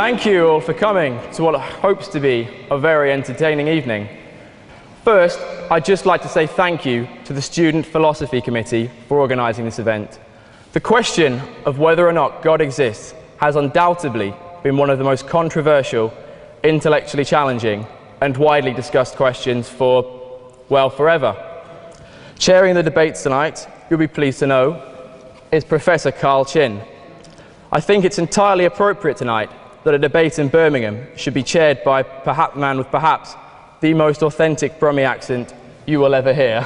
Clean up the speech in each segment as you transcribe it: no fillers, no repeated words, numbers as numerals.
Thank you all for coming to what hopes to be a very entertaining evening. First, I'd just like to say thank you to the Student Philosophy Committee for organising this event. The question of whether or not God exists has undoubtedly been one of the most controversial, intellectually challenging and widely discussed questions for, well, forever. Chairing the debates tonight, you'll be pleased to know, is Professor Carl Chinn. I think it's entirely appropriate tonight that a debate in Birmingham should be chaired by a man with perhaps the most authentic Brummie accent you will ever hear.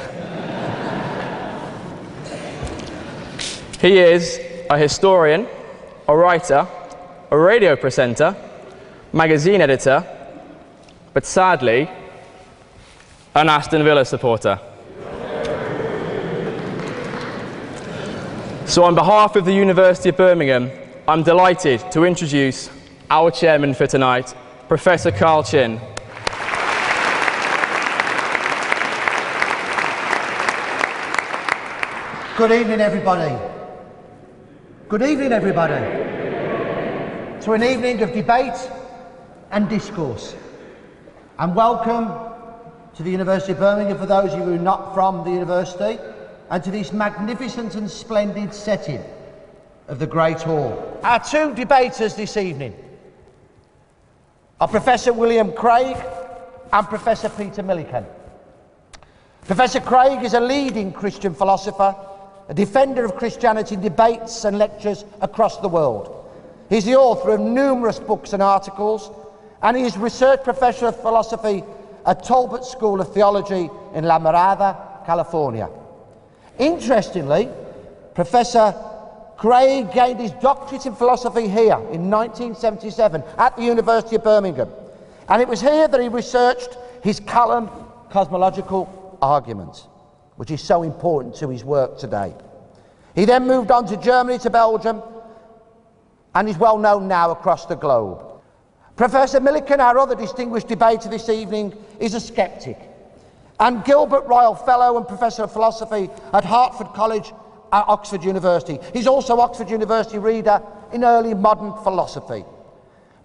He is a historian, a writer, a radio presenter, magazine editor, but sadly, an Aston Villa supporter. So on behalf of the University of Birmingham, I'm delighted to introduce our chairman for tonight, Professor Carl Chinn. Good evening, everybody. Good evening, everybody. To an evening of debate and discourse. And welcome to the University of Birmingham for those of you who are not from the university, and to this magnificent and splendid setting of the Great Hall. Our two debaters this evening are Professor William Craig and Professor Peter Millican. Professor Craig is a leading Christian philosopher, a defender of Christianity in debates and lectures across the world. He's the author of numerous books and articles, and he is Research Professor of Philosophy at Talbot School of Theology in La Mirada, California. Interestingly, Professor Craig gained his doctorate in philosophy here in 1977 at the University of Birmingham, and it was here that he researched his column, Cosmological Arguments, which is so important to his work today. He then moved on to Germany, to Belgium, and is well known now across the globe. Professor Millican, our other distinguished debater this evening, is a skeptic, and Gilbert, Ryle Fellow and Professor of Philosophy at Hertford College at Oxford University. He's also Oxford University Reader in Early Modern Philosophy.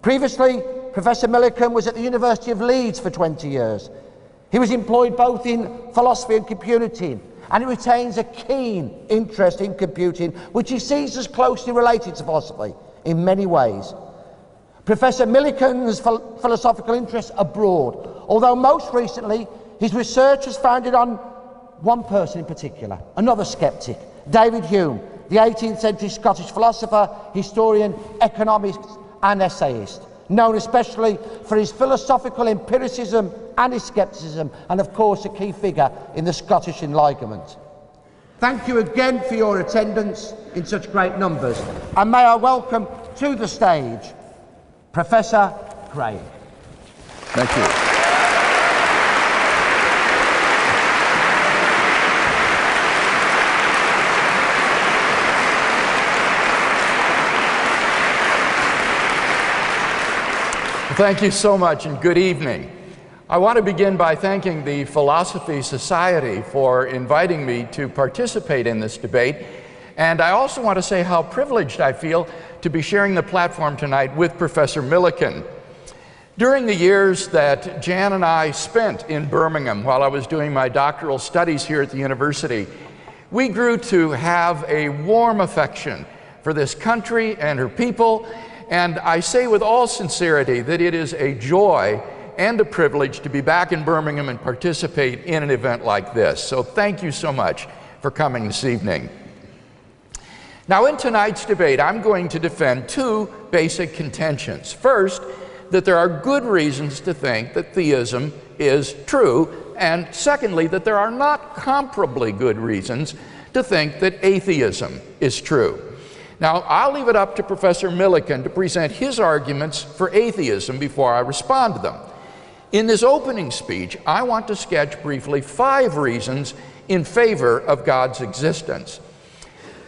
Previously, Professor Millican was at the University of Leeds for 20 years. He was employed both in philosophy and computing, and he retains a keen interest in computing, which he sees as closely related to philosophy in many ways. Professor Millican's philosophical interests abroad, although most recently his research has founded on one person in particular, another skeptic, David Hume, the 18th century Scottish philosopher, historian, economist and essayist, known especially for his philosophical empiricism and his scepticism, and of course a key figure in the Scottish Enlightenment. Thank you again for your attendance in such great numbers, and may I welcome to the stage Professor Craig. Thank you. Thank you so much, and good evening. I want to begin by thanking the Philosophy Society for inviting me to participate in this debate, and I also want to say how privileged I feel to be sharing the platform tonight with Professor Millican. During the years that Jan and I spent in Birmingham while I was doing my doctoral studies here at the university, we grew to have a warm affection for this country and her people. And I say with all sincerity that it is a joy and a privilege to be back in Birmingham and participate in an event like this. So thank you so much for coming this evening. Now, in tonight's debate, I'm going to defend two basic contentions. First, that there are good reasons to think that theism is true, and secondly, that there are not comparably good reasons to think that atheism is true. Now, I'll leave it up to Professor Millican to present his arguments for atheism before I respond to them. In this opening speech, I want to sketch briefly 5 reasons in favor of God's existence.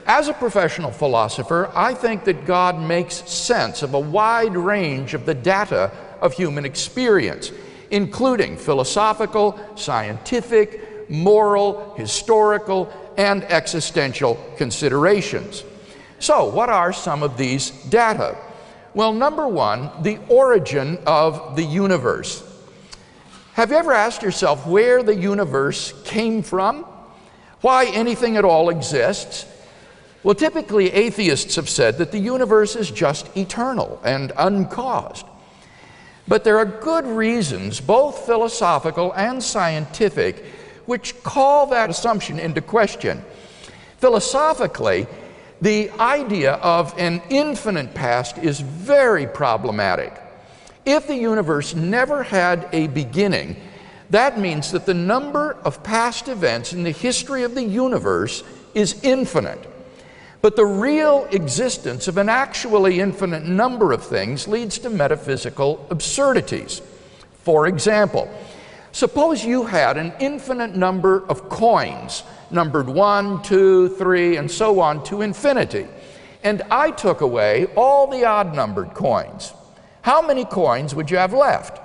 As a professional philosopher, I think that God makes sense of a wide range of the data of human experience, including philosophical, scientific, moral, historical, and existential considerations. So, what are some of these data? Well, number one, the origin of the universe. Have you ever asked yourself where the universe came from? Why anything at all exists? Well, typically atheists have said that the universe is just eternal and uncaused. But there are good reasons, both philosophical and scientific, which call that assumption into question. Philosophically, the idea of an infinite past is very problematic. If the universe never had a beginning, that means that the number of past events in the history of the universe is infinite. But the real existence of an actually infinite number of things leads to metaphysical absurdities. For example, suppose you had an infinite number of coins, numbered 1, 2, 3, and so on to infinity, and I took away all the odd-numbered coins. How many coins would you have left?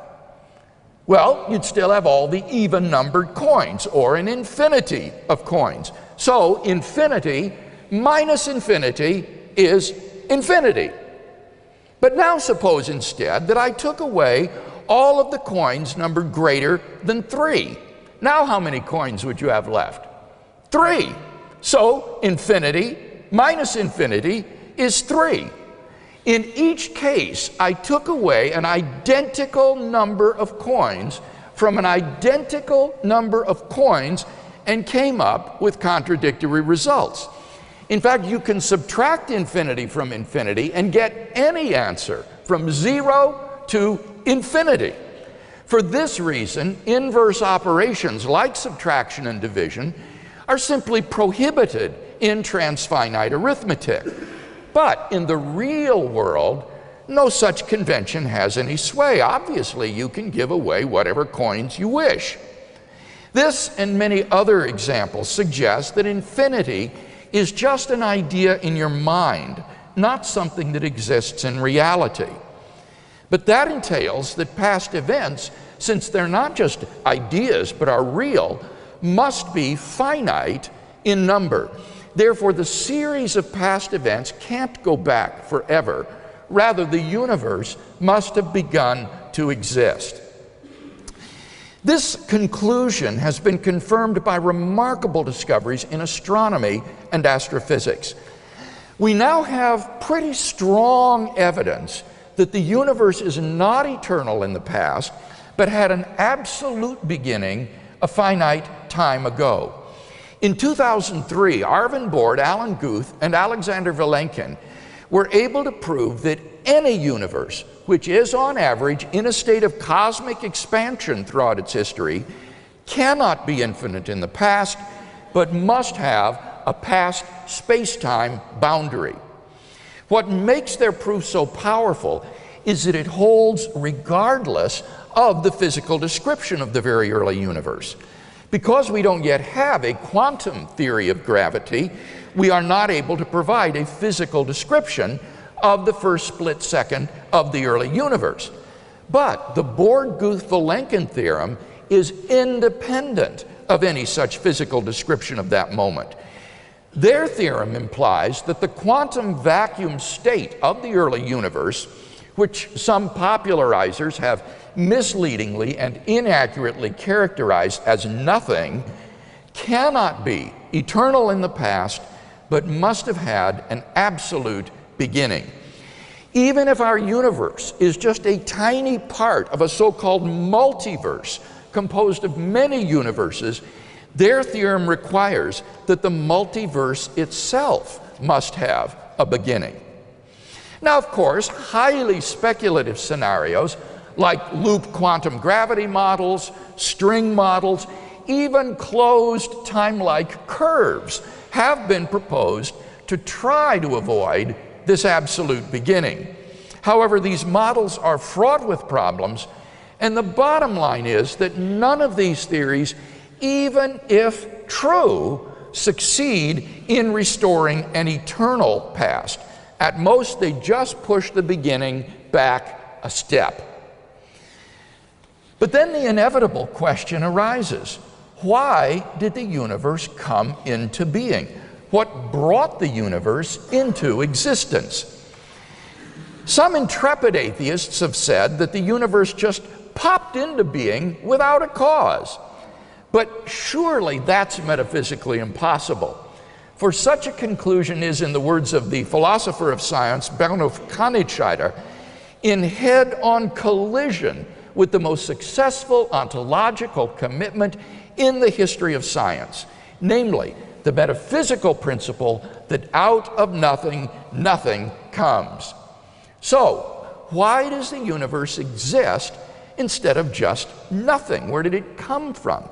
Well, you'd still have all the even-numbered coins, or an infinity of coins. So infinity minus infinity is infinity. But now suppose instead that I took away all of the coins numbered greater than 3. Now how many coins would you have left? 3. So infinity minus infinity is 3. In each case, I took away an identical number of coins from an identical number of coins and came up with contradictory results. In fact, you can subtract infinity from infinity and get any answer from 0 to infinity. For this reason, inverse operations like subtraction and division are simply prohibited in transfinite arithmetic. But in the real world, no such convention has any sway. Obviously, you can give away whatever coins you wish. This and many other examples suggest that infinity is just an idea in your mind, not something that exists in reality. But that entails that past events, since they're not just ideas but are real, must be finite in number. Therefore, the series of past events can't go back forever. Rather, the universe must have begun to exist. This conclusion has been confirmed by remarkable discoveries in astronomy and astrophysics. We now have pretty strong evidence that the universe is not eternal in the past, but had an absolute beginning a finite time ago. In 2003, Arvin Board, Alan Guth, and Alexander Vilenkin were able to prove that any universe, which is on average in a state of cosmic expansion throughout its history, cannot be infinite in the past, but must have a past space-time boundary. What makes their proof so powerful is that it holds regardless of the physical description of the very early universe. Because we don't yet have a quantum theory of gravity, we are not able to provide a physical description of the first split second of the early universe. But the Bohr-Guth-Vilenkin theorem is independent of any such physical description of that moment. Their theorem implies that the quantum vacuum state of the early universe, which some popularizers have misleadingly and inaccurately characterized as nothing, cannot be eternal in the past, but must have had an absolute beginning. Even if our universe is just a tiny part of a so-called multiverse composed of many universes, their theorem requires that the multiverse itself must have a beginning. Now, of course, highly speculative scenarios like loop quantum gravity models, string models, even closed time-like curves have been proposed to try to avoid this absolute beginning. However, these models are fraught with problems, and the bottom line is that none of these theories, even if true, succeed in restoring an eternal past. At most, they just push the beginning back a step. But then the inevitable question arises. Why did the universe come into being? What brought the universe into existence? Some intrepid atheists have said that the universe just popped into being without a cause. But surely that's metaphysically impossible. For such a conclusion is, in the words of the philosopher of science, Bernhard Kanitscheider, in head-on collision with the most successful ontological commitment in the history of science, namely the metaphysical principle that out of nothing, nothing comes. So, why does the universe exist instead of just nothing? Where did it come from?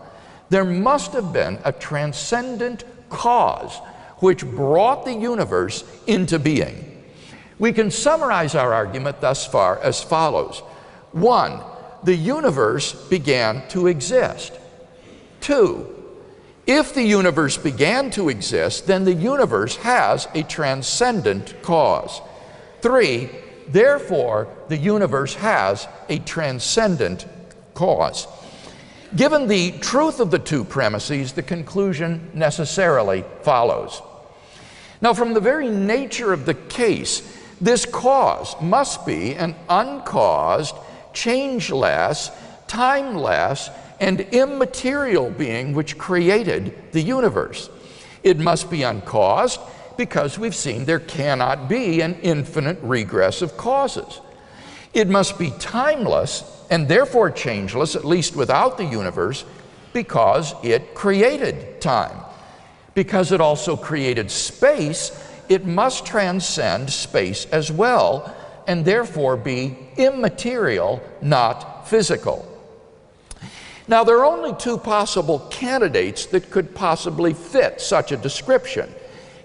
There must have been a transcendent cause which brought the universe into being. We can summarize our argument thus far as follows. 1, the universe began to exist. 2, if the universe began to exist, then the universe has a transcendent cause. 3, therefore, the universe has a transcendent cause. Given the truth of the two premises, the conclusion necessarily follows. Now, from the very nature of the case, this cause must be an uncaused, changeless, timeless, and immaterial being which created the universe. It must be uncaused because we've seen there cannot be an infinite regress of causes. It must be timeless and therefore changeless, at least without the universe, because it created time. Because it also created space, it must transcend space as well, and therefore be immaterial, not physical. Now, there are only two possible candidates that could possibly fit such a description.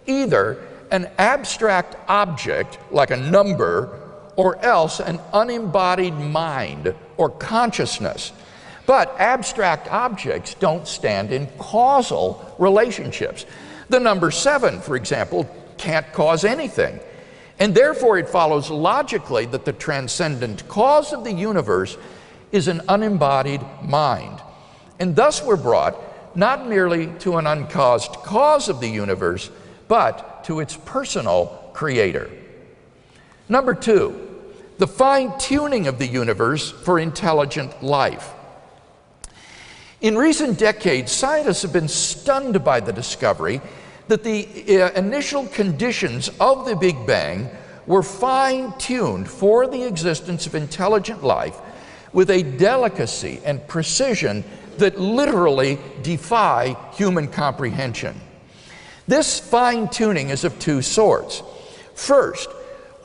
Either an abstract object, like a number, or else an unembodied mind or consciousness. But abstract objects don't stand in causal relationships. The number 7, for example, can't cause anything. And therefore it follows logically that the transcendent cause of the universe is an unembodied mind. And thus we're brought not merely to an uncaused cause of the universe, but to its personal creator. Number 2, the fine-tuning of the universe for intelligent life. In recent decades, scientists have been stunned by the discovery that the initial conditions of the Big Bang were fine-tuned for the existence of intelligent life with a delicacy and precision that literally defy human comprehension. This fine-tuning is of two sorts. First,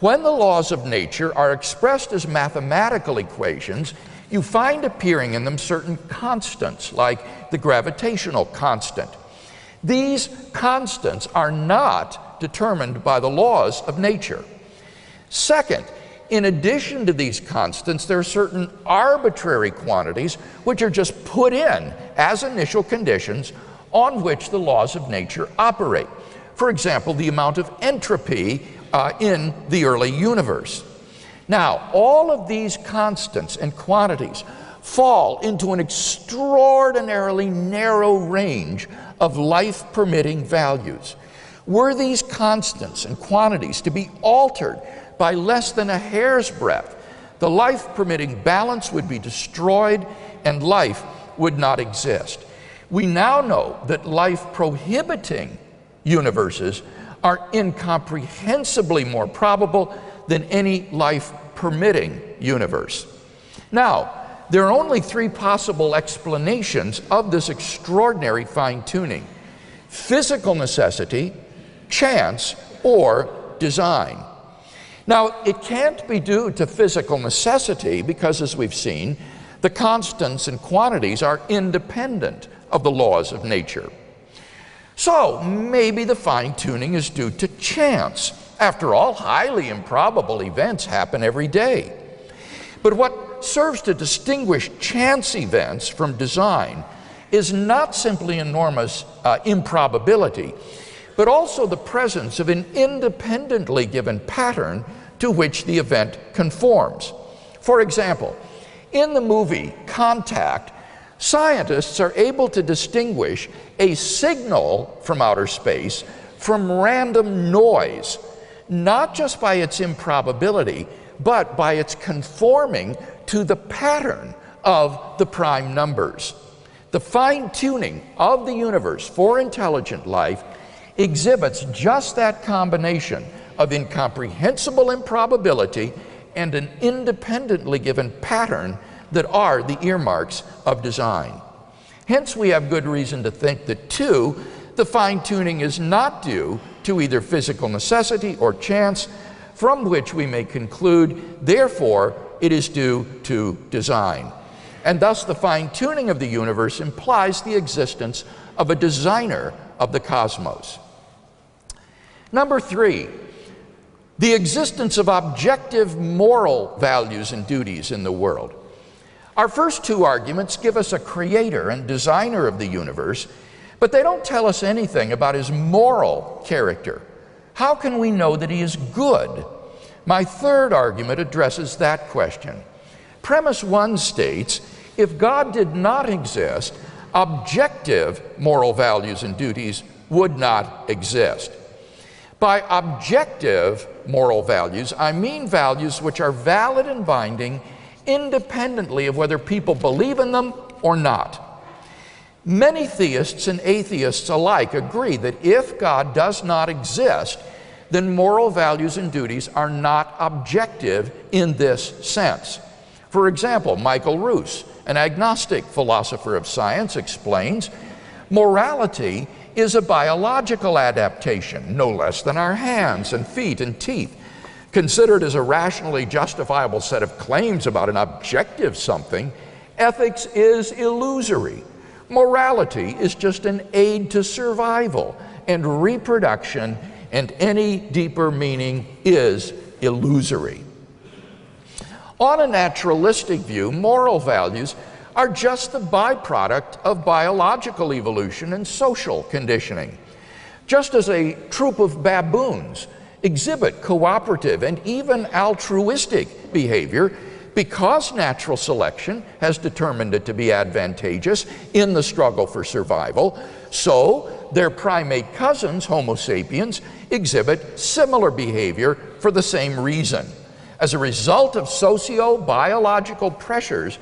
when the laws of nature are expressed as mathematical equations, you find appearing in them certain constants, like the gravitational constant. These constants are not determined by the laws of nature. Second, in addition to these constants, there are certain arbitrary quantities which are just put in as initial conditions on which the laws of nature operate. For example, the amount of entropy in the early universe. Now, all of these constants and quantities fall into an extraordinarily narrow range of life-permitting values. Were these constants and quantities to be altered by less than a hair's breadth, the life-permitting balance would be destroyed and life would not exist. We now know that life-prohibiting universes are incomprehensibly more probable than any life-permitting universe. Now, there are only 3 possible explanations of this extraordinary fine-tuning: physical necessity, chance, or design. Now, it can't be due to physical necessity because, as we've seen, the constants and quantities are independent of the laws of nature. So maybe the fine-tuning is due to chance. After all, highly improbable events happen every day. But what serves to distinguish chance events from design is not simply enormous improbability, but also the presence of an independently given pattern to which the event conforms. For example, in the movie Contact, scientists are able to distinguish a signal from outer space from random noise, not just by its improbability, but by its conforming to the pattern of the prime numbers. The fine-tuning of the universe for intelligent life exhibits just that combination of incomprehensible improbability and an independently given pattern that are the earmarks of design. Hence, we have good reason to think that, too, the fine-tuning is not due to either physical necessity or chance, from which we may conclude, therefore, it is due to design. And thus, the fine-tuning of the universe implies the existence of a designer of the cosmos. Number 3, the existence of objective moral values and duties in the world. Our first two arguments give us a creator and designer of the universe, but they don't tell us anything about his moral character. How can we know that he is good? My third argument addresses that question. Premise 1 states, if God did not exist, objective moral values and duties would not exist. By objective moral values, I mean values which are valid and binding independently of whether people believe in them or not. Many theists and atheists alike agree that if God does not exist, then moral values and duties are not objective in this sense. For example, Michael Ruse, an agnostic philosopher of science, explains, morality is a biological adaptation, no less than our hands and feet and teeth. Considered as a rationally justifiable set of claims about an objective something, ethics is illusory. Morality is just an aid to survival and reproduction, and any deeper meaning is illusory. On a naturalistic view, moral values are just the byproduct of biological evolution and social conditioning. Just as a troop of baboons exhibit cooperative and even altruistic behavior because natural selection has determined it to be advantageous in the struggle for survival, so their primate cousins, Homo sapiens, exhibit similar behavior for the same reason. As a result of socio-biological pressures,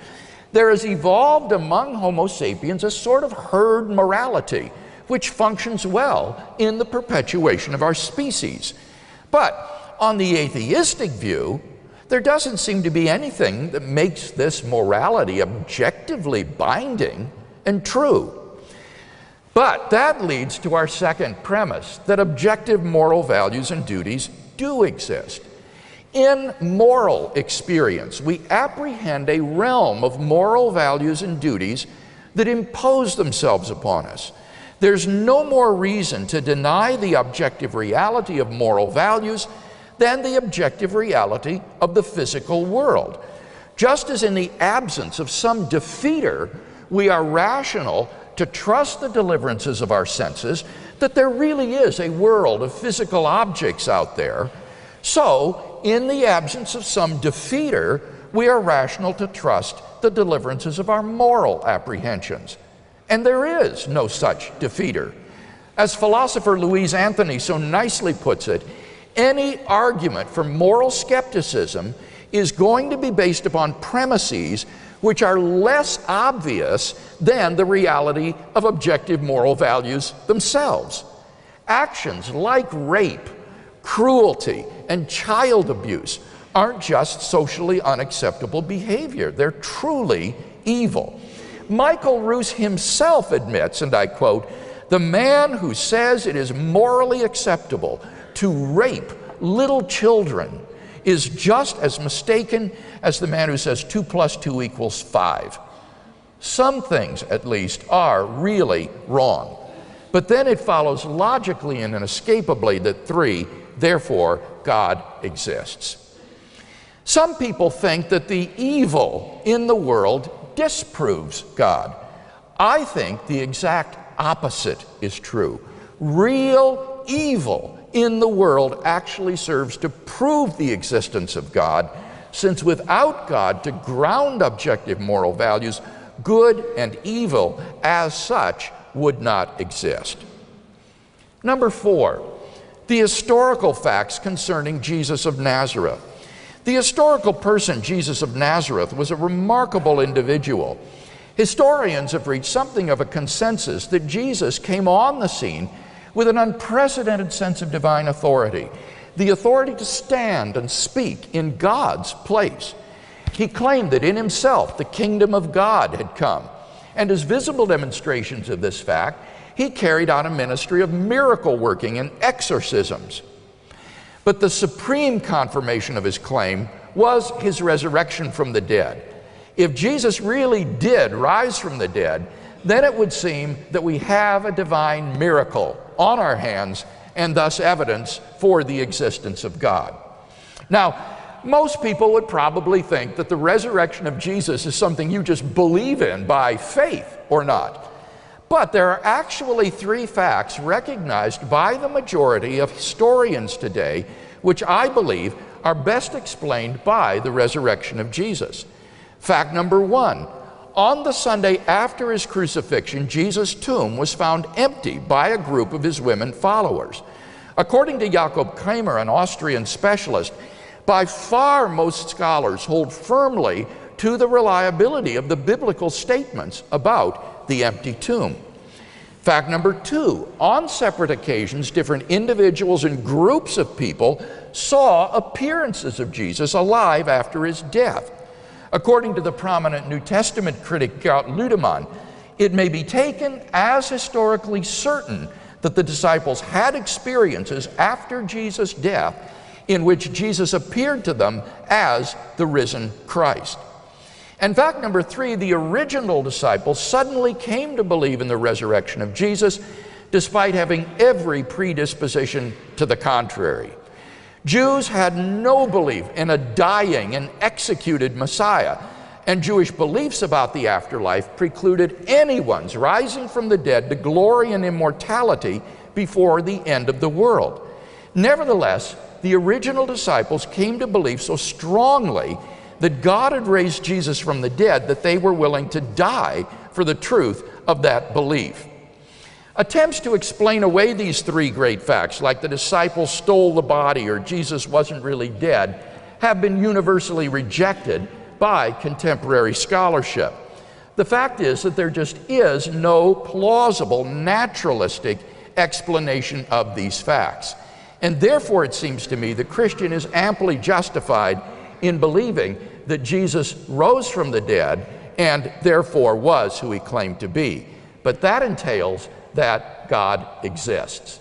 there has evolved among Homo sapiens a sort of herd morality, which functions well in the perpetuation of our species. But on the atheistic view, there doesn't seem to be anything that makes this morality objectively binding and true. But that leads to our second premise, that objective moral values and duties do exist. In moral experience, we apprehend a realm of moral values and duties that impose themselves upon us. There's no more reason to deny the objective reality of moral values than the objective reality of the physical world. Just as in the absence of some defeater, we are rational to trust the deliverances of our senses, that there really is a world of physical objects out there, so in the absence of some defeater, we are rational to trust the deliverances of our moral apprehensions. And there is no such defeater. As philosopher Louise Anthony so nicely puts it, any argument for moral skepticism is going to be based upon premises which are less obvious than the reality of objective moral values themselves. Actions like rape, cruelty, and child abuse aren't just socially unacceptable behavior. They're truly evil. Michael Ruse himself admits, and I quote, "The man who says it is morally acceptable to rape little children is just as mistaken as the man who says 2 + 2 = 5. Some things, at least, are really wrong. But then it follows logically and inescapably that 3, therefore, God exists. Some people think that the evil in the world disproves God. I think the exact opposite is true. Real evil in the world actually serves to prove the existence of God, since without God to ground objective moral values, good and evil as such would not exist. Number 4, the historical facts concerning Jesus of Nazareth. The historical person, Jesus of Nazareth, was a remarkable individual. Historians have reached something of a consensus that Jesus came on the scene with an unprecedented sense of divine authority, the authority to stand and speak in God's place. He claimed that in himself the kingdom of God had come, and as visible demonstrations of this fact, he carried out a ministry of miracle working and exorcisms. But the supreme confirmation of his claim was his resurrection from the dead. If Jesus really did rise from the dead, then it would seem that we have a divine miracle on our hands and thus evidence for the existence of God. Now, most people would probably think that the resurrection of Jesus is something you just believe in by faith or not. But there are actually three facts recognized by the majority of historians today, which I believe are best explained by the resurrection of Jesus. Fact number one, on the Sunday after his crucifixion, Jesus' tomb was found empty by a group of his women followers. According to Jakob Kramer, an Austrian specialist, by far most scholars hold firmly to the reliability of the biblical statements about the empty tomb. Fact number two, on separate occasions, different individuals and groups of people saw appearances of Jesus alive after his death. According to the prominent New Testament critic Gert Ludemann, it may be taken as historically certain that the disciples had experiences after Jesus' death in which Jesus appeared to them as the risen Christ. And fact number three, the original disciples suddenly came to believe in the resurrection of Jesus despite having every predisposition to the contrary. Jews had no belief in a dying and executed Messiah, and Jewish beliefs about the afterlife precluded anyone's rising from the dead to glory and immortality before the end of the world. Nevertheless, the original disciples came to believe so strongly that God had raised Jesus from the dead that they were willing to die for the truth of that belief. Attempts to explain away these three great facts, like the disciples stole the body or Jesus wasn't really dead, have been universally rejected by contemporary scholarship. The fact is that there just is no plausible, naturalistic explanation of these facts. And therefore, it seems to me the Christian is amply justified in believing that Jesus rose from the dead and therefore was who he claimed to be. But that entails that God exists.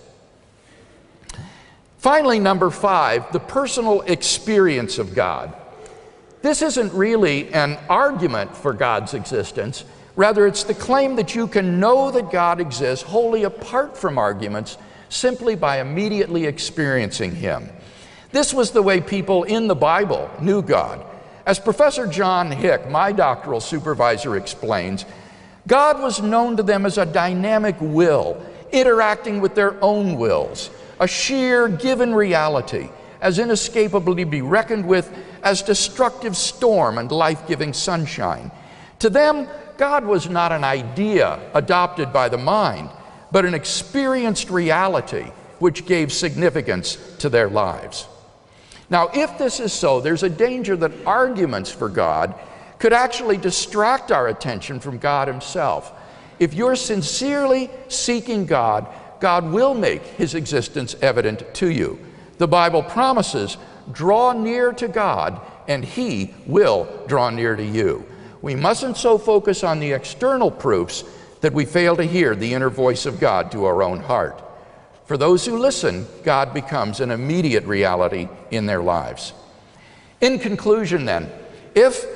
Finally, number five, the personal experience of God. This isn't really an argument for God's existence. Rather, it's the claim that you can know that God exists wholly apart from arguments, simply by immediately experiencing him. This was the way people in the Bible knew God. As Professor John Hick, my doctoral supervisor, explains, God was known to them as a dynamic will, interacting with their own wills, a sheer given reality, as inescapably to be reckoned with as destructive storm and life-giving sunshine. To them, God was not an idea adopted by the mind, but an experienced reality which gave significance to their lives. Now, if this is so, there's a danger that arguments for God could actually distract our attention from God himself. If you're sincerely seeking God, God will make his existence evident to you. The Bible promises, draw near to God, and he will draw near to you. We mustn't so focus on the external proofs that we fail to hear the inner voice of God to our own heart. For those who listen, God becomes an immediate reality in their lives. In conclusion then, if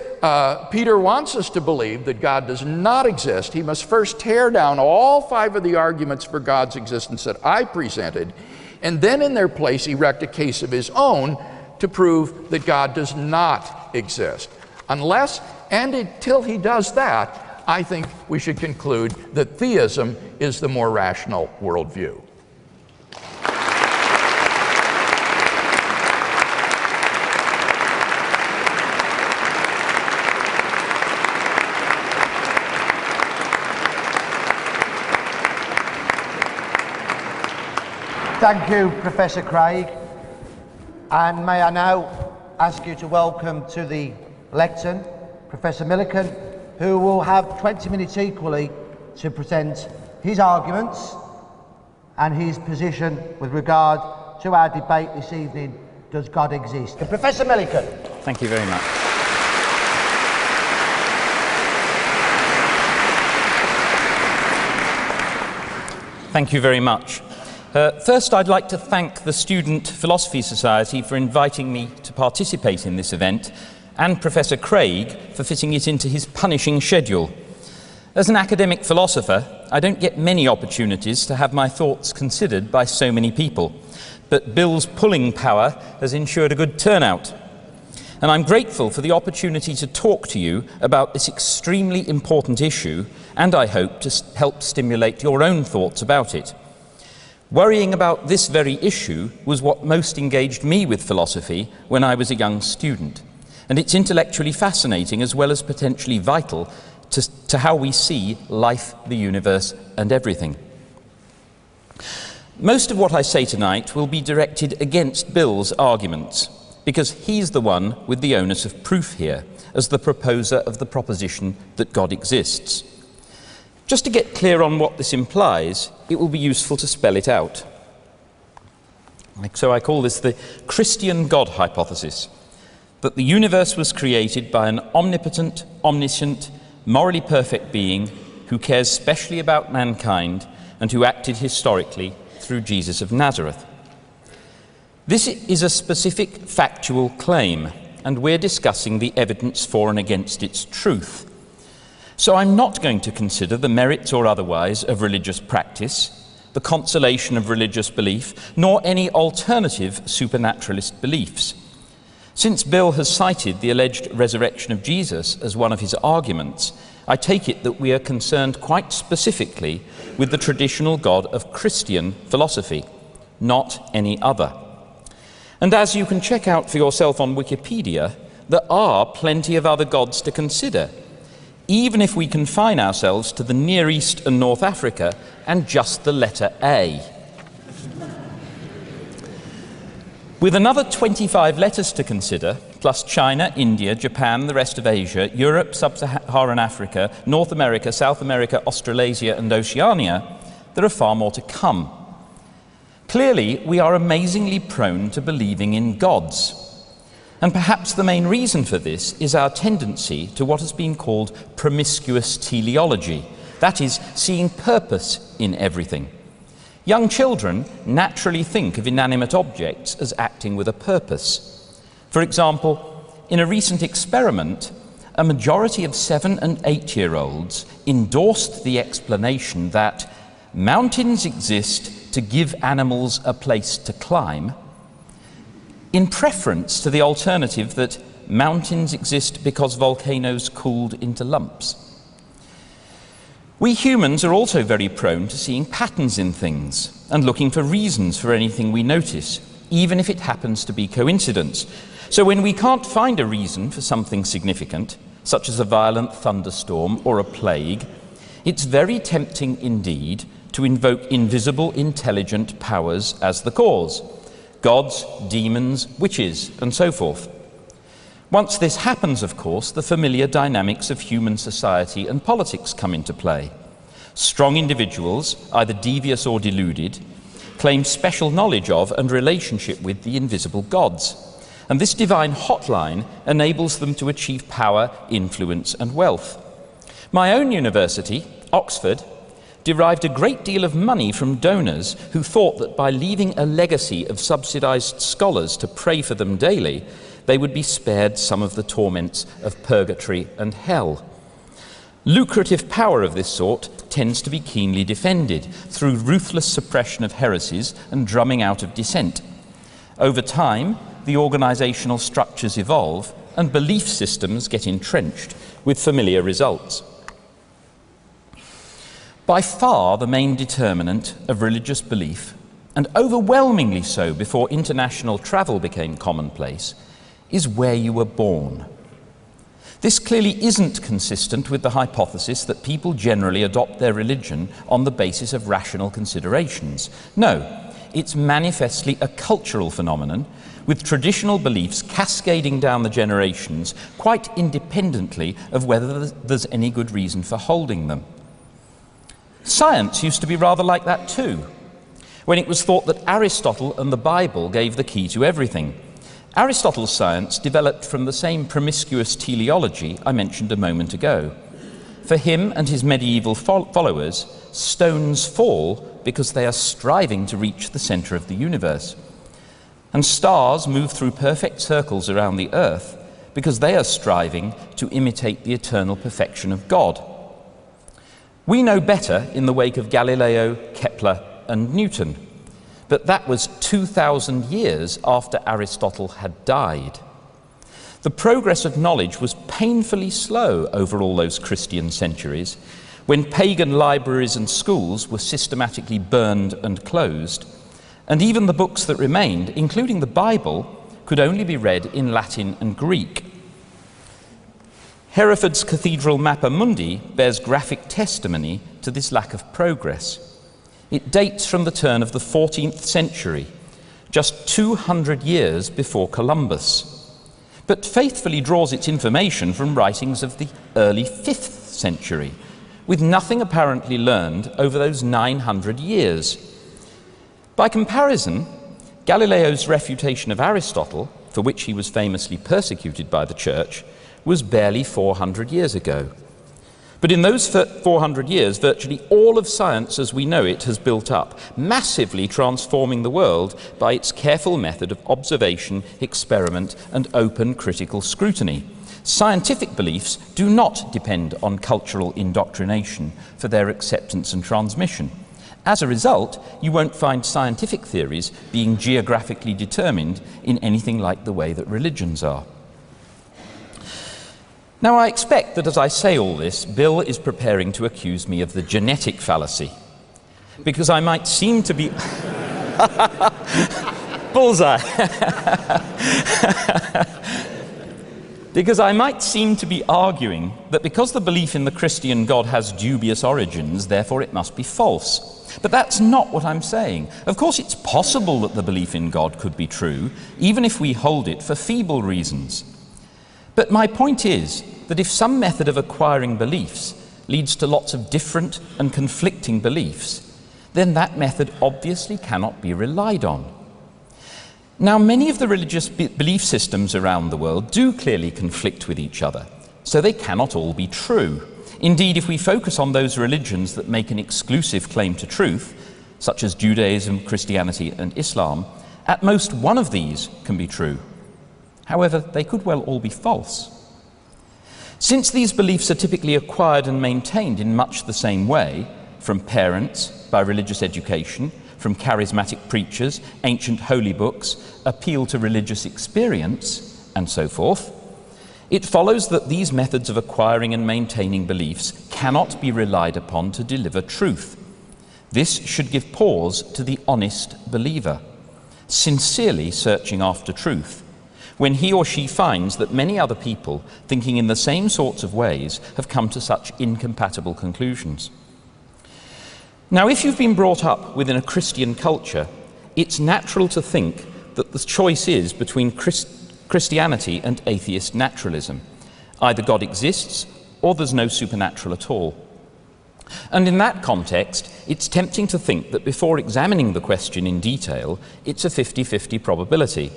Peter wants us to believe that God does not exist, he must first tear down all five of the arguments for God's existence that I presented, and then in their place erect a case of his own to prove that God does not exist. Unless and until he does that, I think we should conclude that theism is the more rational worldview. Thank you, Professor Craig. And may I now ask you to welcome to the lectern Professor Millican, who will have 20 minutes equally to present his arguments and his position with regard to our debate this evening, Does God Exist? Professor Millican. Thank you very much. Thank you very much. First, I'd like to thank the Student Philosophy Society for inviting me to participate in this event, and Professor Craig for fitting it into his punishing schedule. As an academic philosopher, I don't get many opportunities to have my thoughts considered by so many people, but Bill's pulling power has ensured a good turnout. And I'm grateful for the opportunity to talk to you about this extremely important issue, and I hope to help stimulate your own thoughts about it. Worrying about this very issue was what most engaged me with philosophy when I was a young student, and it's intellectually fascinating as well as potentially vital to how we see life, the universe, and everything. Most of what I say tonight will be directed against Bill's arguments, because he's the one with the onus of proof here, as the proposer of the proposition that God exists. Just to get clear on what this implies, it will be useful to spell it out. So I call this the Christian God hypothesis, that the universe was created by an omnipotent, omniscient, morally perfect being who cares specially about mankind and who acted historically through Jesus of Nazareth. This is a specific factual claim, and we're discussing the evidence for and against its truth. So I'm not going to consider the merits or otherwise of religious practice, the consolation of religious belief, nor any alternative supernaturalist beliefs. Since Bill has cited the alleged resurrection of Jesus as one of his arguments, I take it that we are concerned quite specifically with the traditional God of Christian philosophy, not any other. And as you can check out for yourself on Wikipedia, there are plenty of other gods to consider, even if we confine ourselves to the Near East and North Africa and just the letter A. With another 25 letters to consider, plus China, India, Japan, the rest of Asia, Europe, Sub-Saharan Africa, North America, South America, Australasia, and Oceania, there are far more to come. Clearly, we are amazingly prone to believing in gods. And perhaps the main reason for this is our tendency to what has been called promiscuous teleology, that is, seeing purpose in everything. Young children naturally think of inanimate objects as acting with a purpose. For example, in a recent experiment, a majority of 7- and 8-year-olds endorsed the explanation that mountains exist to give animals a place to climb, in preference to the alternative that mountains exist because volcanoes cooled into lumps. We humans are also very prone to seeing patterns in things and looking for reasons for anything we notice, even if it happens to be coincidence. So when we can't find a reason for something significant, such as a violent thunderstorm or a plague, it's very tempting indeed to invoke invisible intelligent powers as the cause. Gods, demons, witches, and so forth. Once this happens, of course, the familiar dynamics of human society and politics come into play. Strong individuals, either devious or deluded, claim special knowledge of and relationship with the invisible gods. And this divine hotline enables them to achieve power, influence, and wealth. My own university, Oxford, derived a great deal of money from donors who thought that by leaving a legacy of subsidized scholars to pray for them daily, they would be spared some of the torments of purgatory and hell. Lucrative power of this sort tends to be keenly defended through ruthless suppression of heresies and drumming out of dissent. Over time, the organizational structures evolve and belief systems get entrenched with familiar results. By far the main determinant of religious belief, and overwhelmingly so before international travel became commonplace, is where you were born. This clearly isn't consistent with the hypothesis that people generally adopt their religion on the basis of rational considerations. No, it's manifestly a cultural phenomenon with traditional beliefs cascading down the generations quite independently of whether there's any good reason for holding them. Science used to be rather like that too, when it was thought that Aristotle and the Bible gave the key to everything. Aristotle's science developed from the same promiscuous teleology I mentioned a moment ago. For him and his medieval followers, stones fall because they are striving to reach the centre of the universe. And stars move through perfect circles around the earth because they are striving to imitate the eternal perfection of God. We know better in the wake of Galileo, Kepler, and Newton, but that was 2,000 years after Aristotle had died. The progress of knowledge was painfully slow over all those Christian centuries, when pagan libraries and schools were systematically burned and closed, and even the books that remained, including the Bible, could only be read in Latin and Greek. Hereford's Cathedral Mappa Mundi bears graphic testimony to this lack of progress. It dates from the turn of the 14th century, just 200 years before Columbus, but faithfully draws its information from writings of the early 5th century, with nothing apparently learned over those 900 years. By comparison, Galileo's refutation of Aristotle, for which he was famously persecuted by the Church, was barely 400 years ago. But in those 400 years, virtually all of science as we know it has built up, massively transforming the world by its careful method of observation, experiment, and open critical scrutiny. Scientific beliefs do not depend on cultural indoctrination for their acceptance and transmission. As a result, you won't find scientific theories being geographically determined in anything like the way that religions are. Now, I expect that as I say all this, Bill is preparing to accuse me of the genetic fallacy, because I might seem to be... Bullseye! Because I might seem to be arguing that because the belief in the Christian God has dubious origins, therefore it must be false. But that's not what I'm saying. Of course, it's possible that the belief in God could be true, even if we hold it for feeble reasons. But my point is that if some method of acquiring beliefs leads to lots of different and conflicting beliefs, then that method obviously cannot be relied on. Now, many of the religious belief systems around the world do clearly conflict with each other, so they cannot all be true. Indeed, if we focus on those religions that make an exclusive claim to truth, such as Judaism, Christianity, and Islam, at most one of these can be true. However, they could well all be false. Since these beliefs are typically acquired and maintained in much the same way, from parents, by religious education, from charismatic preachers, ancient holy books, appeal to religious experience, and so forth, it follows that these methods of acquiring and maintaining beliefs cannot be relied upon to deliver truth. This should give pause to the honest believer, sincerely searching after truth, when he or she finds that many other people, thinking in the same sorts of ways, have come to such incompatible conclusions. Now, if you've been brought up within a Christian culture, it's natural to think that the choice is between Christianity and atheist naturalism. Either God exists, or there's no supernatural at all. And in that context, it's tempting to think that before examining the question in detail, it's a 50-50 probability.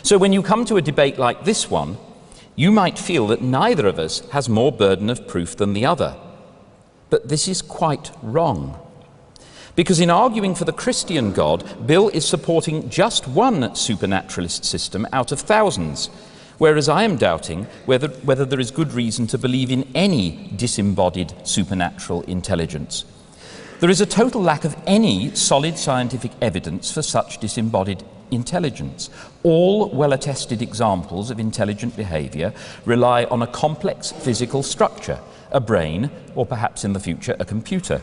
So when you come to a debate like this one, you might feel that neither of us has more burden of proof than the other. But this is quite wrong. Because in arguing for the Christian God, Bill is supporting just one supernaturalist system out of thousands, whereas I am doubting whether there is good reason to believe in any disembodied supernatural intelligence. There is a total lack of any solid scientific evidence for such disembodied intelligence. All well-attested examples of intelligent behavior rely on a complex physical structure, a brain, or perhaps in the future a computer.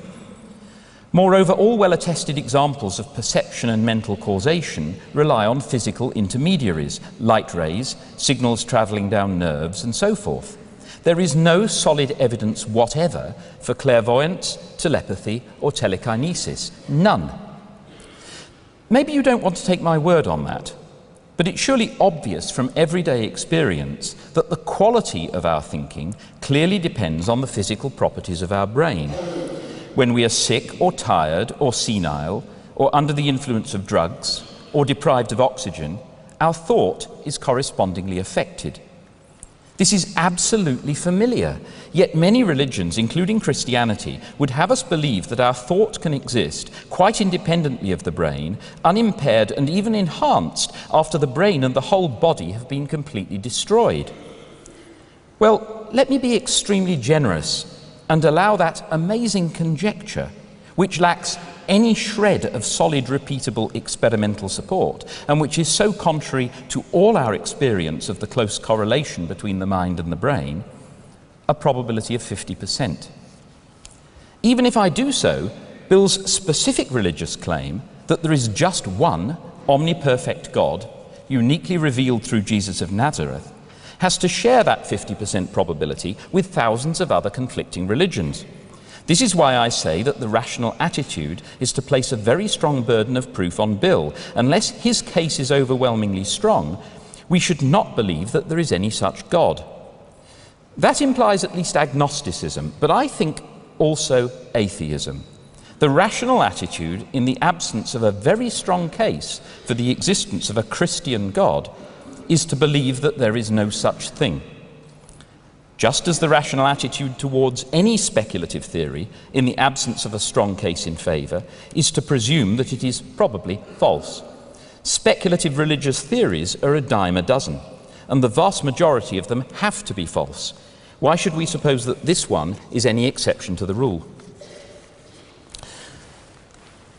Moreover, all well-attested examples of perception and mental causation rely on physical intermediaries, light rays, signals travelling down nerves, and so forth. There is no solid evidence whatever for clairvoyance, telepathy, or telekinesis. None. Maybe you don't want to take my word on that, But it's surely obvious from everyday experience that the quality of our thinking clearly depends on the physical properties of our brain. When we are sick or tired or senile or under the influence of drugs or deprived of oxygen, our thought is correspondingly affected. This is absolutely familiar, yet many religions, including Christianity, would have us believe that our thought can exist quite independently of the brain, unimpaired and even enhanced after the brain and the whole body have been completely destroyed. Well, let me be extremely generous and allow that amazing conjecture, which lacks any shred of solid, repeatable experimental support, and which is so contrary to all our experience of the close correlation between the mind and the brain, a probability of 50%. Even if I do so, Bill's specific religious claim that there is just one omniperfect God, uniquely revealed through Jesus of Nazareth, has to share that 50% probability with thousands of other conflicting religions. This is why I say that the rational attitude is to place a very strong burden of proof on Bill. Unless his case is overwhelmingly strong, we should not believe that there is any such God. That implies at least agnosticism, but I think also atheism. The rational attitude, in the absence of a very strong case for the existence of a Christian God, is to believe that there is no such thing. Just as the rational attitude towards any speculative theory, in the absence of a strong case in favour, is to presume that it is probably false. Speculative religious theories are a dime a dozen, and the vast majority of them have to be false. Why should we suppose that this one is any exception to the rule?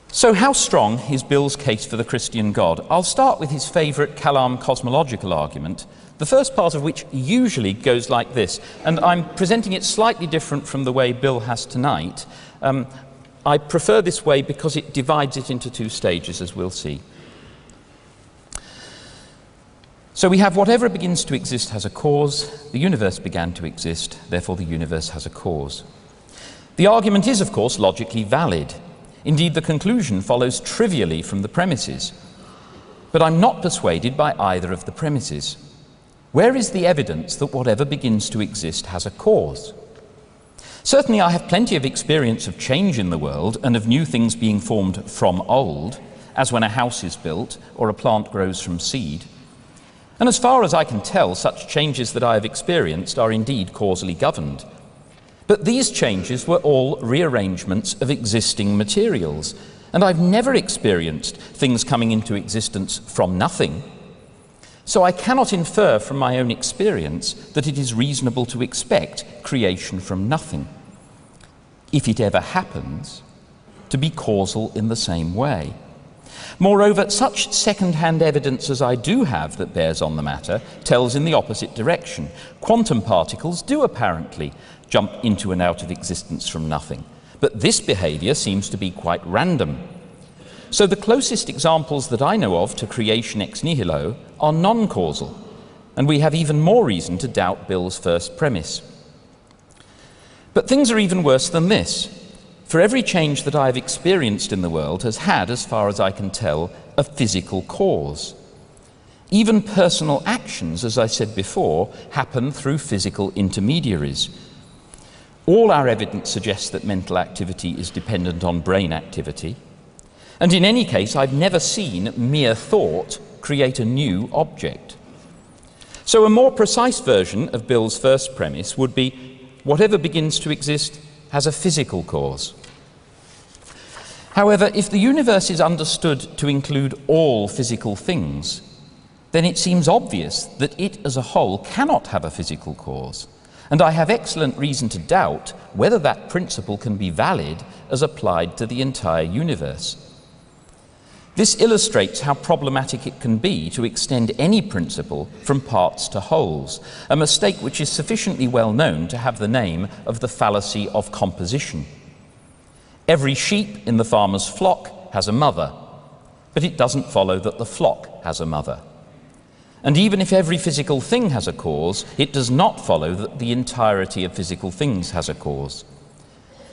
So how strong is Bill's case for the Christian God? I'll start with his favourite Kalam cosmological argument, the first part of which usually goes like this, and I'm presenting it slightly different from the way Bill has tonight. I prefer this way because it divides it into two stages, as we'll see. So we have whatever begins to exist has a cause, the universe began to exist, therefore the universe has a cause. The argument is, of course, logically valid. Indeed, the conclusion follows trivially from the premises. But I'm not persuaded by either of the premises. Where is the evidence that whatever begins to exist has a cause? Certainly I have plenty of experience of change in the world and of new things being formed from old, as when a house is built or a plant grows from seed. And as far as I can tell, such changes that I have experienced are indeed causally governed. But these changes were all rearrangements of existing materials, and I've never experienced things coming into existence from nothing. So I cannot infer from my own experience that it is reasonable to expect creation from nothing, if it ever happens, to be causal in the same way. Moreover, such second-hand evidence as I do have that bears on the matter tells in the opposite direction. Quantum particles do apparently jump into and out of existence from nothing, but this behaviour seems to be quite random. So the closest examples that I know of to creation ex nihilo are non-causal, and we have even more reason to doubt Bill's first premise. But things are even worse than this. For every change that I have experienced in the world has had, as far as I can tell, a physical cause. Even personal actions, as I said before, happen through physical intermediaries. All our evidence suggests that mental activity is dependent on brain activity. And in any case, I've never seen mere thought create a new object. So a more precise version of Bill's first premise would be, whatever begins to exist has a physical cause. However, if the universe is understood to include all physical things, then it seems obvious that it as a whole cannot have a physical cause. And I have excellent reason to doubt whether that principle can be valid as applied to the entire universe. This illustrates how problematic it can be to extend any principle from parts to wholes, a mistake which is sufficiently well known to have the name of the fallacy of composition. Every sheep in the farmer's flock has a mother, but it doesn't follow that the flock has a mother. And even if every physical thing has a cause, it does not follow that the entirety of physical things has a cause.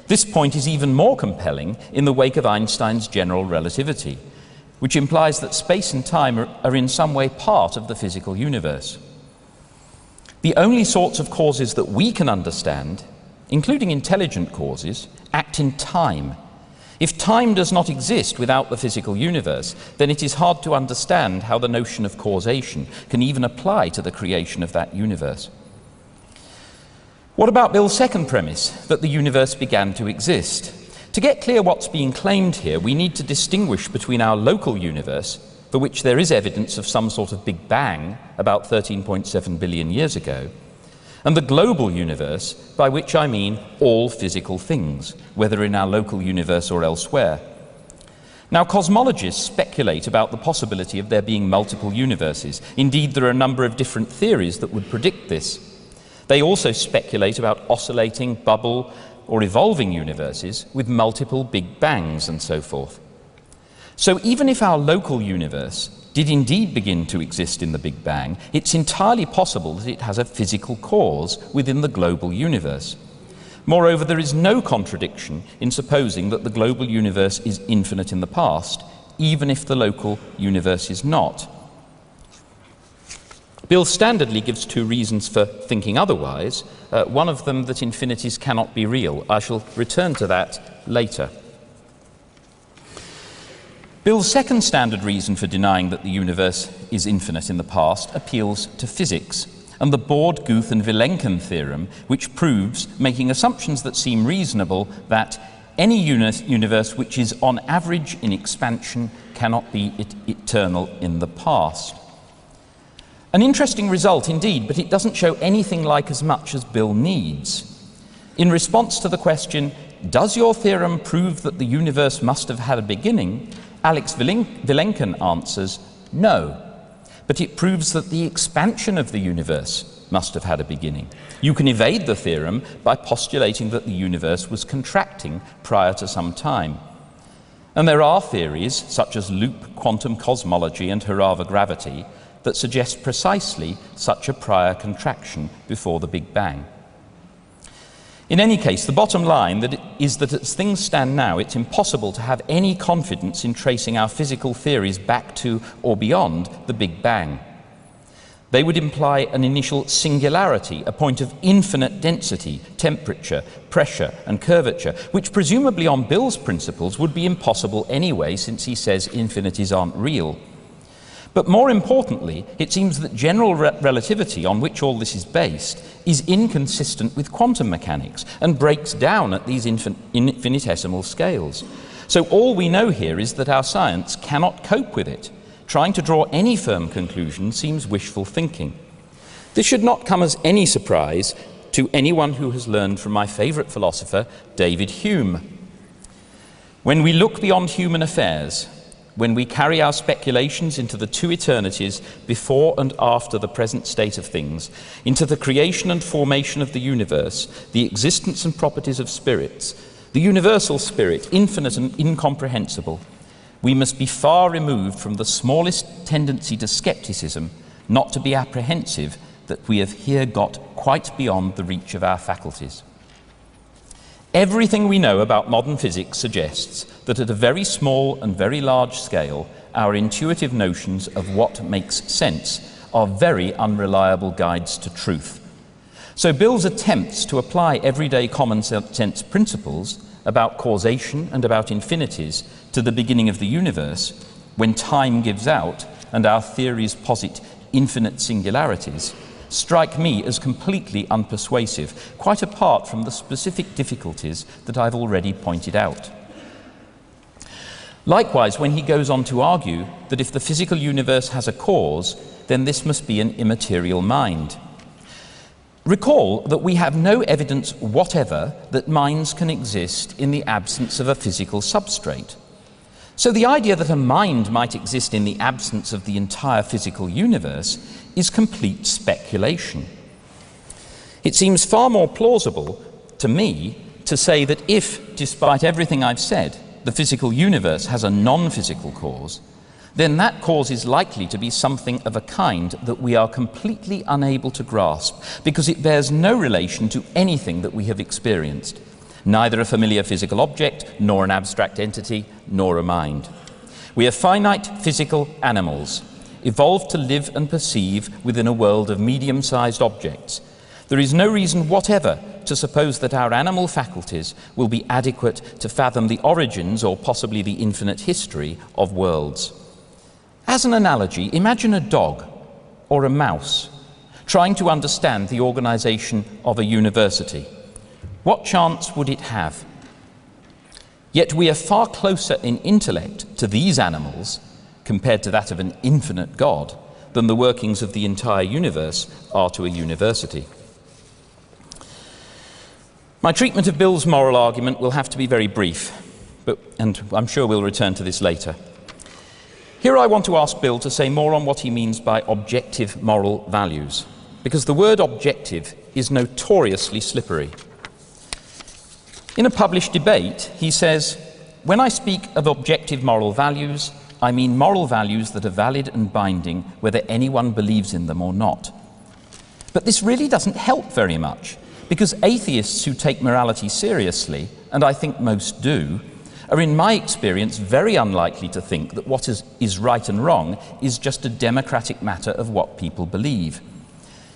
This point is even more compelling in the wake of Einstein's general relativity. which implies that space and time are in some way part of the physical universe. The only sorts of causes that we can understand, including intelligent causes, act in time. If time does not exist without the physical universe, then it is hard to understand how the notion of causation can even apply to the creation of that universe. What about Bill's second premise, that the universe began to exist? To get clear what's being claimed here, we need to distinguish between our local universe, for which there is evidence of some sort of Big Bang about 13.7 billion years ago, and the global universe, by which I mean all physical things, whether in our local universe or elsewhere. Now, cosmologists speculate about the possibility of there being multiple universes. Indeed, there are a number of different theories that would predict this. They also speculate about oscillating, bubble, or evolving universes with multiple Big Bangs and so forth. So even if our local universe did indeed begin to exist in the Big Bang, it's entirely possible that it has a physical cause within the global universe. Moreover, there is no contradiction in supposing that the global universe is infinite in the past, even if the local universe is not. Bill standardly gives two reasons for thinking otherwise, one of them that infinities cannot be real. I shall return to that later. Bill's second standard reason for denying that the universe is infinite in the past appeals to physics, and the Borde, Guth and Millican theorem, which proves, making assumptions that seem reasonable, that any universe which is on average in expansion cannot be eternal in the past. An interesting result indeed, but it doesn't show anything like as much as Bill needs. In response to the question, does your theorem prove that the universe must have had a beginning? Alex Millican answers, no, but it proves that the expansion of the universe must have had a beginning. You can evade the theorem by postulating that the universe was contracting prior to some time. And there are theories, such as loop quantum cosmology and Hertford gravity, that suggest precisely such a prior contraction before the Big Bang. In any case, the bottom line is that as things stand now, it's impossible to have any confidence in tracing our physical theories back to or beyond the Big Bang. They would imply an initial singularity, a point of infinite density, temperature, pressure, and curvature, which presumably on Bill's principles would be impossible anyway, since he says infinities aren't real. But more importantly, it seems that general relativity, on which all this is based, is inconsistent with quantum mechanics and breaks down at these infinitesimal scales. So all we know here is that our science cannot cope with it. Trying to draw any firm conclusion seems wishful thinking. This should not come as any surprise to anyone who has learned from my favourite philosopher, David Hume. When we look beyond human affairs, when we carry our speculations into the two eternities before and after the present state of things, into the creation and formation of the universe, the existence and properties of spirits, the universal spirit, infinite and incomprehensible, we must be far removed from the smallest tendency to skepticism, not to be apprehensive that we have here got quite beyond the reach of our faculties. Everything we know about modern physics suggests that at a very small and very large scale, our intuitive notions of what makes sense are very unreliable guides to truth. So Bill's attempts to apply everyday common sense principles about causation and about infinities to the beginning of the universe, when time gives out and our theories posit infinite singularities, strike me as completely unpersuasive, quite apart from the specific difficulties that I've already pointed out. Likewise, when he goes on to argue that if the physical universe has a cause, then this must be an immaterial mind. Recall that we have no evidence whatever that minds can exist in the absence of a physical substrate. So the idea that a mind might exist in the absence of the entire physical universe is complete speculation. It seems far more plausible to me to say that if, despite everything I've said, the physical universe has a non-physical cause, then that cause is likely to be something of a kind that we are completely unable to grasp, because it bears no relation to anything that we have experienced, neither a familiar physical object, nor an abstract entity, nor a mind. We are finite physical animals, evolved to live and perceive within a world of medium-sized objects. There is no reason whatever to suppose that our animal faculties will be adequate to fathom the origins or possibly the infinite history of worlds. As an analogy, imagine a dog or a mouse trying to understand the organization of a university. What chance would it have? Yet we are far closer in intellect to these animals, compared to that of an infinite God, than the workings of the entire universe are to a university. My treatment of Bill's moral argument will have to be very brief, and I'm sure we'll return to this later. Here I want to ask Bill to say more on what he means by objective moral values, because the word objective is notoriously slippery. In a published debate, he says, "When I speak of objective moral values, I mean moral values that are valid and binding, whether anyone believes in them or not." But this really doesn't help very much, because atheists who take morality seriously, and I think most do, are in my experience very unlikely to think that what is right and wrong is just a democratic matter of what people believe.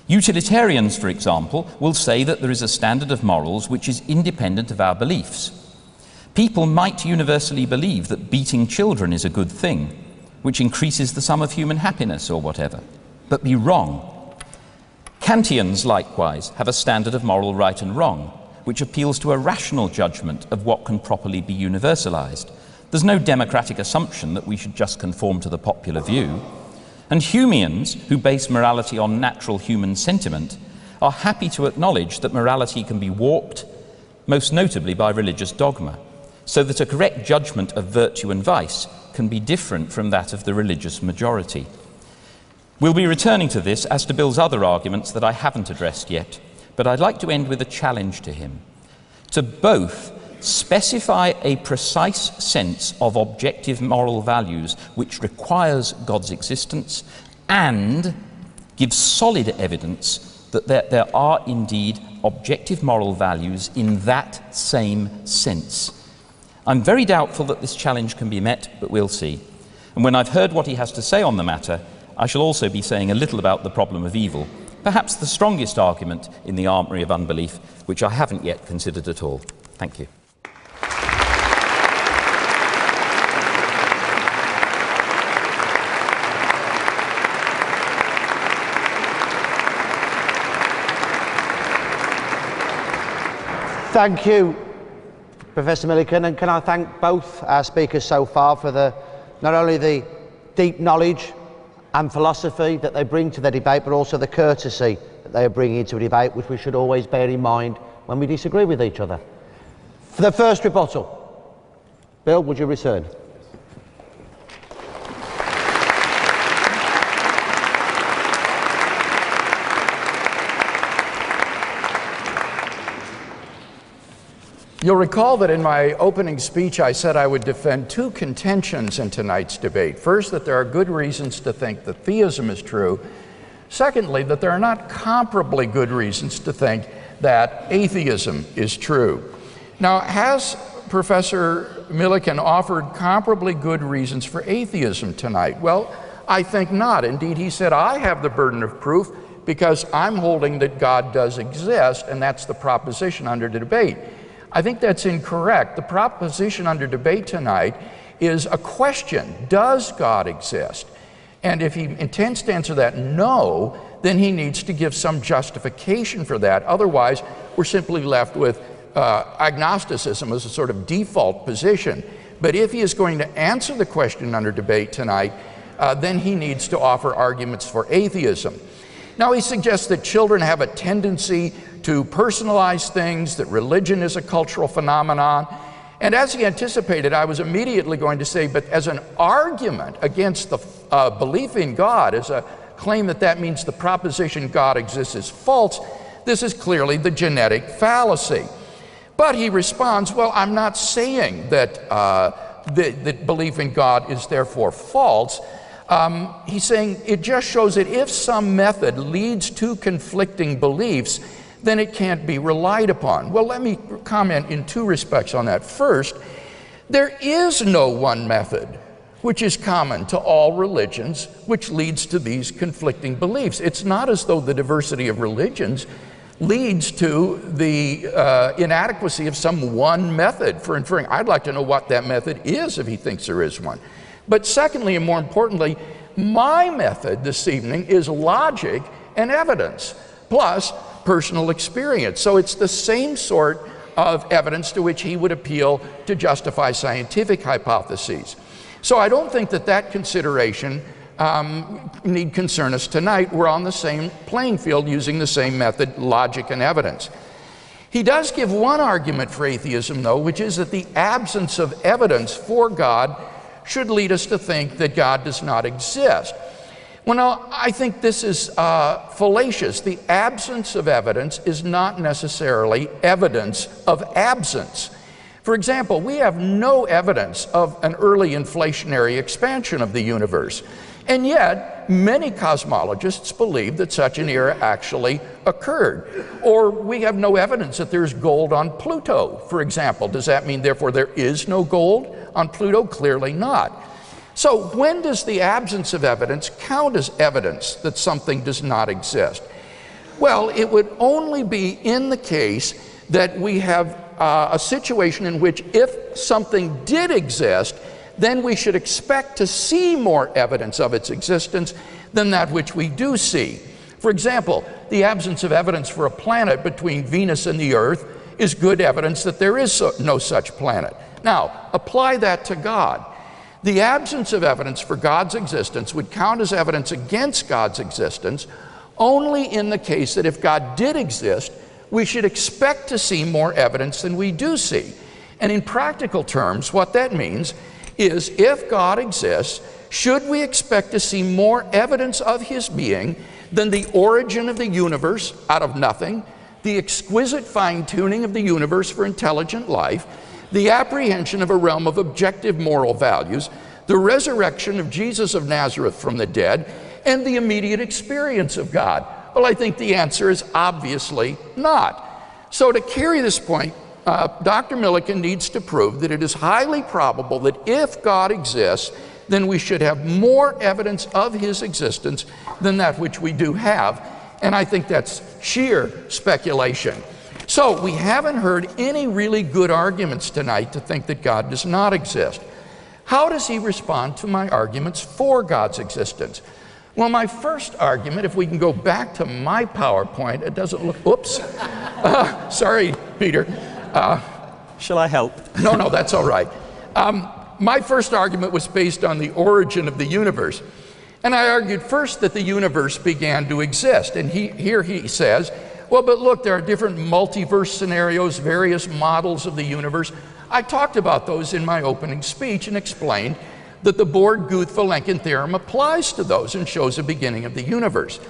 Utilitarians, for example, will say that there is a standard of morals which is independent of our beliefs. People might universally believe that beating children is a good thing, which increases the sum of human happiness or whatever, but be wrong. Kantians, likewise, have a standard of moral right and wrong, which appeals to a rational judgment of what can properly be universalized. There's no democratic assumption that we should just conform to the popular view. And Humeans, who base morality on natural human sentiment, are happy to acknowledge that morality can be warped, most notably by religious dogma, so that a correct judgment of virtue and vice can be different from that of the religious majority. We'll be returning to this as to Bill's other arguments that I haven't addressed yet, but I'd like to end with a challenge to him, to both specify a precise sense of objective moral values which requires God's existence, and give solid evidence that there are indeed objective moral values in that same sense. I'm very doubtful that this challenge can be met, but we'll see. And when I've heard what he has to say on the matter, I shall also be saying a little about the problem of evil, perhaps the strongest argument in the armoury of unbelief, which I haven't yet considered at all. Thank you. Thank you, Professor Millican, and can I thank both our speakers so far for not only the deep knowledge and philosophy that they bring to the debate, but also the courtesy that they are bringing to a debate, which we should always bear in mind when we disagree with each other. For the first rebuttal, Bill, would you return? You'll recall that in my opening speech I said I would defend two contentions in tonight's debate. First, that there are good reasons to think that theism is true. Secondly, that there are not comparably good reasons to think that atheism is true. Now, has Professor Millican offered comparably good reasons for atheism tonight? Well, I think not. Indeed, he said, I have the burden of proof because I'm holding that God does exist, and that's the proposition under debate. I think that's incorrect. The proposition under debate tonight is a question: does God exist? And if he intends to answer that no, then he needs to give some justification for that. Otherwise, we're simply left with agnosticism as a sort of default position. But if he is going to answer the question under debate tonight, then he needs to offer arguments for atheism. Now, he suggests that children have a tendency to personalize things, that religion is a cultural phenomenon. And as he anticipated, I was immediately going to say, but as an argument against the belief in God, as a claim that that means the proposition God exists is false, this is clearly the genetic fallacy. But he responds, well, I'm not saying that that belief in God is therefore false. He's saying it just shows that if some method leads to conflicting beliefs, then it can't be relied upon. Well, let me comment in two respects on that. First, there is no one method which is common to all religions, which leads to these conflicting beliefs. It's not as though the diversity of religions leads to the inadequacy of some one method for inferring. I'd like to know what that method is if he thinks there is one. But secondly, and more importantly, my method this evening is logic and evidence, plus personal experience. So it's the same sort of evidence to which he would appeal to justify scientific hypotheses. So I don't think that that consideration need concern us tonight. We're on the same playing field using the same method, logic and evidence. He does give one argument for atheism, though, which is that the absence of evidence for God should lead us to think that God does not exist. Well, now, I think this is fallacious. The absence of evidence is not necessarily evidence of absence. For example, we have no evidence of an early inflationary expansion of the universe. And yet, many cosmologists believe that such an era actually occurred. Or we have no evidence that there's gold on Pluto, for example. Does that mean, therefore, there is no gold on Pluto? Clearly not. So when does the absence of evidence count as evidence that something does not exist? Well, it would only be in the case that we have a situation in which if something did exist, then we should expect to see more evidence of its existence than that which we do see. For example, the absence of evidence for a planet between Venus and the Earth is good evidence that there is no such planet. Now, apply that to God. The absence of evidence for God's existence would count as evidence against God's existence only in the case that if God did exist, we should expect to see more evidence than we do see. And in practical terms, what that means is if God exists, should we expect to see more evidence of his being than the origin of the universe out of nothing, the exquisite fine-tuning of the universe for intelligent life, the apprehension of a realm of objective moral values, the resurrection of Jesus of Nazareth from the dead, and the immediate experience of God? Well, I think the answer is obviously not. So to carry this point, Dr. Millican needs to prove that it is highly probable that if God exists, then we should have more evidence of his existence than that which we do have. And I think that's sheer speculation. So we haven't heard any really good arguments tonight to think that God does not exist. How does he respond to my arguments for God's existence? Well, my first argument, if we can go back to my PowerPoint, it doesn't look, oops. Sorry, Peter. Shall I help? No, that's all right. My first argument was based on the origin of the universe. And I argued first that the universe began to exist. And here he says, well, but look, there are different multiverse scenarios, various models of the universe. I talked about those in my opening speech and explained that the Born-Guth-Vilenkin theorem applies to those and shows a beginning of the universe.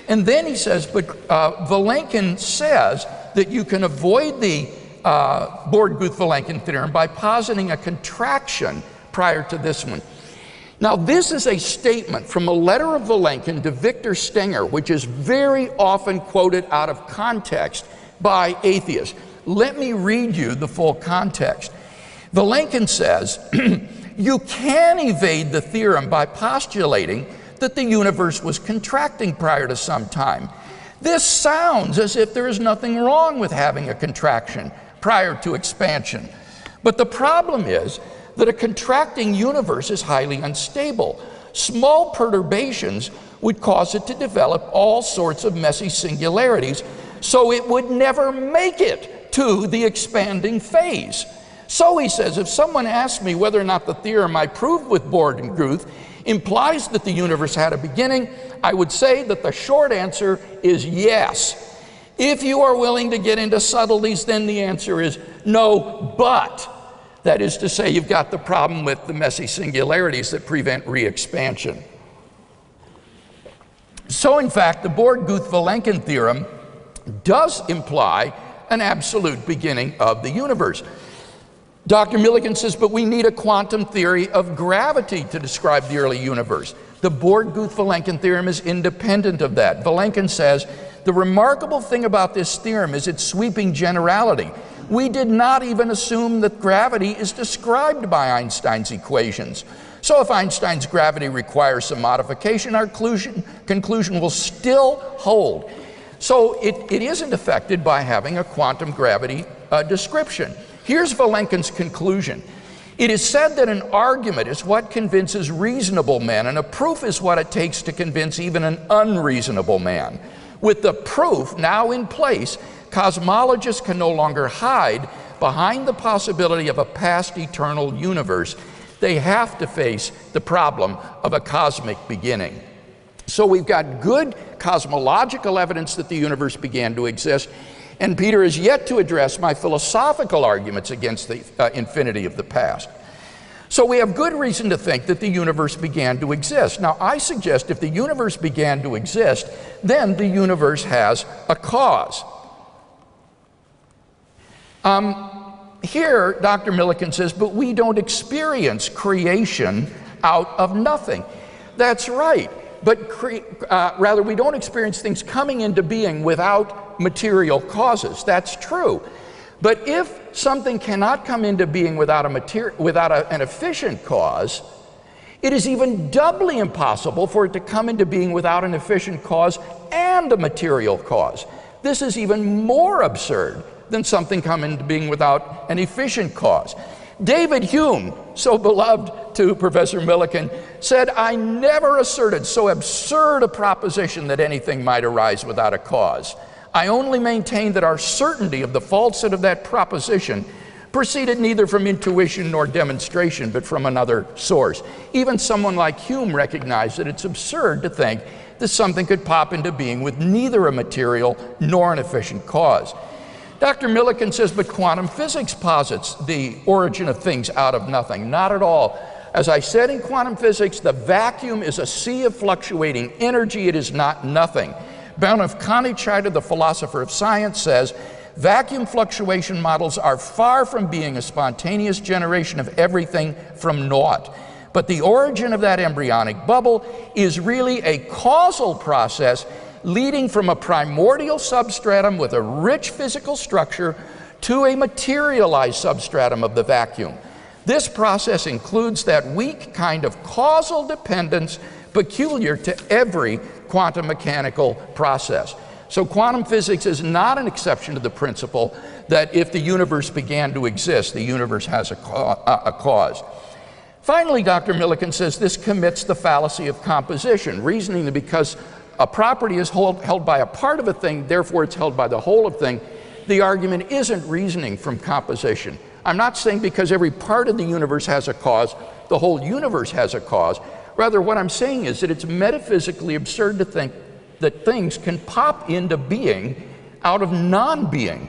And then he says, but Vilenkin says that you can avoid the Born-Guth-Vilenkin theorem by positing a contraction prior to this one. Now, this is a statement from a letter of Vilenkin to Victor Stenger, which is very often quoted out of context by atheists. Let me read you the full context. Vilenkin says, you can evade the theorem by postulating that the universe was contracting prior to some time. This sounds as if there is nothing wrong with having a contraction prior to expansion. But the problem is that a contracting universe is highly unstable. Small perturbations would cause it to develop all sorts of messy singularities, so it would never make it to the expanding phase. So he says, if someone asks me whether or not the theorem I proved with Born-Guth implies that the universe had a beginning, I would say that the short answer is yes. If you are willing to get into subtleties, then the answer is no, but. That is to say, you've got the problem with the messy singularities that prevent re-expansion. So in fact, the Born-Guth-Vilenkin theorem does imply an absolute beginning of the universe. Dr. Millican says, but we need a quantum theory of gravity to describe the early universe. The Born-Guth-Vilenkin theorem is independent of that. Vilenkin says, the remarkable thing about this theorem is its sweeping generality. We did not even assume that gravity is described by Einstein's equations. So if Einstein's gravity requires some modification, our conclusion will still hold. So it isn't affected by having a quantum gravity description. Here's Vilenkin's conclusion. It is said that an argument is what convinces reasonable men, and a proof is what it takes to convince even an unreasonable man. With the proof now in place, cosmologists can no longer hide behind the possibility of a past eternal universe. They have to face the problem of a cosmic beginning. So we've got good cosmological evidence that the universe began to exist, and Peter is yet to address my philosophical arguments against the infinity of the past. So we have good reason to think that the universe began to exist. Now, I suggest if the universe began to exist, then the universe has a cause. Here, Dr. Millican says, but we don't experience creation out of nothing. That's right. But rather, we don't experience things coming into being without material causes. That's true. But if something cannot come into being without an efficient cause, it is even doubly impossible for it to come into being without an efficient cause and a material cause. This is even more absurd than something coming into being without an efficient cause. David Hume, so beloved to Professor Millican, said, "I never asserted so absurd a proposition that anything might arise without a cause. I only maintain that our certainty of the falsehood of that proposition proceeded neither from intuition nor demonstration, but from another source." Even someone like Hume recognized that it's absurd to think that something could pop into being with neither a material nor an efficient cause. Dr. Millican says, but quantum physics posits the origin of things out of nothing. Not at all. As I said in quantum physics, the vacuum is a sea of fluctuating energy. It is not nothing. Baunif Kanichida, the philosopher of science, says, vacuum fluctuation models are far from being a spontaneous generation of everything from naught. But the origin of that embryonic bubble is really a causal process leading from a primordial substratum with a rich physical structure to a materialized substratum of the vacuum. This process includes that weak kind of causal dependence peculiar to every quantum mechanical process. So quantum physics is not an exception to the principle that if the universe began to exist, the universe has a cause. Finally, Dr. Millican says this commits the fallacy of composition, reasoning that because a property is held by a part of a thing, therefore it's held by the whole of thing. The argument isn't reasoning from composition. I'm not saying because every part of the universe has a cause, the whole universe has a cause. Rather, what I'm saying is that it's metaphysically absurd to think that things can pop into being out of non-being.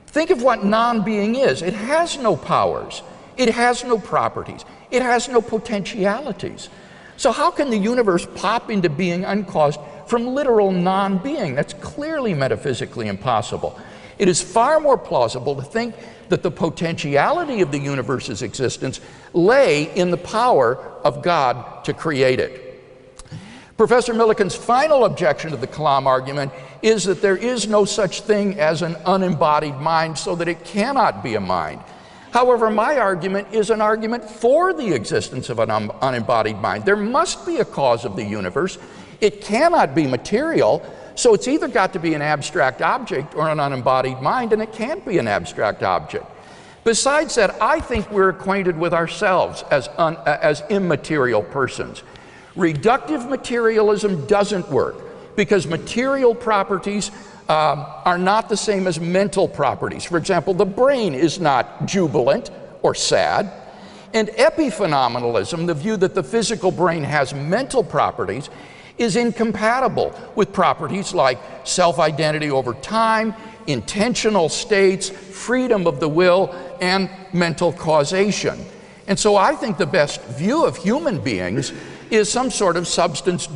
Think of what non-being is. It has no powers. It has no properties. It has no potentialities. So how can the universe pop into being uncaused from literal non-being? That's clearly metaphysically impossible. It is far more plausible to think that the potentiality of the universe's existence lay in the power of God to create it. Professor Millican's final objection to the Kalam argument is that there is no such thing as an unembodied mind, so that it cannot be a mind. However, my argument is an argument for the existence of an unembodied mind. There must be a cause of the universe. It cannot be material, so it's either got to be an abstract object or an unembodied mind, and it can't be an abstract object. Besides that, I think we're acquainted with ourselves as immaterial persons. Reductive materialism doesn't work because material properties are not the same as mental properties. For example, the brain is not jubilant or sad. And epiphenomenalism, the view that the physical brain has mental properties, is incompatible with properties like self-identity over time, intentional states, freedom of the will, and mental causation. And so I think the best view of human beings is some sort of substance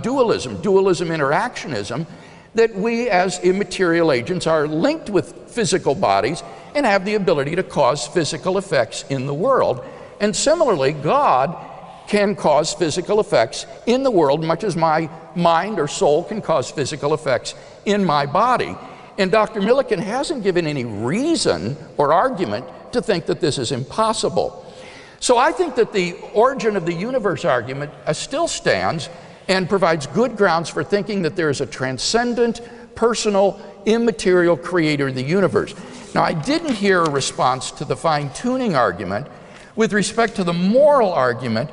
dualism interactionism, that we as immaterial agents are linked with physical bodies and have the ability to cause physical effects in the world. And similarly, God can cause physical effects in the world, much as my mind or soul can cause physical effects in my body. And Dr. Millican hasn't given any reason or argument to think that this is impossible. So I think that the origin of the universe argument still stands and provides good grounds for thinking that there is a transcendent, personal, immaterial creator of the universe. Now, I didn't hear a response to the fine-tuning argument. With respect to the moral argument,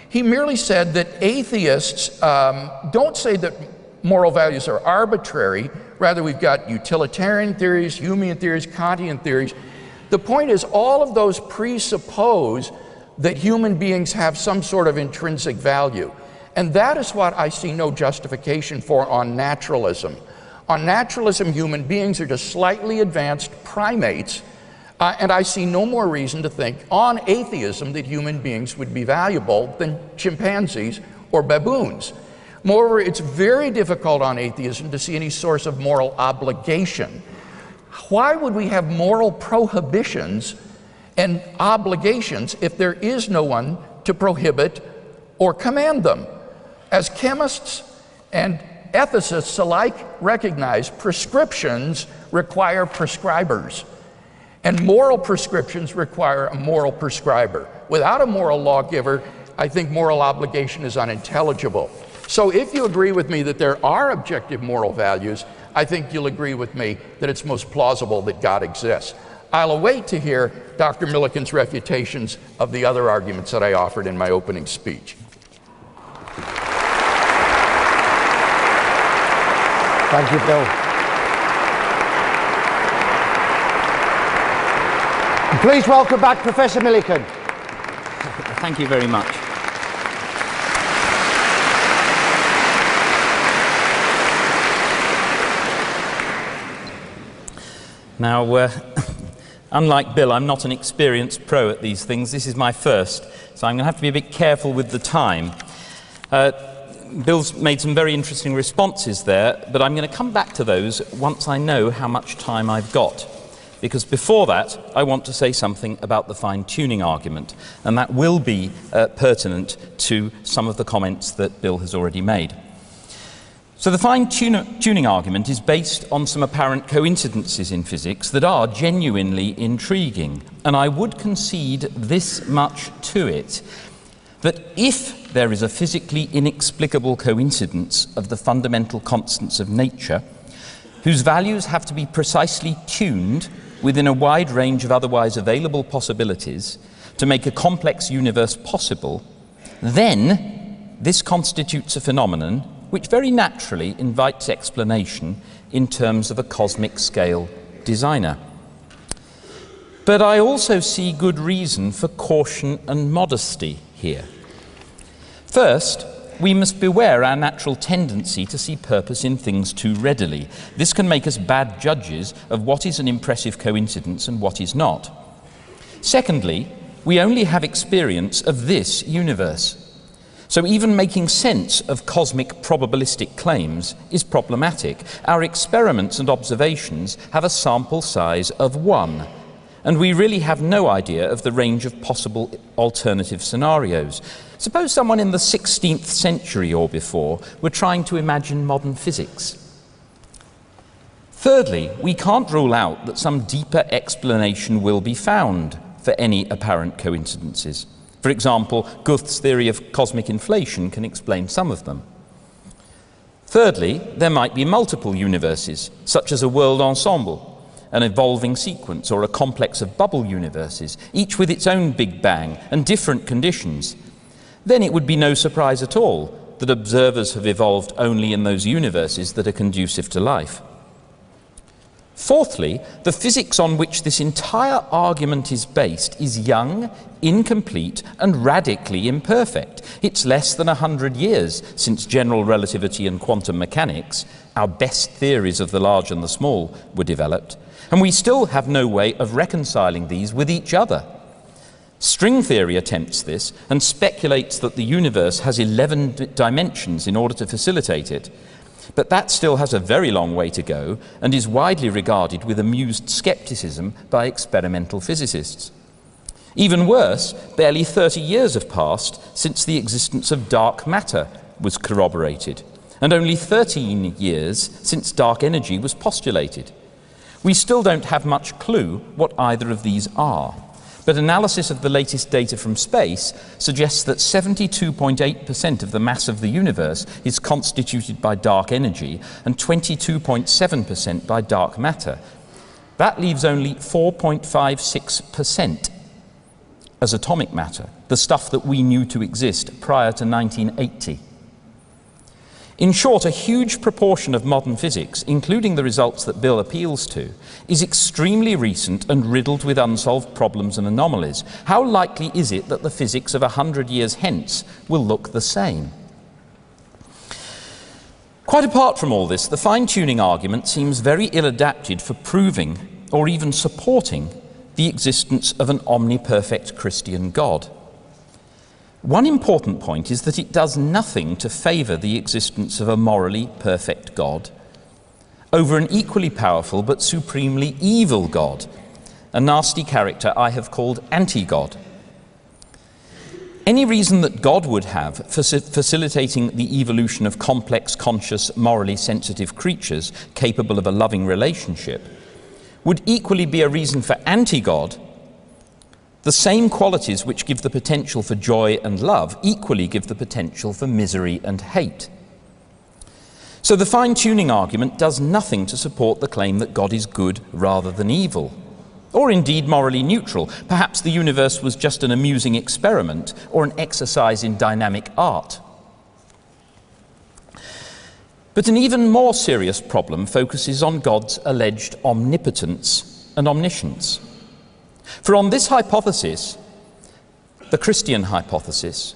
he merely said that atheists don't say that moral values are arbitrary. Rather, we've got utilitarian theories, Humean theories, Kantian theories. The point is, all of those presuppose that human beings have some sort of intrinsic value. And that is what I see no justification for on naturalism. On naturalism, human beings are just slightly advanced primates, and I see no more reason to think on atheism that human beings would be valuable than chimpanzees or baboons. Moreover, it's very difficult on atheism to see any source of moral obligation. Why would we have moral prohibitions and obligations if there is no one to prohibit or command them? As chemists and ethicists alike recognize, prescriptions require prescribers, and moral prescriptions require a moral prescriber. Without a moral lawgiver, I think moral obligation is unintelligible. So if you agree with me that there are objective moral values, I think you'll agree with me that it's most plausible that God exists. I'll await to hear Dr. Millican's refutations of the other arguments that I offered in my opening speech. Thank you, Bill. Please welcome back Professor Millican. Thank you very much. Now, unlike Bill, I'm not an experienced pro at these things. This is my first, so I'm going to have to be a bit careful with the time. Bill's made some very interesting responses there, but I'm going to come back to those once I know how much time I've got. Because before that, I want to say something about the fine-tuning argument, and that will be pertinent to some of the comments that Bill has already made. So the fine-tuning argument is based on some apparent coincidences in physics that are genuinely intriguing, and I would concede this much to it, that if there is a physically inexplicable coincidence of the fundamental constants of nature, whose values have to be precisely tuned within a wide range of otherwise available possibilities to make a complex universe possible, then this constitutes a phenomenon which very naturally invites explanation in terms of a cosmic scale designer. But I also see good reason for caution and modesty here. First, we must beware our natural tendency to see purpose in things too readily. This can make us bad judges of what is an impressive coincidence and what is not. Secondly, we only have experience of this universe. So even making sense of cosmic probabilistic claims is problematic. Our experiments and observations have a sample size of 1, and we really have no idea of the range of possible alternative scenarios. Suppose someone in the 16th century or before were trying to imagine modern physics. Thirdly, we can't rule out that some deeper explanation will be found for any apparent coincidences. For example, Guth's theory of cosmic inflation can explain some of them. Thirdly, there might be multiple universes, such as a world ensemble, an evolving sequence, or a complex of bubble universes, each with its own Big Bang and different conditions. Then it would be no surprise at all that observers have evolved only in those universes that are conducive to life. Fourthly, the physics on which this entire argument is based is young, incomplete, and radically imperfect. It's less than 100 years since general relativity and quantum mechanics, our best theories of the large and the small, were developed, and we still have no way of reconciling these with each other. String theory attempts this and speculates that the universe has 11 dimensions in order to facilitate it. But that still has a very long way to go and is widely regarded with amused skepticism by experimental physicists. Even worse, barely 30 years have passed since the existence of dark matter was corroborated, and only 13 years since dark energy was postulated. We still don't have much clue what either of these are. But analysis of the latest data from space suggests that 72.8% of the mass of the universe is constituted by dark energy and 22.7% by dark matter. That leaves only 4.56% as atomic matter, the stuff that we knew to exist prior to 1980. In short, a huge proportion of modern physics, including the results that Bill appeals to, is extremely recent and riddled with unsolved problems and anomalies. How likely is it that the physics of 100 years hence will look the same? Quite apart from all this, the fine-tuning argument seems very ill-adapted for proving or even supporting the existence of an omniperfect Christian God. One important point is that it does nothing to favour the existence of a morally perfect God over an equally powerful but supremely evil God, a nasty character I have called anti-God. Any reason that God would have for facilitating the evolution of complex, conscious, morally sensitive creatures capable of a loving relationship would equally be a reason for anti-God. The same qualities which give the potential for joy and love equally give the potential for misery and hate. So the fine-tuning argument does nothing to support the claim that God is good rather than evil, or indeed morally neutral. Perhaps the universe was just an amusing experiment or an exercise in dynamic art. But an even more serious problem focuses on God's alleged omnipotence and omniscience. For on this hypothesis, the Christian hypothesis,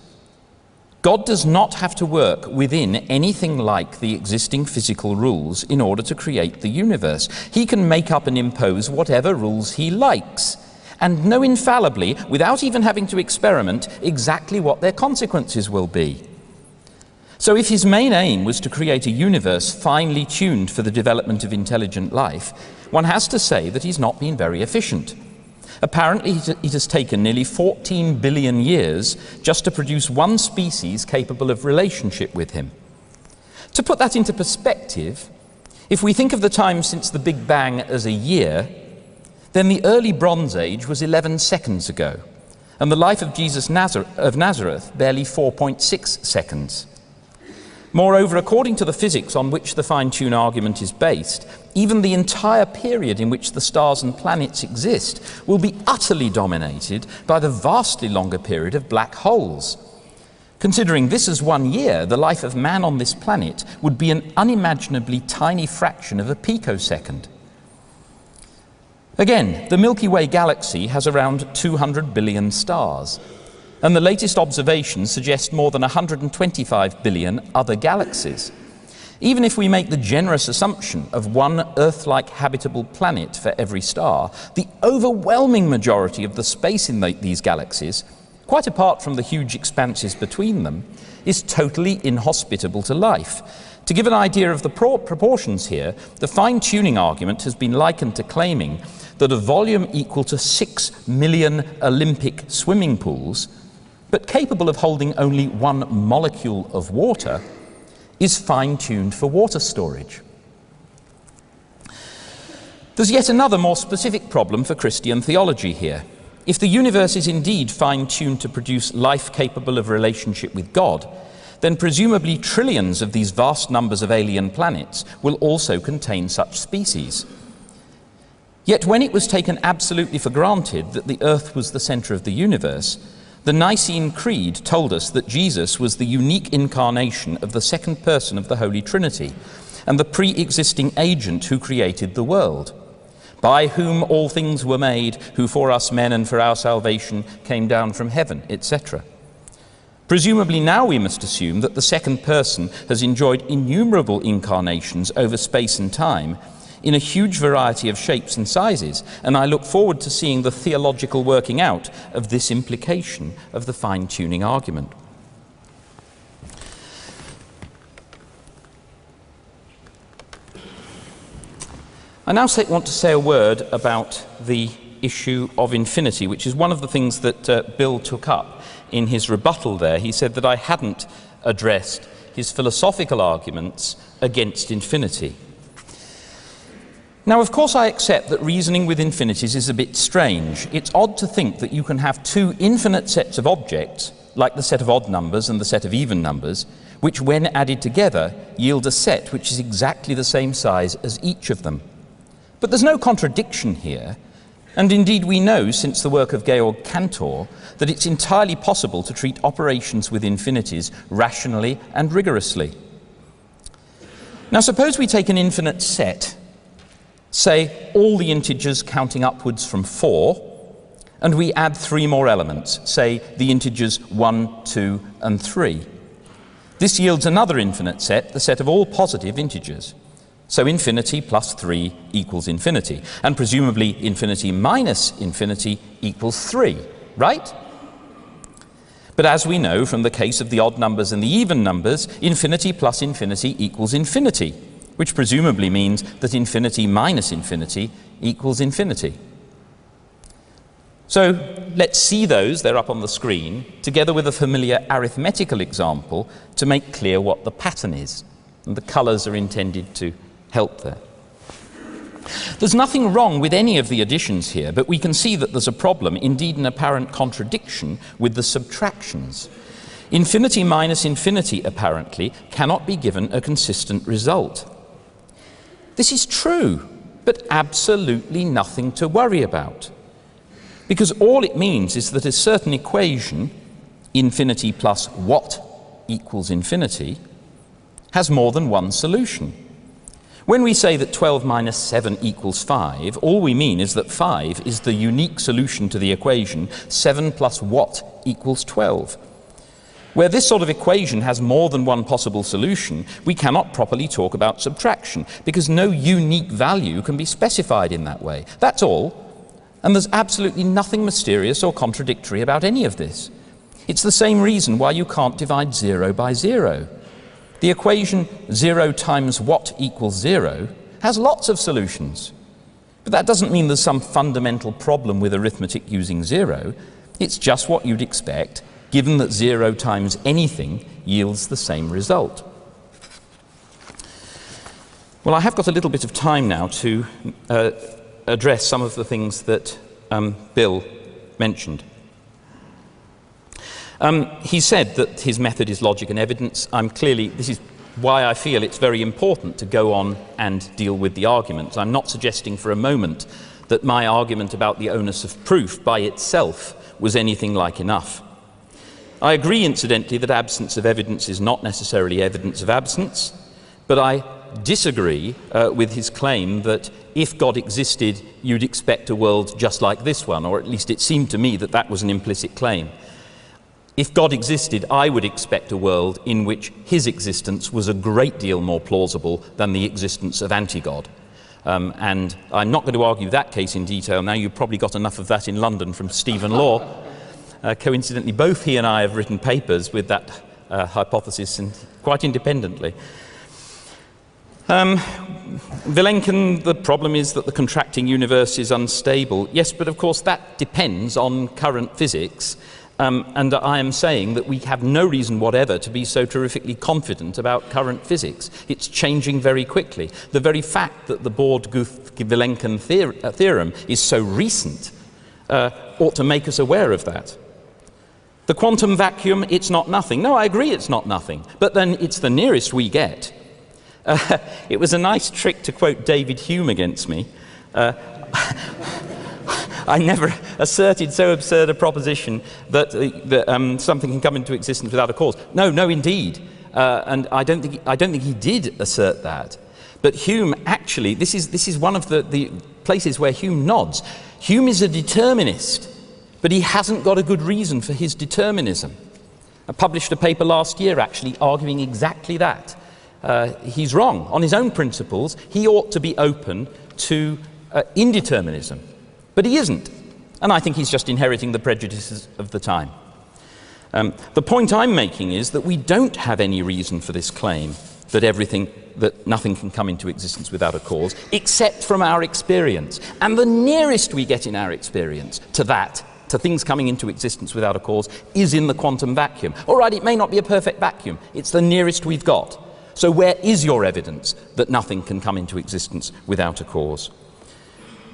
God does not have to work within anything like the existing physical rules in order to create the universe. He can make up and impose whatever rules he likes, and know infallibly, without even having to experiment, exactly what their consequences will be. So if his main aim was to create a universe finely tuned for the development of intelligent life, one has to say that he's not been very efficient. Apparently, it has taken nearly 14 billion years just to produce one species capable of relationship with him. To put that into perspective, if we think of the time since the Big Bang as a year, then the early Bronze Age was 11 seconds ago, and the life of Jesus of Nazareth barely 4.6 seconds. Moreover, according to the physics on which the fine-tune argument is based, even the entire period in which the stars and planets exist will be utterly dominated by the vastly longer period of black holes. Considering this as 1 year, the life of man on this planet would be an unimaginably tiny fraction of a picosecond. Again, the Milky Way galaxy has around 200 billion stars, and the latest observations suggest more than 125 billion other galaxies. Even if we make the generous assumption of one Earth-like habitable planet for every star, the overwhelming majority of the space in these galaxies, quite apart from the huge expanses between them, is totally inhospitable to life. To give an idea of the proportions here, the fine-tuning argument has been likened to claiming that a volume equal to 6 million Olympic swimming pools, but capable of holding only 1 molecule of water, is fine-tuned for water storage. There's yet another more specific problem for Christian theology here. If the universe is indeed fine-tuned to produce life capable of relationship with God, then presumably trillions of these vast numbers of alien planets will also contain such species. Yet when it was taken absolutely for granted that the Earth was the center of the universe, the Nicene Creed told us that Jesus was the unique incarnation of the second person of the Holy Trinity and the pre-existing agent who created the world, by whom all things were made, who for us men and for our salvation came down from heaven, etc. Presumably now we must assume that the second person has enjoyed innumerable incarnations over space and time in a huge variety of shapes and sizes, and I look forward to seeing the theological working out of this implication of the fine-tuning argument. I now want to say a word about the issue of infinity, which is one of the things that Bill took up in his rebuttal there. He said that I hadn't addressed his philosophical arguments against infinity. Now, of course, I accept that reasoning with infinities is a bit strange. It's odd to think that you can have two infinite sets of objects, like the set of odd numbers and the set of even numbers, which when added together yield a set which is exactly the same size as each of them. But there's no contradiction here, and indeed we know, since the work of Georg Cantor, that it's entirely possible to treat operations with infinities rationally and rigorously. Now, suppose we take an infinite set, say all the integers counting upwards from 4, and we add 3 more elements, say the integers 1, 2, and 3. This yields another infinite set, the set of all positive integers. So infinity plus 3 equals infinity, and presumably infinity minus infinity equals 3, right? But as we know from the case of the odd numbers and the even numbers, infinity plus infinity equals infinity, which presumably means that infinity minus infinity equals infinity. So let's see those, they're up on the screen, together with a familiar arithmetical example to make clear what the pattern is. And the colours are intended to help there. There's nothing wrong with any of the additions here, but we can see that there's a problem, indeed an apparent contradiction, with the subtractions. Infinity minus infinity, apparently, cannot be given a consistent result. This is true, but absolutely nothing to worry about. Because all it means is that a certain equation, infinity plus what equals infinity, has more than one solution. When we say that 12 minus 7 equals 5, all we mean is that 5 is the unique solution to the equation 7 plus what equals 12. Where this sort of equation has more than one possible solution, we cannot properly talk about subtraction, because no unique value can be specified in that way. That's all, and there's absolutely nothing mysterious or contradictory about any of this. It's the same reason why you can't divide 0 by 0. The equation 0 times what equals 0 has lots of solutions. But that doesn't mean there's some fundamental problem with arithmetic using 0. It's just what you'd expect, given that 0 times anything yields the same result. Well, I have got a little bit of time now to address some of the things that Bill mentioned. He said that his method is logic and evidence. This is why I feel it's very important to go on and deal with the arguments. I'm not suggesting for a moment that my argument about the onus of proof by itself was anything like enough. I agree, incidentally, that absence of evidence is not necessarily evidence of absence, but I disagree with his claim that if God existed, you'd expect a world just like this one, or at least it seemed to me that that was an implicit claim. If God existed, I would expect a world in which his existence was a great deal more plausible than the existence of anti-God. And I'm not going to argue that case in detail now. You've probably got enough of that in London from Stephen Law. Coincidentally, both he and I have written papers with that hypothesis, and quite independently. Millican, the problem is that the contracting universe is unstable. Yes, but of course that depends on current physics. And I am saying that we have no reason whatever to be so terrifically confident about current physics. It's changing very quickly. The very fact that the Borde-Guth-Millican theorem is so recent ought to make us aware of that. The quantum vacuum, it's not nothing. No, I agree it's not nothing, but then it's the nearest we get. It was a nice trick to quote David Hume against me. I never asserted so absurd a proposition that something can come into existence without a cause. No, indeed. And I don't think he did assert that. But Hume actually, this is one of the places where Hume nods. Hume is a determinist, but he hasn't got a good reason for his determinism. I published a paper last year actually arguing exactly that. He's wrong. On his own principles, he ought to be open to indeterminism. But he isn't, and I think he's just inheriting the prejudices of the time. The point I'm making is that we don't have any reason for this claim that nothing can come into existence without a cause, except from our experience. And the nearest we get in our experience to things coming into existence without a cause, is in the quantum vacuum. All right, it may not be a perfect vacuum. It's the nearest we've got. So where is your evidence that nothing can come into existence without a cause?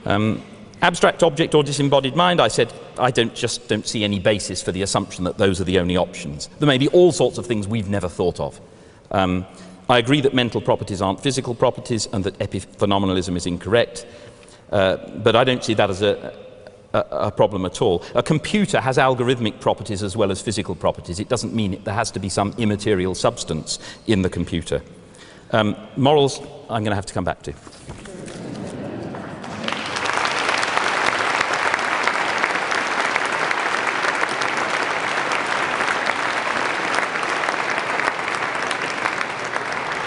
Abstract object or disembodied mind, I said I don't see any basis for the assumption that those are the only options. There may be all sorts of things we've never thought of. I agree that mental properties aren't physical properties and that epiphenomenalism is incorrect, but I don't see that as a problem at all. A computer has algorithmic properties as well as physical properties. It doesn't mean there has to be some immaterial substance in the computer. Morals, I'm going to have to come back to.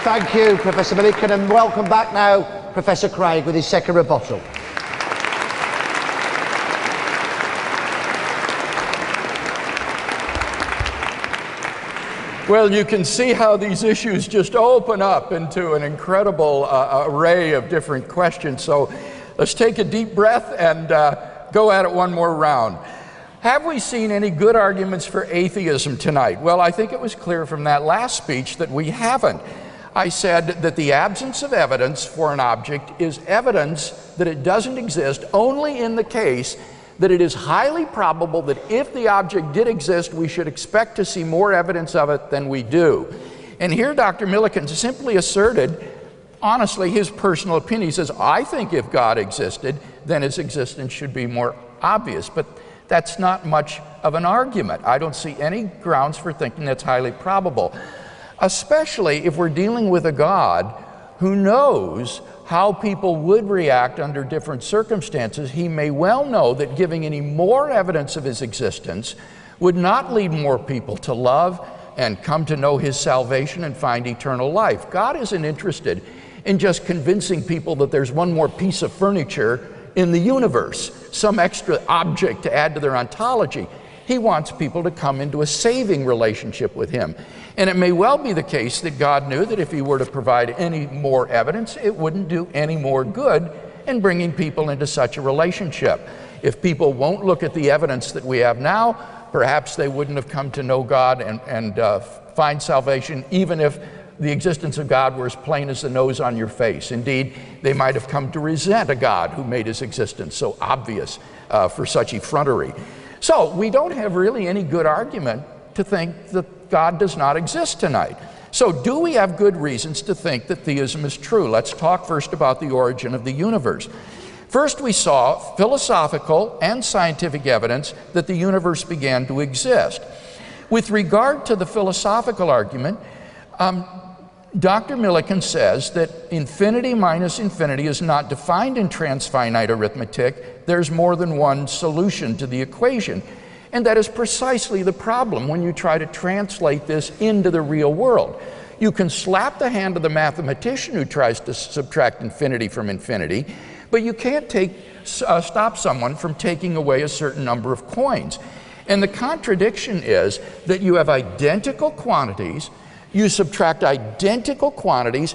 Thank you, Professor Millican, and welcome back now, Professor Craig, with his second rebuttal. Well, you can see how these issues just open up into an incredible array of different questions. So let's take a deep breath and go at it one more round. Have we seen any good arguments for atheism tonight? Well, I think it was clear from that last speech that we haven't. I said that the absence of evidence for an object is evidence that it doesn't exist only in the case that it is highly probable that if the object did exist, we should expect to see more evidence of it than we do. And here Dr. Millican simply asserted, honestly, his personal opinion. He says, I think if God existed, then his existence should be more obvious. But that's not much of an argument. I don't see any grounds for thinking that's highly probable, especially if we're dealing with a God who knows how people would react under different circumstances. He may well know that giving any more evidence of his existence would not lead more people to love and come to know his salvation and find eternal life. God isn't interested in just convincing people that there's one more piece of furniture in the universe, some extra object to add to their ontology. He wants people to come into a saving relationship with him. And it may well be the case that God knew that if he were to provide any more evidence, it wouldn't do any more good in bringing people into such a relationship. If people won't look at the evidence that we have now, perhaps they wouldn't have come to know God and find salvation, even if the existence of God were as plain as the nose on your face. Indeed, they might have come to resent a God who made his existence so obvious for such effrontery. So we don't have really any good argument to think that God does not exist tonight. So do we have good reasons to think that theism is true? Let's talk first about the origin of the universe. First, we saw philosophical and scientific evidence that the universe began to exist. With regard to the philosophical argument, Dr. Millican says that infinity minus infinity is not defined in transfinite arithmetic. There's more than one solution to the equation. And that is precisely the problem when you try to translate this into the real world. You can slap the hand of the mathematician who tries to subtract infinity from infinity, but you can't stop someone from taking away a certain number of coins. And the contradiction is that you have identical quantities, you subtract identical quantities,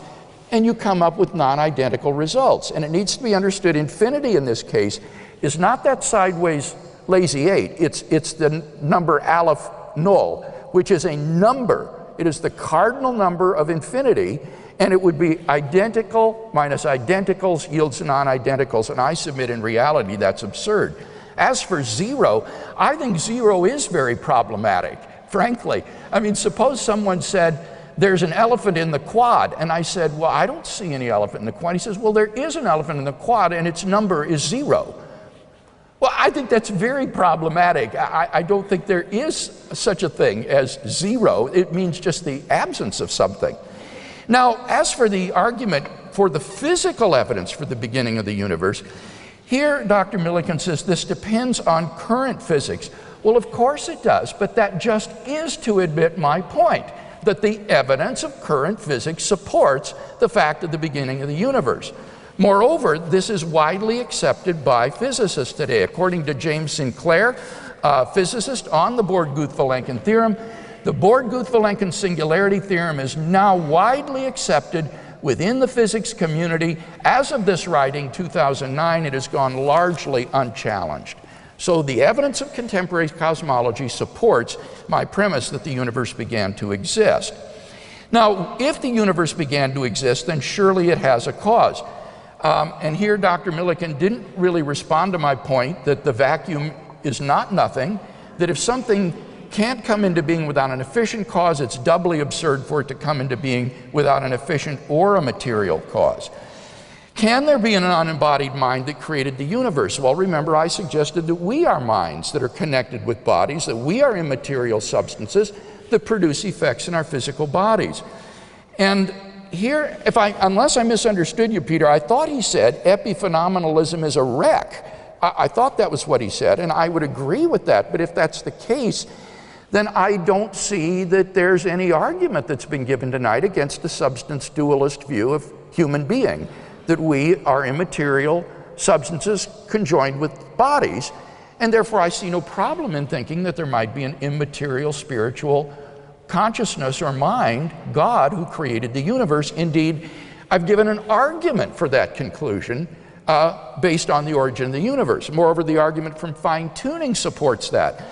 and you come up with non-identical results. And it needs to be understood, infinity in this case is not that sideways lazy 8. It's the number aleph null, which is a number. It is the cardinal number of infinity, and it would be identical minus identicals yields non-identicals. And I submit in reality that's absurd. As for zero, I think zero is very problematic, frankly. I mean, suppose someone said, there's an elephant in the quad, and I said, well, I don't see any elephant in the quad. He says, well, there is an elephant in the quad, and its number is 0. Well, I think that's very problematic. I don't think there is such a thing as 0. It means just the absence of something. Now, as for the argument for the physical evidence for the beginning of the universe, here Dr. Millican says this depends on current physics. Well, of course it does, but that just is to admit my point, that the evidence of current physics supports the fact of the beginning of the universe. Moreover, this is widely accepted by physicists today. According to James Sinclair, a physicist on the Born-Guth-Vilenkin theorem, the Born-Guth-Vilenkin singularity theorem is now widely accepted within the physics community. As of this writing, 2009, it has gone largely unchallenged. So the evidence of contemporary cosmology supports my premise that the universe began to exist. Now, if the universe began to exist, then surely it has a cause. And here Dr. Millican didn't really respond to my point that the vacuum is not nothing, that if something can't come into being without an efficient cause, it's doubly absurd for it to come into being without an efficient or a material cause. Can there be an unembodied mind that created the universe? Well, remember, I suggested that we are minds that are connected with bodies, that we are immaterial substances that produce effects in our physical bodies. And here, unless I misunderstood you, Peter, I thought he said epiphenomenalism is a wreck. I thought that was what he said, and I would agree with that. But if that's the case, then I don't see that there's any argument that's been given tonight against the substance dualist view of human being, that we are immaterial substances conjoined with bodies, and therefore I see no problem in thinking that there might be an immaterial spiritual consciousness or mind, God, who created the universe. Indeed, I've given an argument for that conclusion based on the origin of the universe. Moreover, the argument from fine-tuning supports that.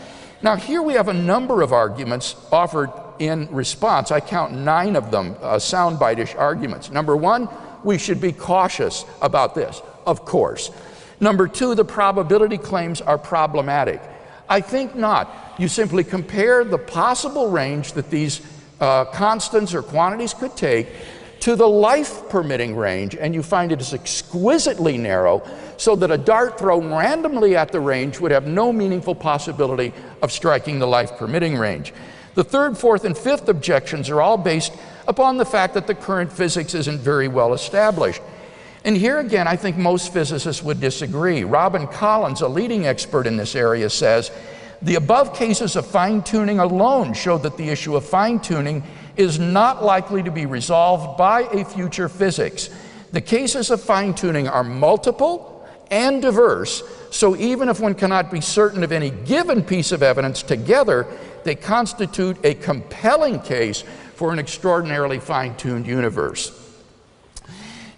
Now, here we have a number of arguments offered in response. I count 9 of them, soundbite-ish arguments. Number 1, we should be cautious about this, of course. Number 2, the probability claims are problematic. I think not. You simply compare the possible range that these constants or quantities could take to the life-permitting range, and you find it is exquisitely narrow, so that a dart thrown randomly at the range would have no meaningful possibility of striking the life-permitting range. The 3rd, 4th, and 5th objections are all based upon the fact that the current physics isn't very well established. And here again, I think most physicists would disagree. Robin Collins, a leading expert in this area, says, the above cases of fine-tuning alone show that the issue of fine-tuning is not likely to be resolved by a future physics. The cases of fine-tuning are multiple and diverse, so even if one cannot be certain of any given piece of evidence, together they constitute a compelling case for an extraordinarily fine-tuned universe.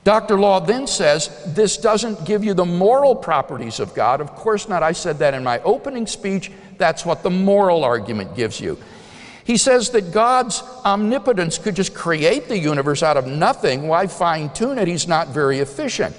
Dr. Law then says, this doesn't give you the moral properties of God. Of course not. I said that in my opening speech. That's what the moral argument gives you. He says that God's omnipotence could just create the universe out of nothing. Why fine-tune it? He's not very efficient.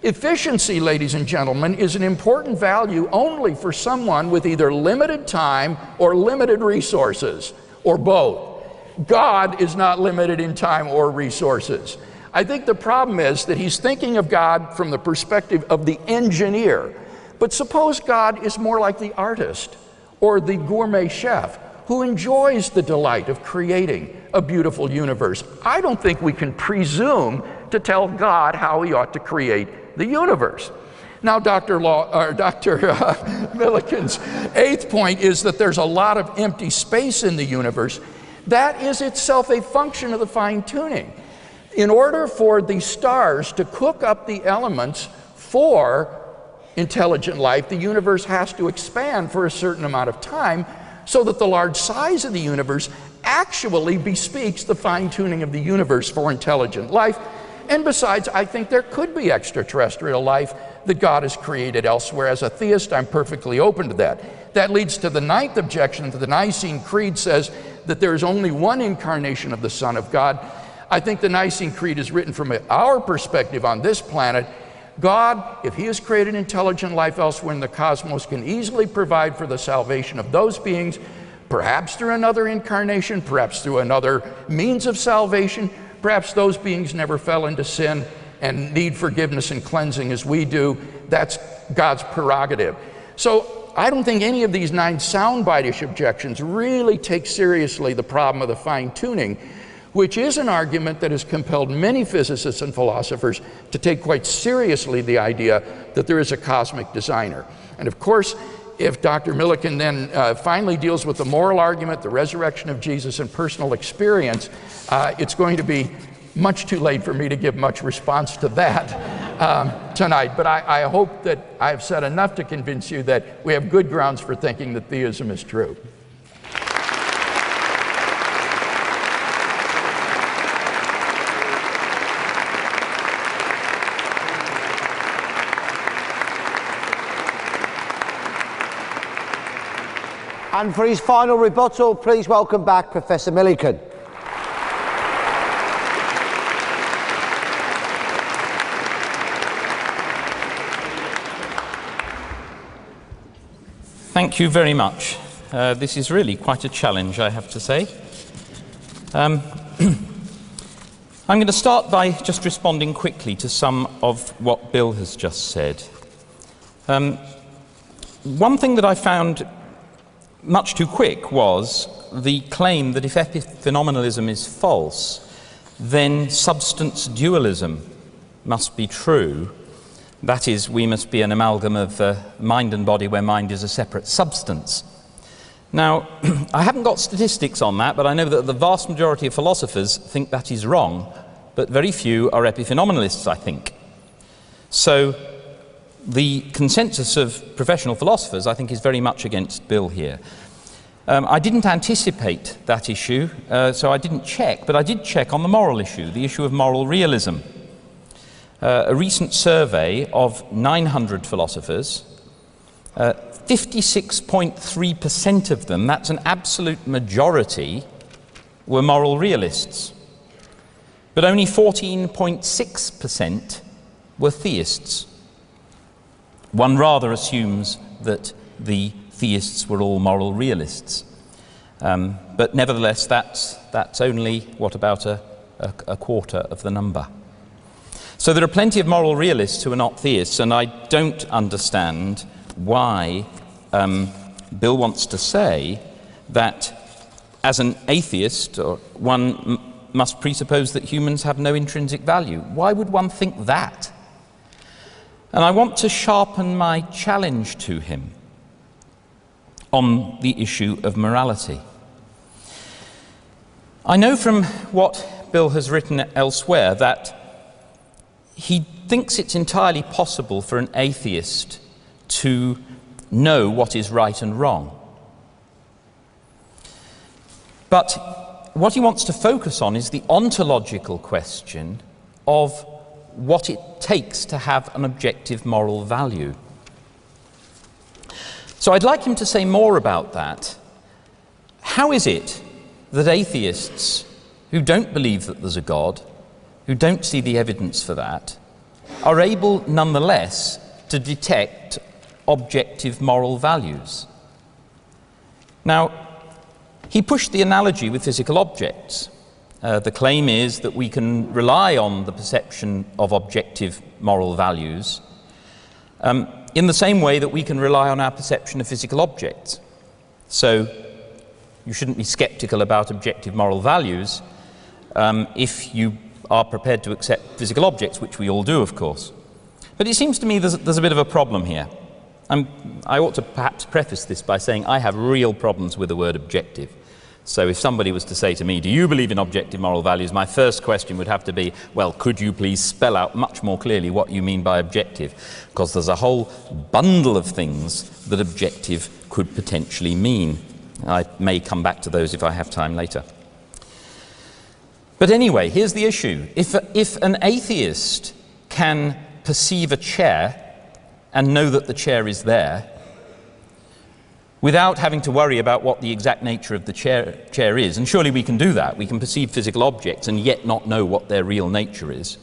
Efficiency, ladies and gentlemen, is an important value only for someone with either limited time or limited resources, or both. God is not limited in time or resources. I think the problem is that he's thinking of God from the perspective of the engineer. But suppose God is more like the artist or the gourmet chef who enjoys the delight of creating a beautiful universe. I don't think we can presume to tell God how he ought to create the universe. Now, Dr. Millican's 8th point is that there's a lot of empty space in the universe. That is itself a function of the fine-tuning. In order for the stars to cook up the elements for intelligent life, the universe has to expand for a certain amount of time, so that the large size of the universe actually bespeaks the fine-tuning of the universe for intelligent life. And besides, I think there could be extraterrestrial life that God has created elsewhere. As a theist, I'm perfectly open to that. That leads to the 9th objection. The Nicene Creed says that there is only one incarnation of the Son of God. I think the Nicene Creed is written from our perspective on this planet. God, if he has created intelligent life elsewhere in the cosmos, can easily provide for the salvation of those beings, perhaps through another incarnation, perhaps through another means of salvation. Perhaps those beings never fell into sin and need forgiveness and cleansing as we do. That's God's prerogative. So I don't think any of these 9 soundbite-ish objections really take seriously the problem of the fine-tuning, which is an argument that has compelled many physicists and philosophers to take quite seriously the idea that there is a cosmic designer. And of course, if Dr. Millican then finally deals with the moral argument, the resurrection of Jesus, and personal experience, it's going to be much too late for me to give much response to that tonight. But I hope that I have said enough to convince you that we have good grounds for thinking that theism is true. And for his final rebuttal, please welcome back Professor Millican. Thank you very much. This is really quite a challenge, I have to say. I'm going to start by just responding quickly to some of what Bill has just said. One thing that I found much too quick was the claim that if epiphenomenalism is false, then substance dualism must be true. That is, we must be an amalgam of mind and body where mind is a separate substance. Now, I haven't got statistics on that, but I know that the vast majority of philosophers think that is wrong, but very few are epiphenomenalists, I think. So the consensus of professional philosophers, I think, is very much against Bill here. I didn't anticipate that issue, so I didn't check, but I did check on the moral issue, the issue of moral realism. A recent survey of 900 philosophers, 56.3% of them, that's an absolute majority, were moral realists. But only 14.6% were theists. One rather assumes that the theists were all moral realists. But nevertheless, that's only, what, about a quarter of the number. So there are plenty of moral realists who are not theists, and I don't understand why Bill wants to say that as an atheist, one must presuppose that humans have no intrinsic value. Why would one think that? And I want to sharpen my challenge to him on the issue of morality. I know from what Bill has written elsewhere that he thinks it's entirely possible for an atheist to know what is right and wrong. But what he wants to focus on is the ontological question of what it takes to have an objective moral value. So I'd like him to say more about that. How is it that atheists who don't believe that there's a God, who don't see the evidence for that, are able nonetheless to detect objective moral values? Now, he pushed the analogy with physical objects. The claim is that we can rely on the perception of objective moral values in the same way that we can rely on our perception of physical objects. So you shouldn't be skeptical about objective moral values if you are prepared to accept physical objects, which we all do, of course. But it seems to me there's a bit of a problem here. I ought to perhaps preface this by saying I have real problems with the word objective. So if somebody was to say to me, do you believe in objective moral values? My first question would have to be, well, could you please spell out much more clearly what you mean by objective? Because there's a whole bundle of things that objective could potentially mean. I may come back to those if I have time later. But anyway, here's the issue. If an atheist can perceive a chair and know that the chair is there, without having to worry about what the exact nature of the chair is, and surely we can do that, we can perceive physical objects and yet not know what their real nature is.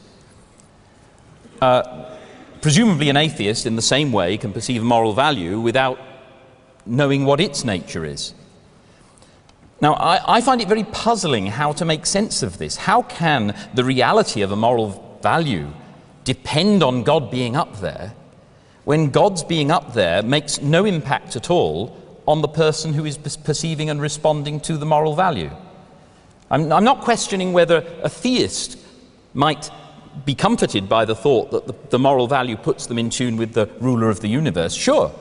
Presumably an atheist, in the same way, can perceive moral value without knowing what its nature is. Now, I find it very puzzling how to make sense of this. How can the reality of a moral value depend on God being up there when God's being up there makes no impact at all on the person who is perceiving and responding to the moral value? I'm not questioning whether a theist might be comforted by the thought that the moral value puts them in tune with the ruler of the universe. Sure.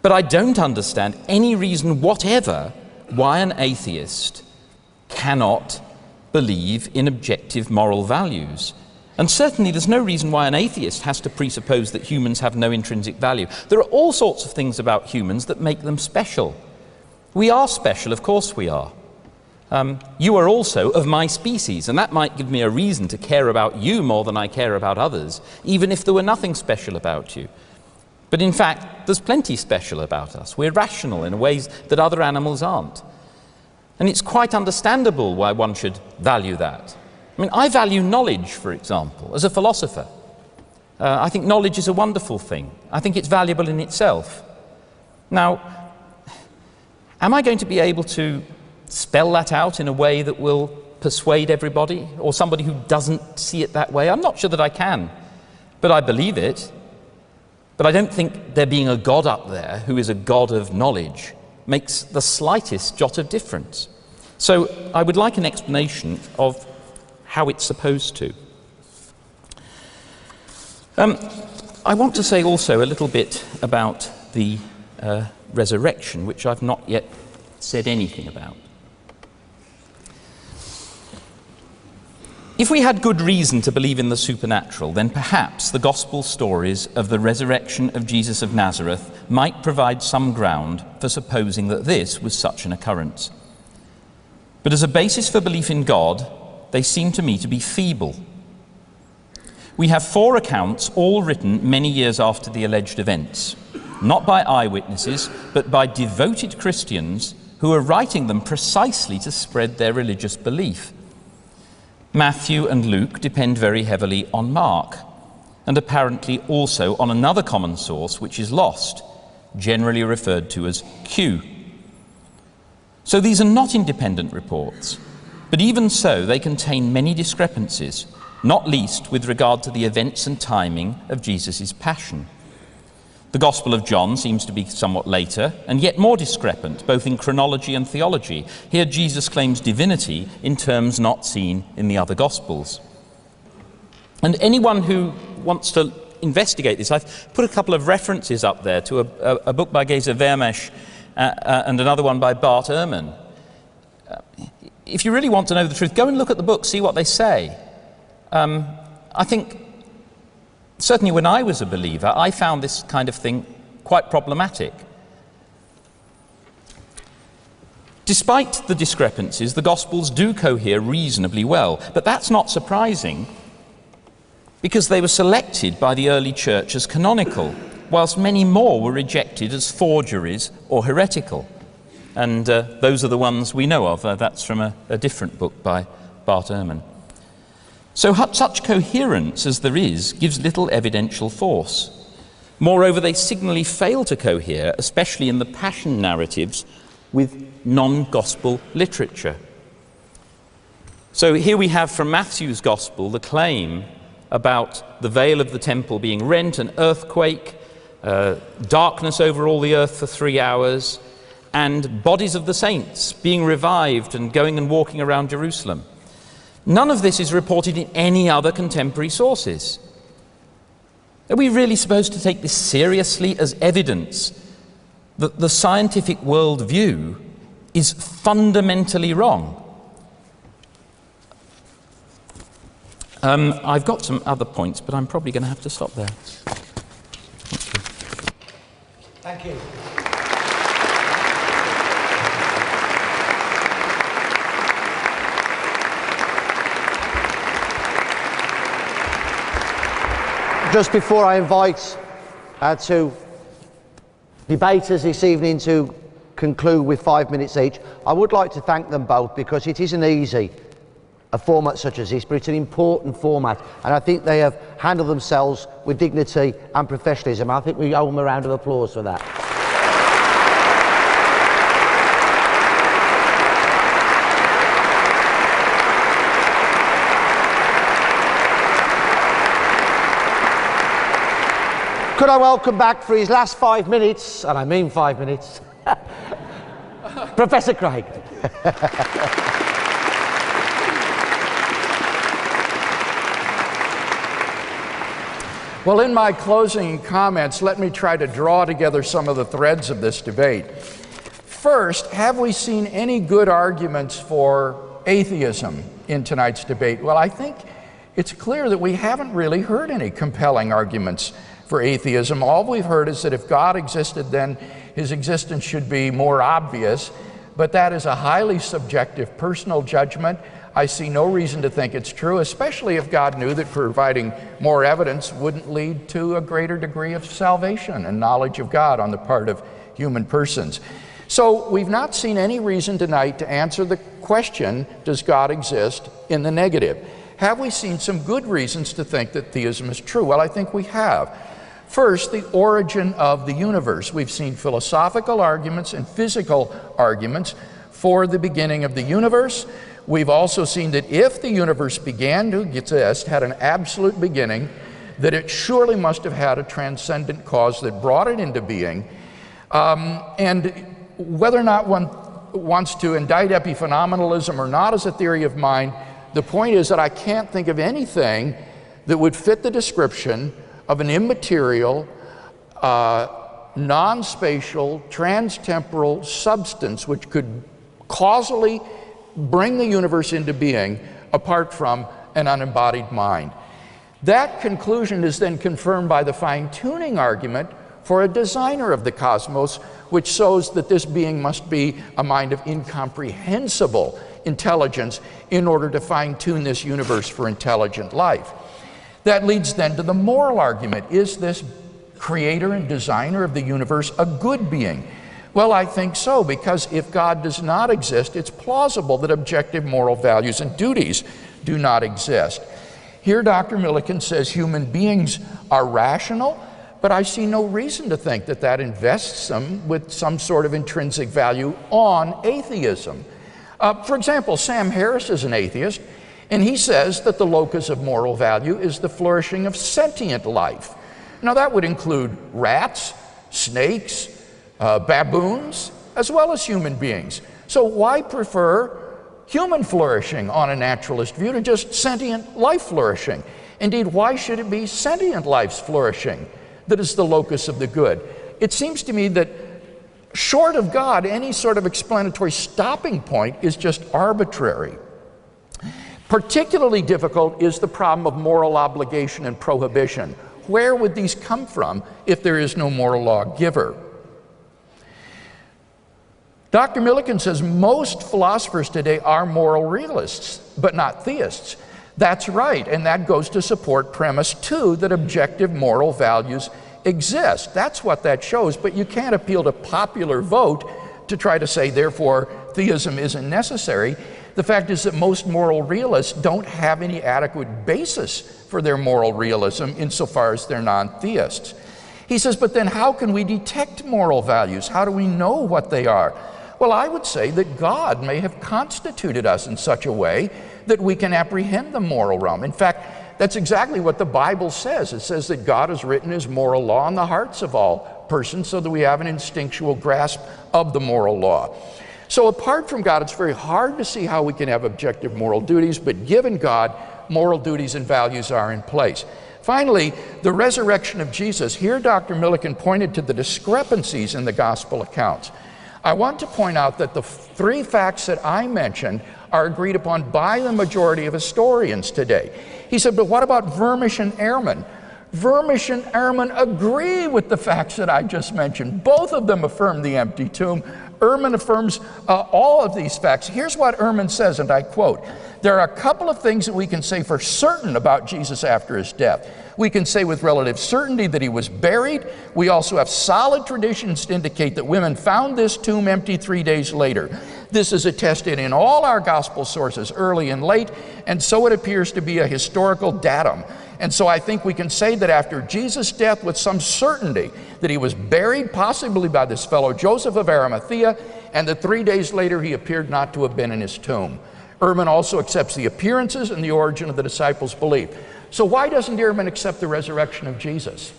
But I don't understand any reason whatever why an atheist cannot believe in objective moral values. And certainly there's no reason why an atheist has to presuppose that humans have no intrinsic value. There are all sorts of things about humans that make them special. We are special, of course we are. You are also of my species, and that might give me a reason to care about you more than I care about others, even if there were nothing special about you. But in fact, there's plenty special about us. We're rational in ways that other animals aren't. And it's quite understandable why one should value that. I mean, I value knowledge, for example, as a philosopher. I think knowledge is a wonderful thing. I think it's valuable in itself. Now, am I going to be able to spell that out in a way that will persuade everybody, or somebody who doesn't see it that way? I'm not sure that I can, but I believe it. But I don't think there being a God up there who is a God of knowledge makes the slightest jot of difference. So I would like an explanation of how it's supposed to. I want to say also a little bit about the resurrection, which I've not yet said anything about. If we had good reason to believe in the supernatural, then perhaps the gospel stories of the resurrection of Jesus of Nazareth might provide some ground for supposing that this was such an occurrence. But as a basis for belief in God, they seem to me to be feeble. We have 4 accounts, all written many years after the alleged events, not by eyewitnesses, but by devoted Christians who are writing them precisely to spread their religious belief. Matthew and Luke depend very heavily on Mark, and apparently also on another common source which is lost, generally referred to as Q. So these are not independent reports, but even so they contain many discrepancies, not least with regard to the events and timing of Jesus' passion. The Gospel of John seems to be somewhat later, and yet more discrepant, both in chronology and theology. Here Jesus claims divinity in terms not seen in the other Gospels. And anyone who wants to investigate this, I've put a couple of references up there to a book by Geza Vermes and another one by Bart Ehrman. If you really want to know the truth, go and look at the book, see what they say. I think certainly when I was a believer, I found this kind of thing quite problematic. Despite the discrepancies, the Gospels do cohere reasonably well, but that's not surprising because they were selected by the early church as canonical, whilst many more were rejected as forgeries or heretical. And those are the ones we know of. That's from a different book by Bart Ehrman. So such coherence as there is gives little evidential force. Moreover, they signally fail to cohere, especially in the passion narratives, with non-gospel literature. So here we have from Matthew's Gospel the claim about the veil of the temple being rent, an earthquake, darkness over all the earth for 3 hours, and bodies of the saints being revived and going and walking around Jerusalem. None of this is reported in any other contemporary sources. Are we really supposed to take this seriously as evidence that the scientific worldview is fundamentally wrong? I've got some other points, but I'm probably going to have to stop there. Thank you. Just before I invite our 2 debaters this evening to conclude with 5 minutes each, I would like to thank them both, because it isn't easy, a format such as this, but it's an important format, and I think they have handled themselves with dignity and professionalism. I think we owe them a round of applause for that. Could I welcome back for his last 5 minutes, and I mean 5 minutes, Professor Craig. Well, in my closing comments, let me try to draw together some of the threads of this debate. First, have we seen any good arguments for atheism in tonight's debate? Well, I think it's clear that we haven't really heard any compelling arguments for atheism. All we've heard is that if God existed, then his existence should be more obvious, but that is a highly subjective personal judgment. I see no reason to think it's true, especially if God knew that providing more evidence wouldn't lead to a greater degree of salvation and knowledge of God on the part of human persons. So we've not seen any reason tonight to answer the question, does God exist, in the negative. Have we seen some good reasons to think that theism is true? Well, I think we have. First, the origin of the universe. We've seen philosophical arguments and physical arguments for the beginning of the universe. We've also seen that if the universe began to exist, had an absolute beginning, that it surely must have had a transcendent cause that brought it into being. And whether or not one wants to indict epiphenomenalism or not as a theory of mind, the point is that I can't think of anything that would fit the description of an immaterial, non-spatial, trans-temporal substance which could causally bring the universe into being apart from an unembodied mind. That conclusion is then confirmed by the fine-tuning argument for a designer of the cosmos, which shows that this being must be a mind of incomprehensible intelligence in order to fine-tune this universe for intelligent life. That leads then to the moral argument. Is this creator and designer of the universe a good being? Well, I think so, because if God does not exist, it's plausible that objective moral values and duties do not exist. Here, Dr. Millican says human beings are rational, but I see no reason to think that that invests them with some sort of intrinsic value on atheism. For example, Sam Harris is an atheist, and he says that the locus of moral value is the flourishing of sentient life. Now, that would include rats, snakes, baboons, as well as human beings. So why prefer human flourishing on a naturalist view to just sentient life flourishing? Indeed, why should it be sentient life's flourishing that is the locus of the good? It seems to me that short of God, any sort of explanatory stopping point is just arbitrary. Particularly difficult is the problem of moral obligation and prohibition. Where would these come from if there is no moral lawgiver? Dr. Millican says most philosophers today are moral realists, but not theists. That's right, and that goes to support premise 2, that objective moral values exist. That's what that shows, but you can't appeal to popular vote to try to say, therefore, theism isn't necessary. The fact is that most moral realists don't have any adequate basis for their moral realism insofar as they're non-theists. He says, but then how can we detect moral values? How do we know what they are? Well, I would say that God may have constituted us in such a way that we can apprehend the moral realm. In fact, that's exactly what the Bible says. It says that God has written his moral law in the hearts of all persons so that we have an instinctual grasp of the moral law. So apart from God, it's very hard to see how we can have objective moral duties, but given God, moral duties and values are in place. Finally, the resurrection of Jesus. Here, Dr. Millican pointed to the discrepancies in the gospel accounts. I want to point out that the 3 facts that I mentioned are agreed upon by the majority of historians today. He said, but what about Vermish and Ehrman? Vermish and Ehrman agree with the facts that I just mentioned. Both of them affirm the empty tomb. Ehrman affirms all of these facts. Here's what Ehrman says, and I quote, "There are a couple of things that we can say for certain about Jesus after his death. We can say with relative certainty that he was buried. We also have solid traditions to indicate that women found this tomb empty 3 days later. This is attested in all our gospel sources, early and late, and so it appears to be a historical datum. And so I think we can say that after Jesus' death with some certainty that he was buried possibly by this fellow Joseph of Arimathea, and that 3 days later he appeared not to have been in his tomb." Ehrman also accepts the appearances and the origin of the disciples' belief. So why doesn't Ehrman accept the resurrection of Jesus?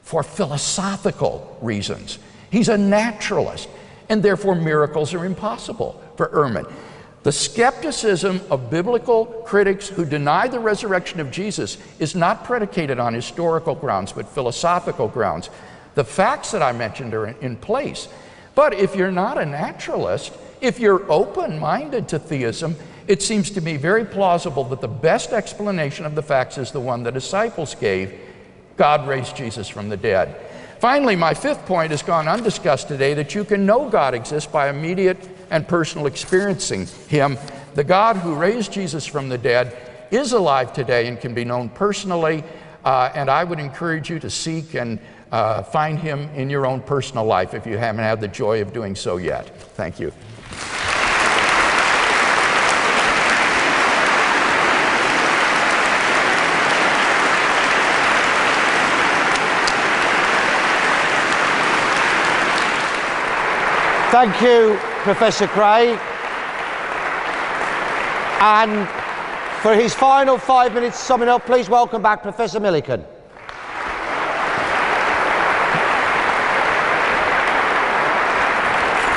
For philosophical reasons. He's a naturalist, and therefore miracles are impossible for Ehrman. The skepticism of biblical critics who deny the resurrection of Jesus is not predicated on historical grounds, but philosophical grounds. The facts that I mentioned are in place. But if you're not a naturalist, if you're open-minded to theism, it seems to me very plausible that the best explanation of the facts is the one the disciples gave: God raised Jesus from the dead. Finally, my 5th point has gone undiscussed today, that you can know God exists by immediate and personal experiencing him. The God who raised Jesus from the dead is alive today and can be known personally, and I would encourage you to seek and find him in your own personal life if you haven't had the joy of doing so yet. Thank you. Thank you, Professor Craig. And for his final 5 minutes summing up, please welcome back Professor Millican.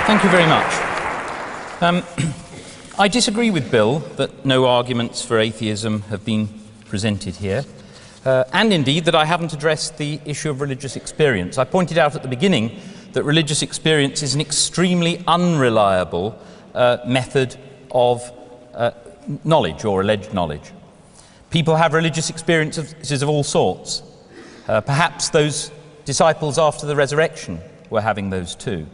Thank you very much. I disagree with Bill that no arguments for atheism have been presented here, and indeed that I haven't addressed the issue of religious experience. I pointed out at the beginning that religious experience is an extremely unreliable method of knowledge or alleged knowledge. People have religious experiences of all sorts. Perhaps those disciples after the resurrection were having those too.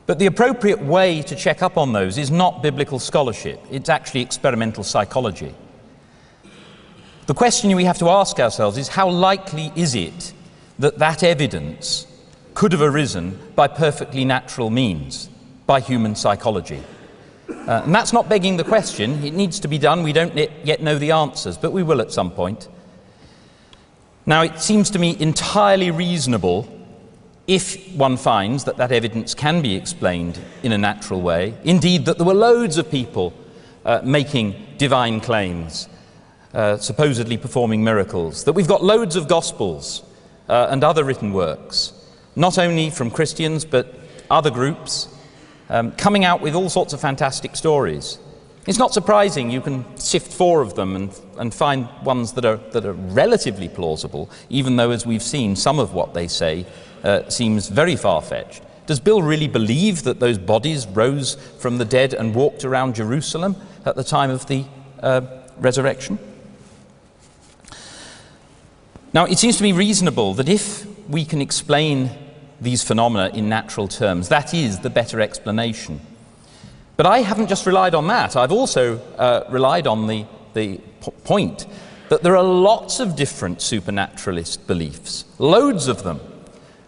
But the appropriate way to check up on those is not biblical scholarship, it's actually experimental psychology. The question we have to ask ourselves is, how likely is it that that evidence could have arisen by perfectly natural means, by human psychology? And that's not begging the question. It needs to be done. We don't yet know the answers, but we will at some point. Now, it seems to me entirely reasonable, if one finds that that evidence can be explained in a natural way, indeed that there were loads of people making divine claims, supposedly performing miracles, that we've got loads of gospels and other written works, not only from Christians but other groups, coming out with all sorts of fantastic stories. It's not surprising you can sift 4 of them and find ones that are relatively plausible, even though, as we've seen, some of what they say seems very far-fetched. Does Bill really believe that those bodies rose from the dead and walked around Jerusalem at the time of the resurrection? Now, it seems to me reasonable that if we can explain these phenomena in natural terms, that is the better explanation. But I haven't just relied on that. I've also relied on the point that there are lots of different supernaturalist beliefs, loads of them,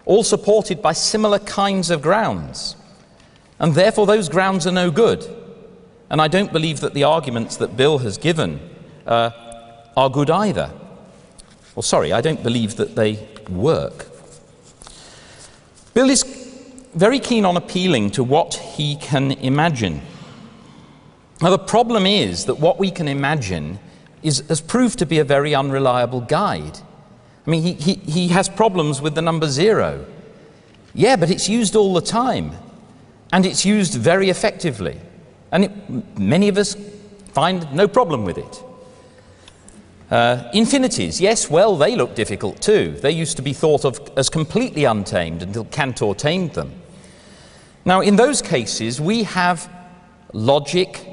all supported by similar kinds of grounds. And therefore those grounds are no good. And I don't believe that the arguments that Bill has given are good either. Well, sorry, I don't believe that they work. Bill is very keen on appealing to what he can imagine. Now, the problem is that what we can imagine has proved to be a very unreliable guide. I mean, he has problems with the number 0. Yeah, but it's used all the time, and it's used very effectively, and many of us find no problem with it. Infinities, yes, well, they look difficult too. They used to be thought of as completely untamed until Cantor tamed them. Now, in those cases, we have logic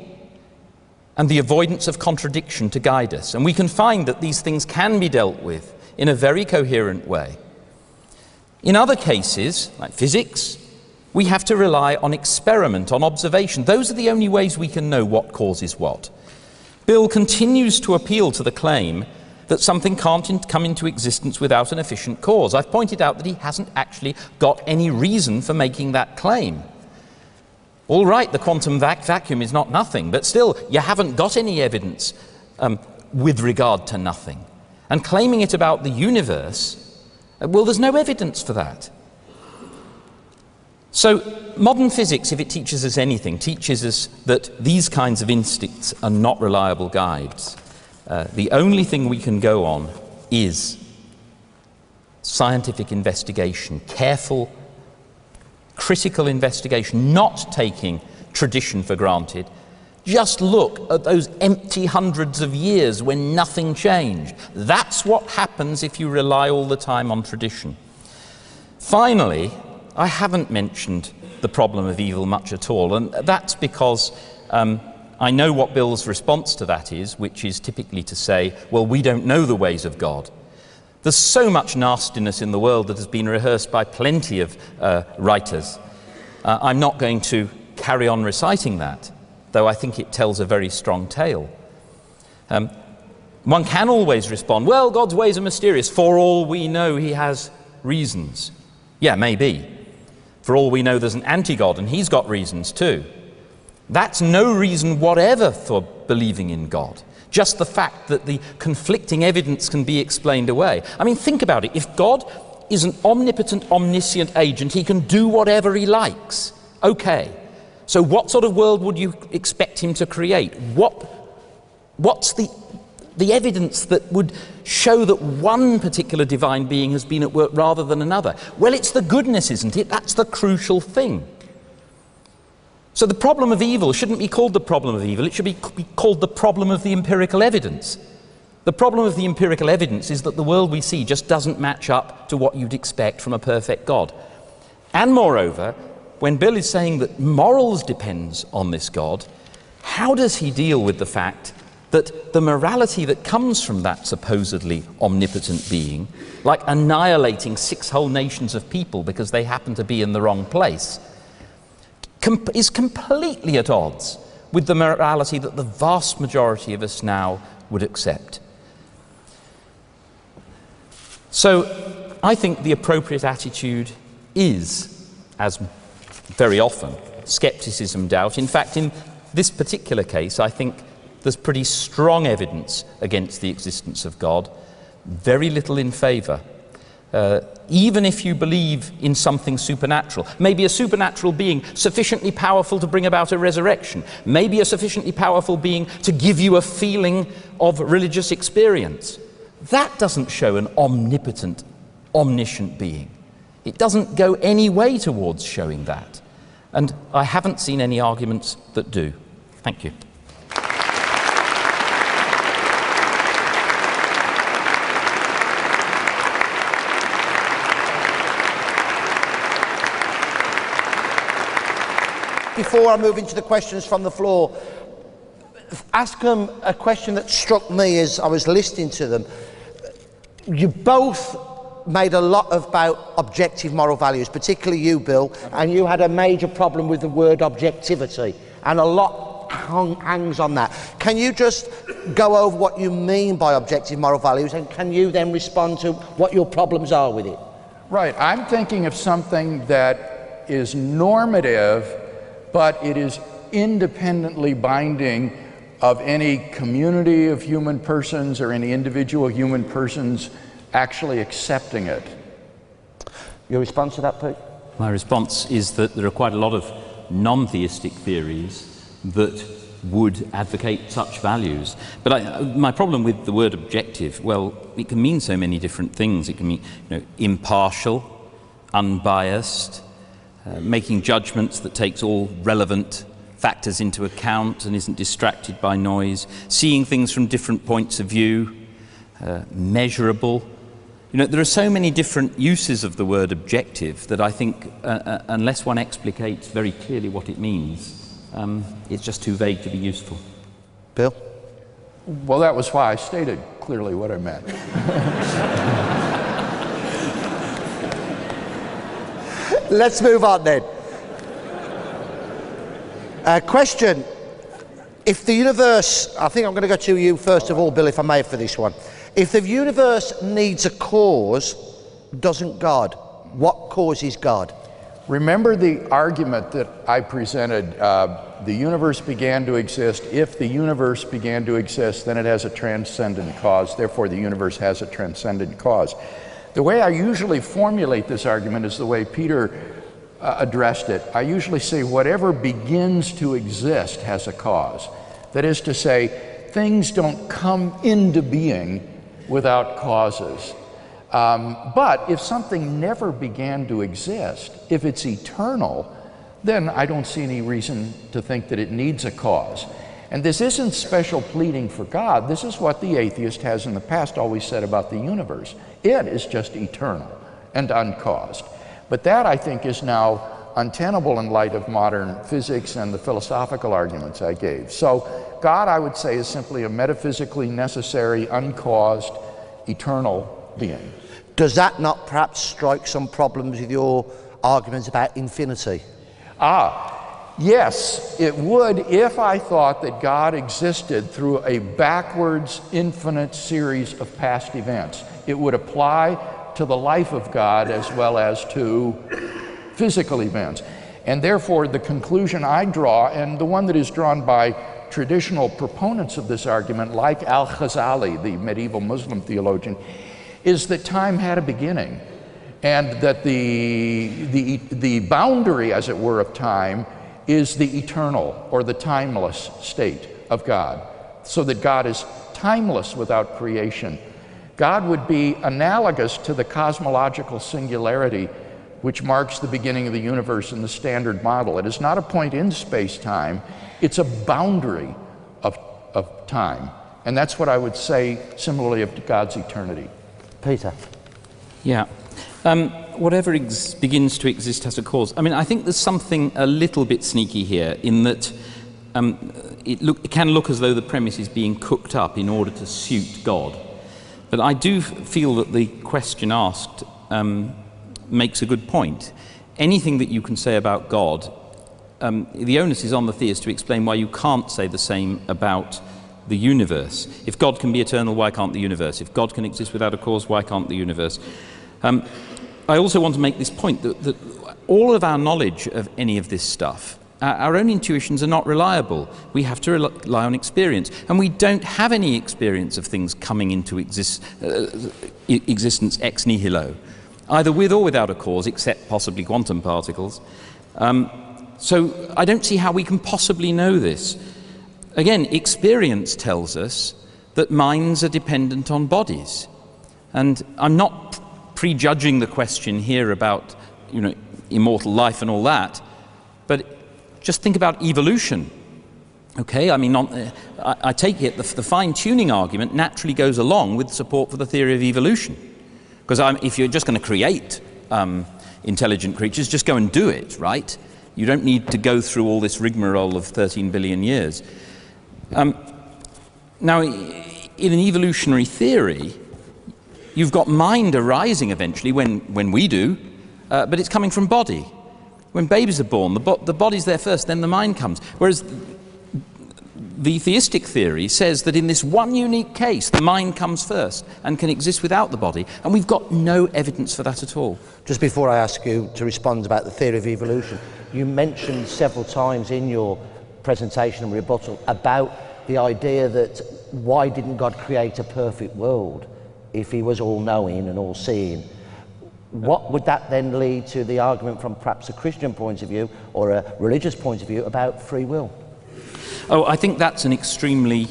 and the avoidance of contradiction to guide us, and we can find that these things can be dealt with in a very coherent way. In other cases, like physics, we have to rely on experiment, on observation. Those are the only ways we can know what causes what. Bill continues to appeal to the claim that something can't come into existence without an efficient cause. I've pointed out that he hasn't actually got any reason for making that claim. All right, the quantum vacuum is not nothing, but still, you haven't got any evidence with regard to nothing. And claiming it about the universe, well, there's no evidence for that. So modern physics, if it teaches us anything, teaches us that these kinds of instincts are not reliable guides. The only thing we can go on is scientific investigation, careful, critical investigation, not taking tradition for granted. Just look at those empty hundreds of years when nothing changed. That's what happens if you rely all the time on tradition. Finally, I haven't mentioned the problem of evil much at all, and that's because I know what Bill's response to that is, which is typically to say, well, we don't know the ways of God. There's so much nastiness in the world that has been rehearsed by plenty of writers. I'm not going to carry on reciting that, though I think it tells a very strong tale. One can always respond, well, God's ways are mysterious. For all we know, he has reasons. Yeah, maybe. For all we know, there's an anti-God, and he's got reasons too. That's no reason whatever for believing in God. Just the fact that the conflicting evidence can be explained away. I mean, think about it. If God is an omnipotent, omniscient agent, he can do whatever he likes. Okay, so what sort of world would you expect him to create? What's the evidence that would show that one particular divine being has been at work rather than another? Well, it's the goodness, isn't it? That's the crucial thing. So the problem of evil shouldn't be called the problem of evil, it should be called the problem of the empirical evidence. The problem of the empirical evidence is that the world we see just doesn't match up to what you'd expect from a perfect God. And moreover, when Bill is saying that morals depends on this God, how does he deal with the fact that the morality that comes from that supposedly omnipotent being, like annihilating 6 whole nations of people because they happen to be in the wrong place, is completely at odds with the morality that the vast majority of us now would accept? So I think the appropriate attitude is, as very often, skepticism, doubt. In fact, in this particular case, I think there's pretty strong evidence against the existence of God, very little in favour. Even if you believe in something supernatural, maybe a supernatural being sufficiently powerful to bring about a resurrection, maybe a sufficiently powerful being to give you a feeling of religious experience, that doesn't show an omnipotent, omniscient being. It doesn't go any way towards showing that. And I haven't seen any arguments that do. Thank you. Before I move into the questions from the floor, ask them a question that struck me as I was listening to them. You both made a lot about objective moral values, particularly you, Bill, and you had a major problem with the word objectivity, and a lot hangs on that. Can you just go over what you mean by objective moral values, and can you then respond to what your problems are with it? Right, I'm thinking of something that is normative, but it is independently binding of any community of human persons or any individual human persons actually accepting it. Your response to that, Pete? My response is that there are quite a lot of non-theistic theories that would advocate such values. But my problem with the word objective, well, it can mean so many different things. It can mean, impartial, unbiased, making judgments that takes all relevant factors into account and isn't distracted by noise, seeing things from different points of view, measurable. There are so many different uses of the word objective that I think unless one explicates very clearly what it means, it's just too vague to be useful. Bill? Well, that was why I stated clearly what I meant. Let's move on then. Question. If the universe, I think I'm going to go to you first of all, Bill, if I may, for this one. If the universe needs a cause, doesn't God? What causes God? Remember the argument that I presented, the universe began to exist. If the universe began to exist, then it has a transcendent cause. Therefore, the universe has a transcendent cause. The way I usually formulate this argument is the way Peter addressed it. I usually say whatever begins to exist has a cause. That is to say, things don't come into being without causes. But if something never began to exist, if it's eternal, then I don't see any reason to think that it needs a cause. And this isn't special pleading for God. This is what the atheist has in the past always said about the universe. It is just eternal and uncaused. But that, I think, is now untenable in light of modern physics and the philosophical arguments I gave. So God, I would say, is simply a metaphysically necessary, uncaused, eternal being. Does that not perhaps strike some problems with your arguments about infinity? Yes, it would if I thought that God existed through a backwards, infinite series of past events. It would apply to the life of God as well as to physical events. And therefore, the conclusion I draw, and the one that is drawn by traditional proponents of this argument, like Al-Ghazali, the medieval Muslim theologian, is that time had a beginning. and that the boundary, as it were, of time is the eternal or the timeless state of God, so that God is timeless without creation. God would be analogous to the cosmological singularity which marks the beginning of the universe in the Standard Model. It is not a point in space-time, it's a boundary of time. And that's what I would say similarly of God's eternity. Peter. Yeah. Whatever begins to exist has a cause. I mean, I think there's something a little bit sneaky here in that it can look as though the premise is being cooked up in order to suit God. But I do feel that the question asked makes a good point. Anything that you can say about God, the onus is on the theist to explain why you can't say the same about the universe. If God can be eternal, why can't the universe? If God can exist without a cause, why can't the universe? I also want to make this point that all of our knowledge of any of this stuff, our own intuitions are not reliable. We have to rely on experience. And we don't have any experience of things coming into existence ex nihilo, either with or without a cause, except possibly quantum particles. So I don't see how we can possibly know this. Again, experience tells us that minds are dependent on bodies. And I'm not prejudging the question here about, immortal life and all that, but just think about evolution. Okay, I mean, I take it the fine-tuning argument naturally goes along with support for the theory of evolution. Because if you're just going to create intelligent creatures, just go and do it, right? You don't need to go through all this rigmarole of 13 billion years. Now, in an evolutionary theory, you've got mind arising eventually when we do, but it's coming from body. When babies are born, the body's there first, then the mind comes. Whereas the theistic theory says that in this one unique case, the mind comes first and can exist without the body, and we've got no evidence for that at all. Just before I ask you to respond about the theory of evolution, you mentioned several times in your presentation and rebuttal about the idea that why didn't God create a perfect world if he was all-knowing and all-seeing? What would that then lead to the argument from perhaps a Christian point of view or a religious point of view about free will? Oh, I think that's an extremely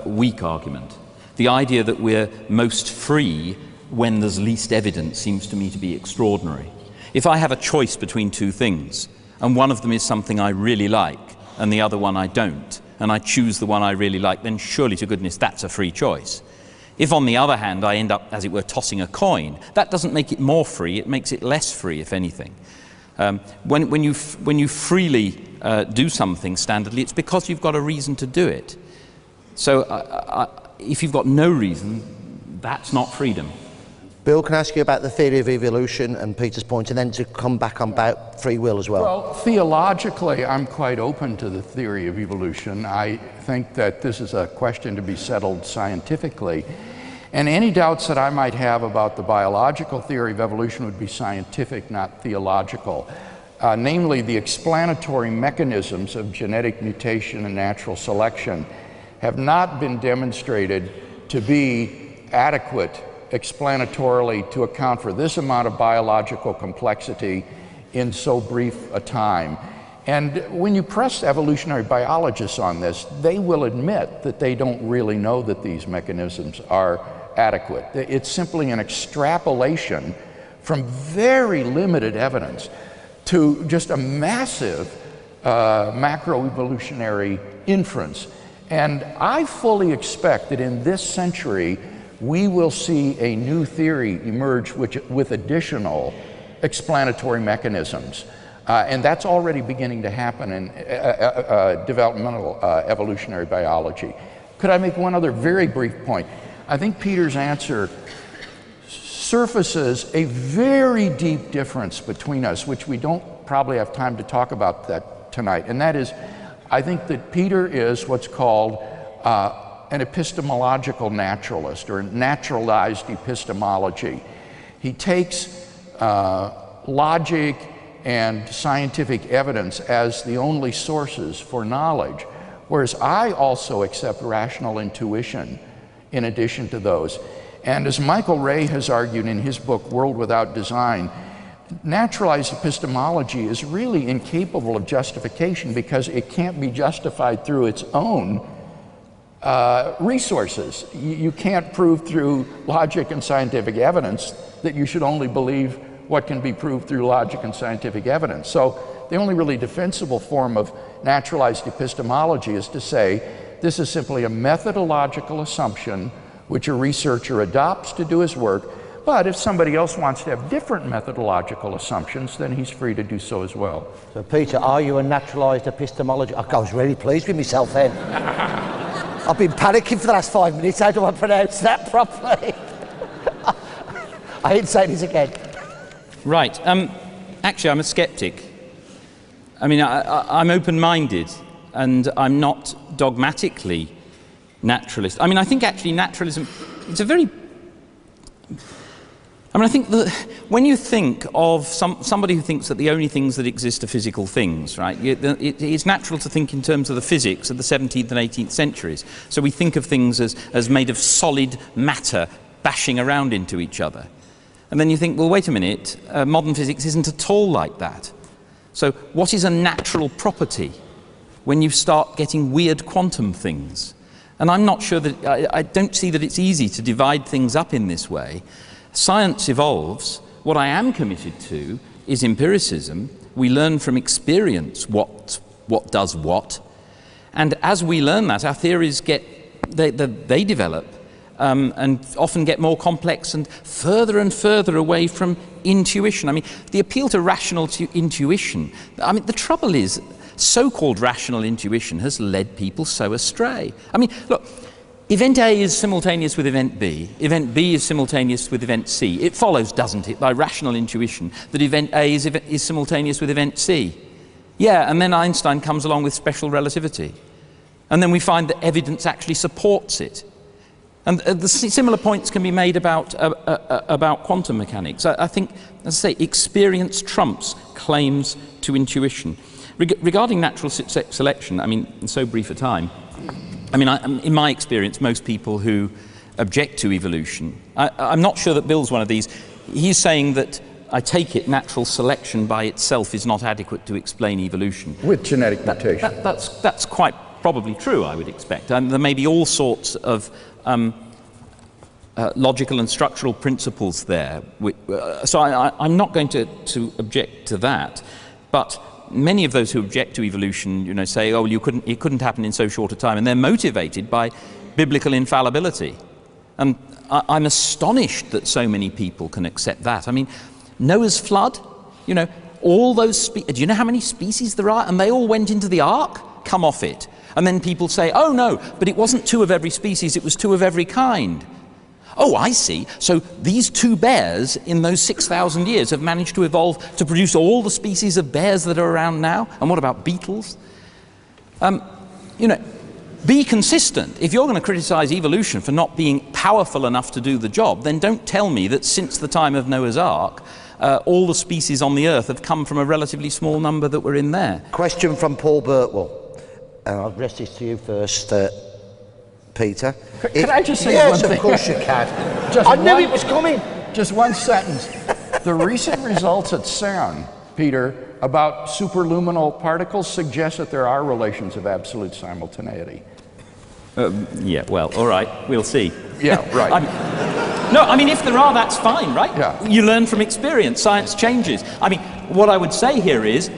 weak argument. The idea that we're most free when there's least evidence seems to me to be extraordinary. If I have a choice between two things, and one of them is something I really like, and the other one I don't, and I choose the one I really like, then surely to goodness that's a free choice. If, on the other hand, I end up, as it were, tossing a coin, that doesn't make it more free, it makes it less free, if anything. When you freely do something standardly, it's because you've got a reason to do it. So if you've got no reason, that's not freedom. Bill, can I ask you about the theory of evolution and Peter's point, and then to come back on about free will as well? Well, theologically, I'm quite open to the theory of evolution. I think that this is a question to be settled scientifically. And any doubts that I might have about the biological theory of evolution would be scientific, not theological. Namely, the explanatory mechanisms of genetic mutation and natural selection have not been demonstrated to be adequate explanatorily to account for this amount of biological complexity in so brief a time. And when you press evolutionary biologists on this, they will admit that they don't really know that these mechanisms are adequate. It's simply an extrapolation from very limited evidence to just a massive macroevolutionary inference. And I fully expect that in this century, we will see a new theory emerge with additional explanatory mechanisms. And that's already beginning to happen in developmental evolutionary biology. Could I make one other very brief point? I think Peter's answer surfaces a very deep difference between us, which we don't probably have time to talk about that tonight. And that is, I think that Peter is what's called an epistemological naturalist, or naturalized epistemology. He takes logic and scientific evidence as the only sources for knowledge, whereas I also accept rational intuition in addition to those. And as Michael Ray has argued in his book, World Without Design, naturalized epistemology is really incapable of justification because it can't be justified through its own resources. You can't prove through logic and scientific evidence that you should only believe what can be proved through logic and scientific evidence. So the only really defensible form of naturalized epistemology is to say this is simply a methodological assumption which a researcher adopts to do his work, but if somebody else wants to have different methodological assumptions, then he's free to do so as well. So Peter, are you a naturalised epistemologist? I was really pleased with myself then. I've been panicking for the last 5 minutes. How do I pronounce that properly? I ain't saying this again. Right. Actually, I'm a skeptic. I mean, I'm open-minded, and I'm not dogmatically naturalist. I mean, I think actually naturalism, it's a very... I mean, I think that when you think of somebody who thinks that the only things that exist are physical things, right, it's natural to think in terms of the physics of the 17th and 18th centuries. So we think of things as made of solid matter bashing around into each other. And then you think, well, wait a minute, modern physics isn't at all like that. So what is a natural property when you start getting weird quantum things? And I'm not sure that, I don't see that it's easy to divide things up in this way. Science evolves. What I am committed to is empiricism. We learn from experience what does what. And as we learn that, our theories they develop and often get more complex and further away from intuition. I mean, the appeal to rational intuition, I mean, the trouble is, so-called rational intuition has led people so astray. I mean, look, event A is simultaneous with event B. Event B is simultaneous with event C. It follows, doesn't it, by rational intuition, that event A is simultaneous with event C. Yeah, and then Einstein comes along with special relativity. And then we find that evidence actually supports it. And the similar points can be made about quantum mechanics. I think, as I say, experience trumps claims to intuition. Regarding natural selection, I mean, in so brief a time, I mean, in my experience, most people who object to evolution, I'm not sure that Bill's one of these. He's saying that, I take it, natural selection by itself is not adequate to explain evolution. With genetic mutation. That's quite probably true, I would expect. There may be all sorts of logical and structural principles there. So I'm not going to object to that. But many of those who object to evolution, you know, say, oh, well, it couldn't happen in so short a time, and they're motivated by biblical infallibility. And I'm astonished that so many people can accept that. I mean, Noah's flood, you know, all those do you know how many species there are? And they all went into the ark? Come off it. And then people say, oh no, but it wasn't 2 of every species, it was 2 of every kind. Oh, I see. So these 2 bears in those 6,000 years have managed to evolve to produce all the species of bears that are around now? And what about beetles? You know, be consistent. If you're going to criticize evolution for not being powerful enough to do the job, then don't tell me that since the time of Noah's Ark, all the species on the earth have come from a relatively small number that were in there. Question from Paul Birtwell. I'll address this to you first, Peter. Can I just say one thing? Yes, of course you can. I knew it was coming. Just one sentence. The recent results at CERN, Peter, about superluminal particles suggest that there are relations of absolute simultaneity. Yeah, well, all right, we'll see. Yeah, right. No, I mean, if there are, that's fine, right? Yeah. You learn from experience, science changes. I mean, what I would say here is,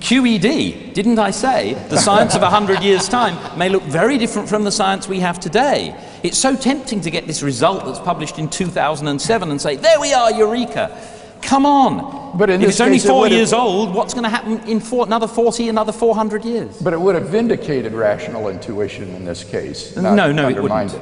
QED, didn't I say, the science of 100 years' time may look very different from the science we have today. It's so tempting to get this result that's published in 2007 and say, there we are, eureka. Come on. But if it's only 4 years old, what's going to happen in another 40, another 400 years? But it would have vindicated rational intuition in this case. No, it wouldn't.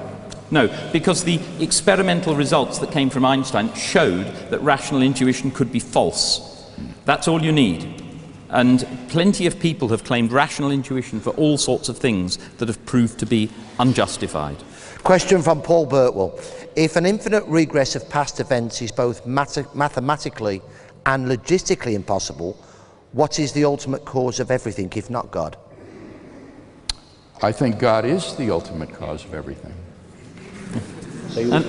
No, because the experimental results that came from Einstein showed that rational intuition could be false. That's all you need. And plenty of people have claimed rational intuition for all sorts of things that have proved to be unjustified. Question from Paul Birtwell. If an infinite regress of past events is both mathematically and logistically impossible, what is the ultimate cause of everything, if not God? I think God is the ultimate cause of everything. And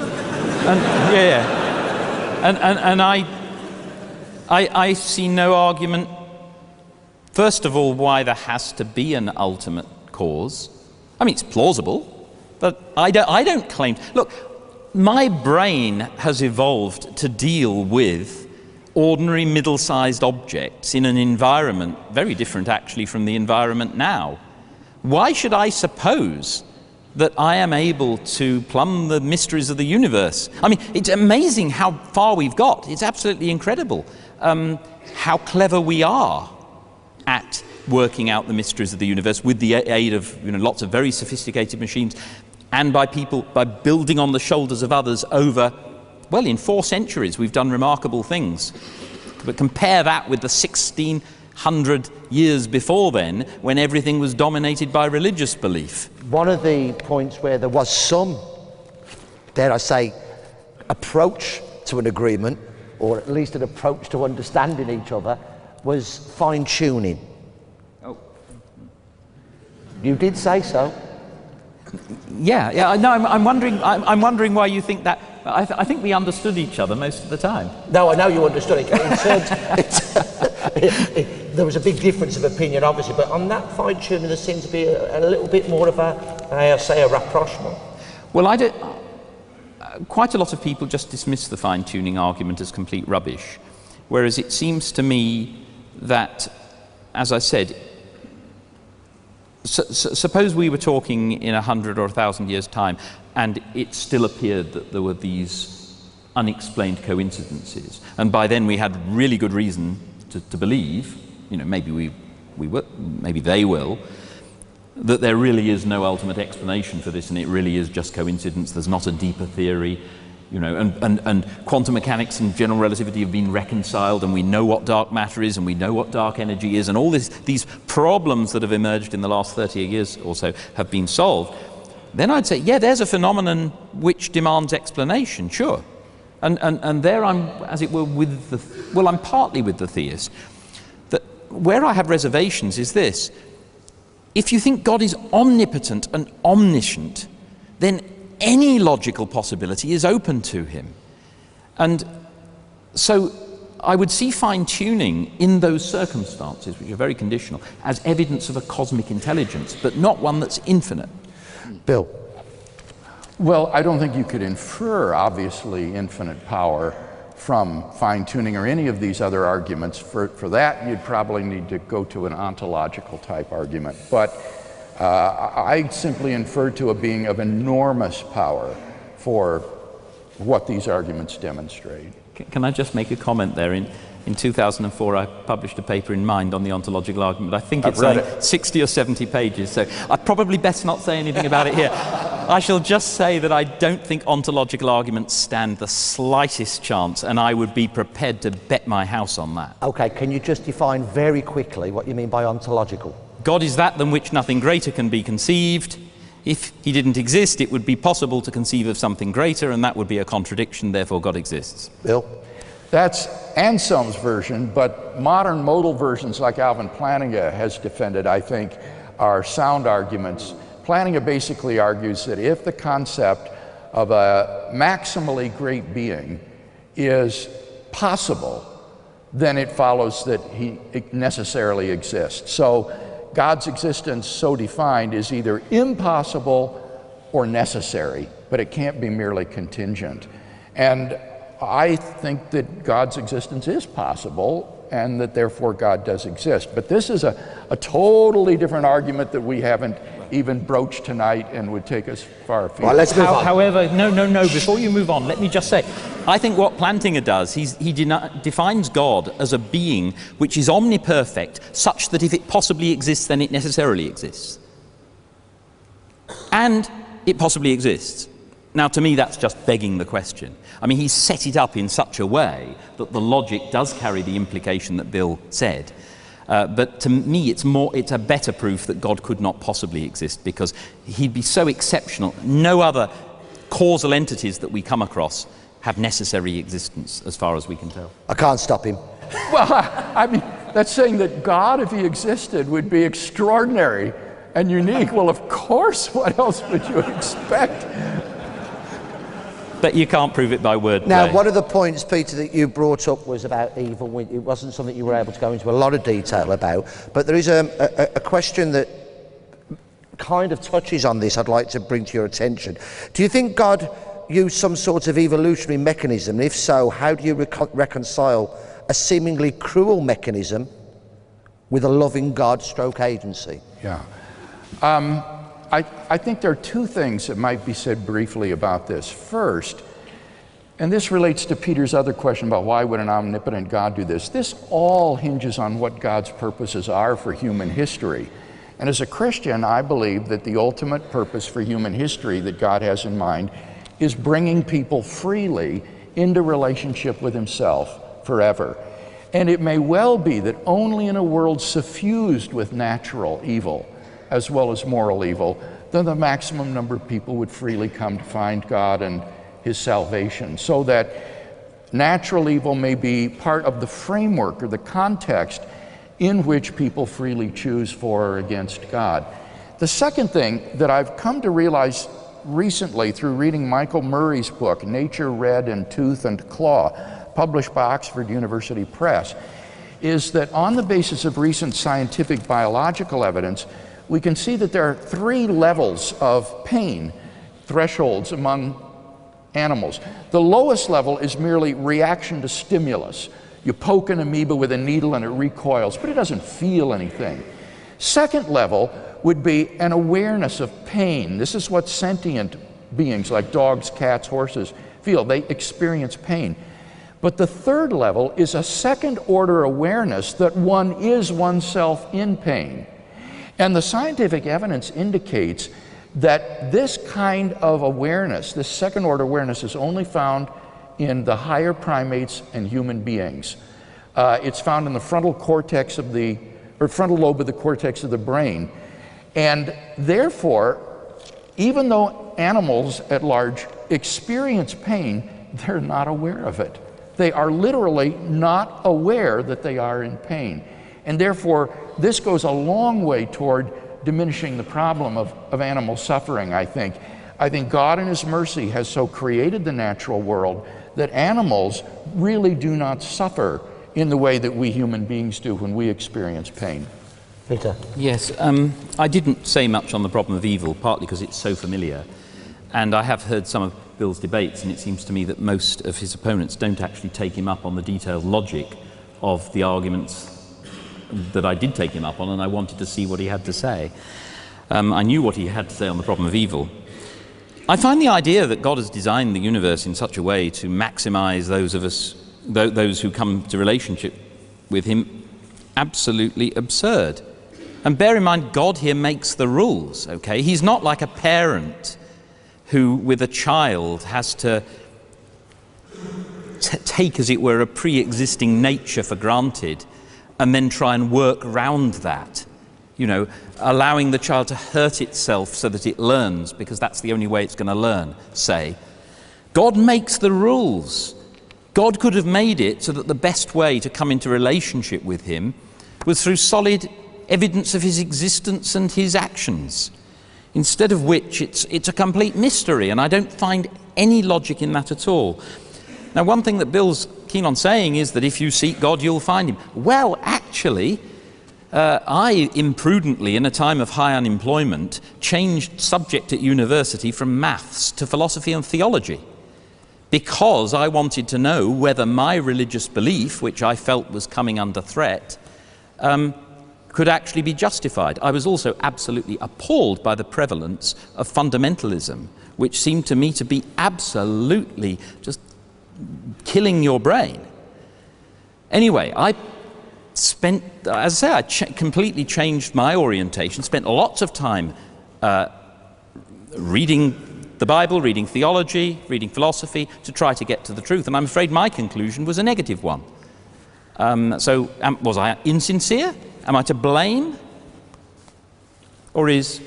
I see no argument, first of all, why there has to be an ultimate cause. I mean, it's plausible, but I don't claim... Look, my brain has evolved to deal with ordinary middle-sized objects in an environment very different, actually, from the environment now. Why should I suppose that I am able to plumb the mysteries of the universe? I mean, it's amazing how far we've got. It's absolutely incredible how clever we are at working out the mysteries of the universe with the aid of lots of very sophisticated machines, and by building on the shoulders of others over, well, in 4 centuries we've done remarkable things. But compare that with the 1600 years before then, when everything was dominated by religious belief. One of the points where there was some, dare I say, approach to an agreement, or at least an approach to understanding each other, was fine-tuning. Oh. You did say so. Yeah. No, I'm wondering why you think that. I think we understood each other most of the time. No, I know you understood it. There was a big difference of opinion, obviously, but on that fine-tuning there seemed to be a little bit more of a rapprochement. Well, quite a lot of people just dismiss the fine-tuning argument as complete rubbish, whereas it seems to me that, as I said, suppose we were talking in 100 or 1,000 years' time, and it still appeared that there were these unexplained coincidences, and by then we had really good reason to believe, maybe maybe they will, that there really is no ultimate explanation for this, and it really is just coincidence. There's not a deeper theory, and quantum mechanics and general relativity have been reconciled, and we know what dark matter is, and we know what dark energy is, and all these problems that have emerged in the last 30 years or so have been solved. Then I'd say, yeah, there's a phenomenon which demands explanation, sure. And there I'm, as it were, I'm partly with the theist. That where I have reservations is this: if you think God is omnipotent and omniscient, then any logical possibility is open to him. And so I would see fine-tuning in those circumstances, which are very conditional, as evidence of a cosmic intelligence, but not one that's infinite. Bill? Well, I don't think you could infer, obviously, infinite power from fine-tuning or any of these other arguments. For that, you'd probably need to go to an ontological type argument. But I simply infer to a being of enormous power for what these arguments demonstrate. Can I just make a comment there? In 2004, I published a paper in Mind on the ontological argument. I think it's like 60 or 70 pages, so I probably best not say anything about it here. I shall just say that I don't think ontological arguments stand the slightest chance, and I would be prepared to bet my house on that. Okay, can you just define very quickly what you mean by ontological? God is that than which nothing greater can be conceived. If he didn't exist, it would be possible to conceive of something greater, and that would be a contradiction, therefore God exists. Bill? That's Anselm's version, but modern modal versions like Alvin Plantinga has defended, I think, are sound arguments. Plantinga basically argues that if the concept of a maximally great being is possible, then it follows that he necessarily exists. So God's existence, so defined, is either impossible or necessary, but it can't be merely contingent. And I think that God's existence is possible, and that therefore God does exist. But this is a totally different argument that we haven't even broached tonight and would take us far afield. Well, let's move on. However, no, before you move on, let me just say, I think what Plantinga does, he defines God as a being which is omniperfect, such that if it possibly exists, then it necessarily exists. And it possibly exists. Now, to me, that's just begging the question. I mean, he's set it up in such a way that the logic does carry the implication that Bill said. But to me, it's a better proof that God could not possibly exist, because he'd be so exceptional. No other causal entities that we come across have necessary existence, as far as we can tell. I can't stop him. Well, I mean, that's saying that God, if he existed, would be extraordinary and unique. Well, of course, what else would you expect? but you can't prove it by wordplay. Now, one of the points, Peter, that you brought up was about evil. It wasn't something you were able to go into a lot of detail about, but there is a question that kind of touches on this I'd like to bring to your attention. Do you think God used some sort of evolutionary mechanism? And if so, how do you reconcile a seemingly cruel mechanism with a loving God stroke agency? Yeah. I think there are two things that might be said briefly about this. First, and this relates to Peter's other question about why would an omnipotent God do this. This all hinges on what God's purposes are for human history. And as a Christian, I believe that the ultimate purpose for human history that God has in mind is bringing people freely into relationship with himself forever. And it may well be that only in a world suffused with natural evil as well as moral evil, then the maximum number of people would freely come to find God and his salvation, so that natural evil may be part of the framework or the context in which people freely choose for or against God. The second thing that I've come to realize recently through reading Michael Murray's book, Nature Red in Tooth and Claw, published by Oxford University Press, is that on the basis of recent scientific biological evidence, we can see that there are 3 levels of pain thresholds among animals. The lowest level is merely reaction to stimulus. You poke an amoeba with a needle and it recoils, but it doesn't feel anything. Second level would be an awareness of pain. This is what sentient beings like dogs, cats, horses feel. They experience pain. But the third level is a second order awareness that one is oneself in pain. And the scientific evidence indicates that this kind of awareness, this second order awareness, is only found in the higher primates and human beings. It's found in the frontal cortex of the, or frontal lobe of the cortex of the brain. And therefore, even though animals at large experience pain, they're not aware of it. They are literally not aware that they are in pain. And therefore, this goes a long way toward diminishing the problem of animal suffering, I think. I think God in his mercy has so created the natural world that animals really do not suffer in the way that we human beings do when we experience pain. Peter? Yes, I didn't say much on the problem of evil, partly because it's so familiar. And I have heard some of Bill's debates, and it seems to me that most of his opponents don't actually take him up on the detailed logic of the arguments that I did take him up on, and I wanted to see what he had to say. I knew what he had to say on the problem of evil. I find the idea that God has designed the universe in such a way to maximize those of us, those who come to relationship with him, absolutely absurd. And bear in mind, God here makes the rules, okay? He's not like a parent who, with a child, has to take, as it were, a pre-existing nature for granted and then try and work round that. You know, allowing the child to hurt itself so that it learns, because that's the only way it's going to learn, say. God makes the rules. God could have made it so that the best way to come into relationship with him was through solid evidence of his existence and his actions, instead of which it's a complete mystery, and I don't find any logic in that at all. Now, one thing that Bill's keen on saying is that if you seek God, you'll find him. Well, actually, I imprudently, in a time of high unemployment, changed subject at university from maths to philosophy and theology, because I wanted to know whether my religious belief, which I felt was coming under threat, could actually be justified. I was also absolutely appalled by the prevalence of fundamentalism, which seemed to me to be absolutely just killing your brain. Anyway, I spent, as I say, I completely changed my orientation, spent lots of time reading the Bible, reading theology, reading philosophy, to try to get to the truth. And I'm afraid my conclusion was a negative one. Was I insincere? Am I to blame? Or is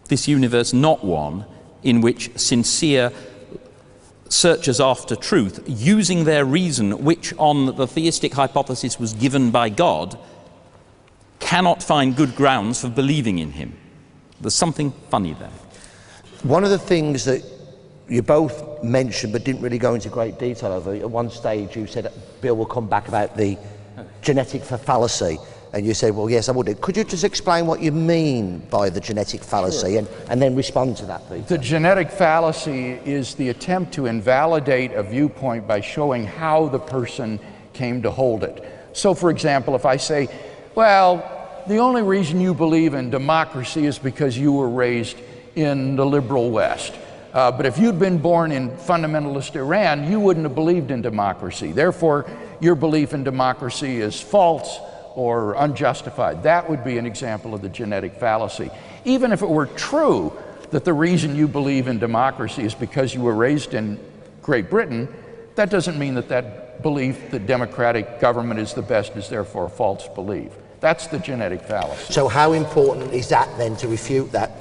this universe not one in which sincere searchers after truth, using their reason, which on the theistic hypothesis was given by God, cannot find good grounds for believing in him? There's something funny there. One of the things that you both mentioned but didn't really go into great detail over it. At one stage you said Bill will come back about the genetic fallacy, and you said, well, yes, I would. Could you just explain what you mean by the genetic fallacy? Sure. and then respond to that, Peter? The genetic fallacy is the attempt to invalidate a viewpoint by showing how the person came to hold it. So, for example, if I say, well, the only reason you believe in democracy is because you were raised in the liberal West. But if you'd been born in fundamentalist Iran, you wouldn't have believed in democracy. Therefore, your belief in democracy is false or unjustified. That would be an example of the genetic fallacy. Even if it were true that the reason you believe in democracy is because you were raised in Great Britain, that doesn't mean that that belief that democratic government is the best is therefore a false belief. That's the genetic fallacy. So how important is that then to refute that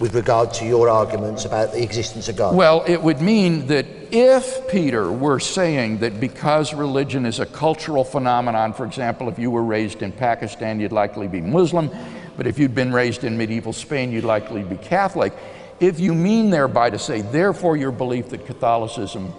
with regard to your arguments about the existence of God? Well, it would mean that if Peter were saying that because religion is a cultural phenomenon, for example, if you were raised in Pakistan, you'd likely be Muslim, but if you'd been raised in medieval Spain, you'd likely be Catholic. If you mean thereby to say, therefore, your belief that Catholicism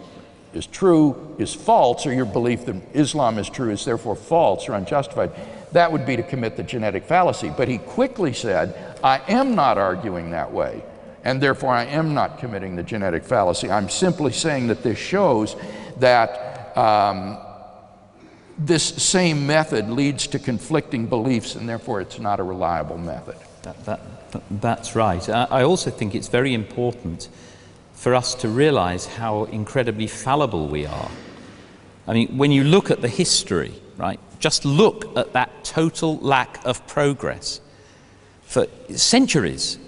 is true is false, or your belief that Islam is true is therefore false or unjustified, that would be to commit the genetic fallacy. But he quickly said, I am not arguing that way, and therefore I am not committing the genetic fallacy. I'm simply saying that this shows that this same method leads to conflicting beliefs, and therefore it's not a reliable method. That's right. I also think it's very important for us to realize how incredibly fallible we are. I mean, when you look at the history, right, just look at that total lack of progress for centuries,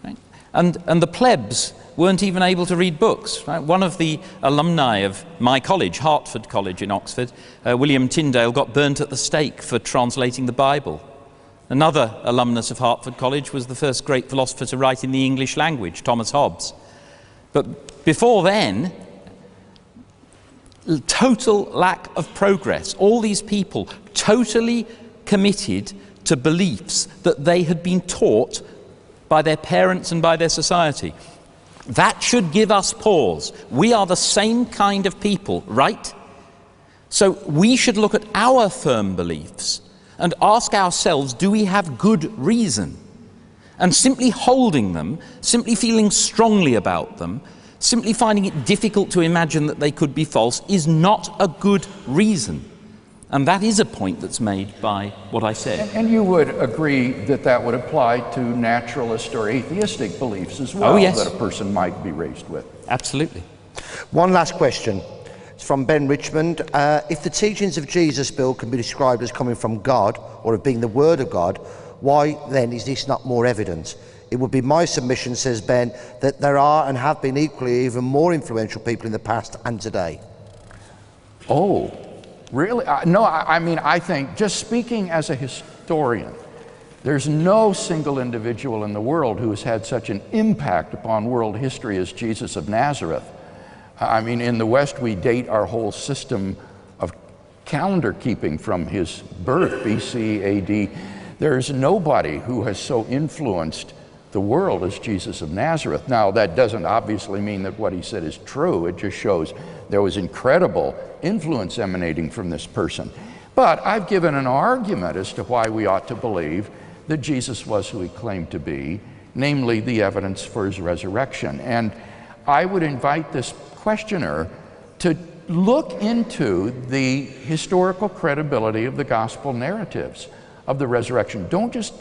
right? And the plebs weren't even able to read books, right? One of the alumni of my college, Hertford College in Oxford, William Tyndale, got burnt at the stake for translating the Bible. Another alumnus of Hertford College was the first great philosopher to write in the English language, Thomas Hobbes. But before then, total lack of progress. All these people totally committed to beliefs that they had been taught by their parents and by their society. That should give us pause. We are the same kind of people, right? So we should look at our firm beliefs and ask ourselves, do we have good reason? And simply holding them, simply feeling strongly about them, simply finding it difficult to imagine that they could be false is not a good reason. And that is a point that's made by what I said. And you would agree that that would apply to naturalist or atheistic beliefs as well, oh, yes, that a person might be raised with. Absolutely. One last question. It's from Ben Richmond. If the teachings of Jesus, Bill, can be described as coming from God or of being the Word of God, why then is this not more evident? It would be my submission, says Ben, that there are and have been equally even more influential people in the past and today. Oh, really? No, I mean, I think, just speaking as a historian, there's no single individual in the world who has had such an impact upon world history as Jesus of Nazareth. I mean, in the West, we date our whole system of calendar keeping from his birth, BC, AD. There's nobody who has so influenced the world as Jesus of Nazareth. Now, that doesn't obviously mean that what he said is true. It just shows there was incredible influence emanating from this person. But I've given an argument as to why we ought to believe that Jesus was who he claimed to be, namely the evidence for his resurrection. And I would invite this questioner to look into the historical credibility of the gospel narratives of the resurrection. Don't just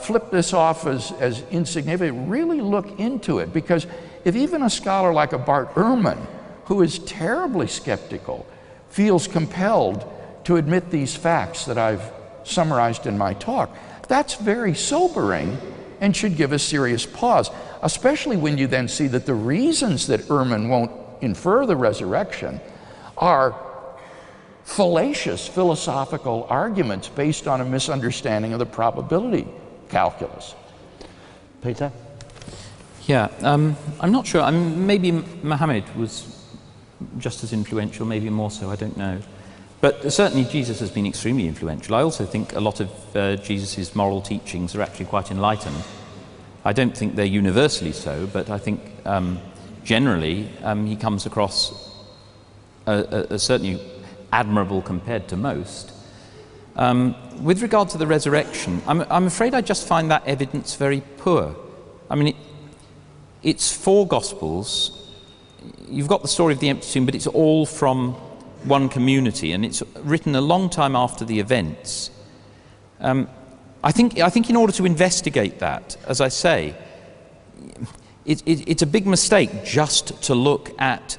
flip this off as insignificant. Really look into it, because if even a scholar like a Bart Ehrman, who is terribly skeptical, feels compelled to admit these facts that I've summarized in my talk, that's very sobering and should give us serious pause, especially when you then see that the reasons that Ehrman won't infer the resurrection are fallacious philosophical arguments based on a misunderstanding of the probability calculus. Peter? Yeah, I'm not sure. Maybe Muhammad was just as influential, maybe more so, I don't know. But certainly Jesus has been extremely influential. I also think a lot of Jesus' moral teachings are actually quite enlightened. I don't think they're universally so, but I think generally he comes across as certainly admirable compared to most. With regard to the resurrection, I'm afraid I just find that evidence very poor. I mean, it's 4 Gospels. You've got the story of the empty tomb, but it's all from one community, and it's written a long time after the events. I think in order to investigate that, as I say, it's a big mistake just to look at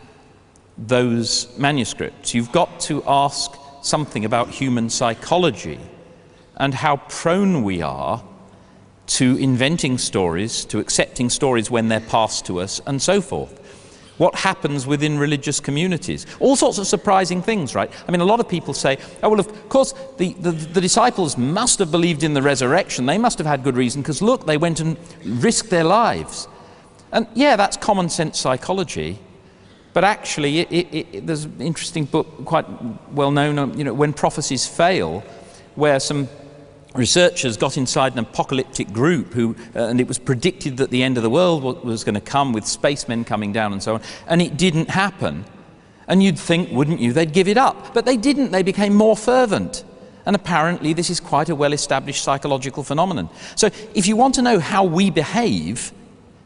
those manuscripts. You've got to ask something about human psychology and how prone we are to inventing stories, to accepting stories when they're passed to us, and so forth. What happens within religious communities? All sorts of surprising things, right? I mean, a lot of people say, oh, well, of course, the disciples must have believed in the resurrection. They must have had good reason, because look, they went and risked their lives. And yeah, that's common sense psychology. But actually, there's an interesting book, quite well known, When Prophecies Fail, where some researchers got inside an apocalyptic group and it was predicted that the end of the world was going to come with spacemen coming down and so on, and it didn't happen. And you'd think, wouldn't you, they'd give it up. But they didn't. They became more fervent. And apparently this is quite a well-established psychological phenomenon. So if you want to know how we behave,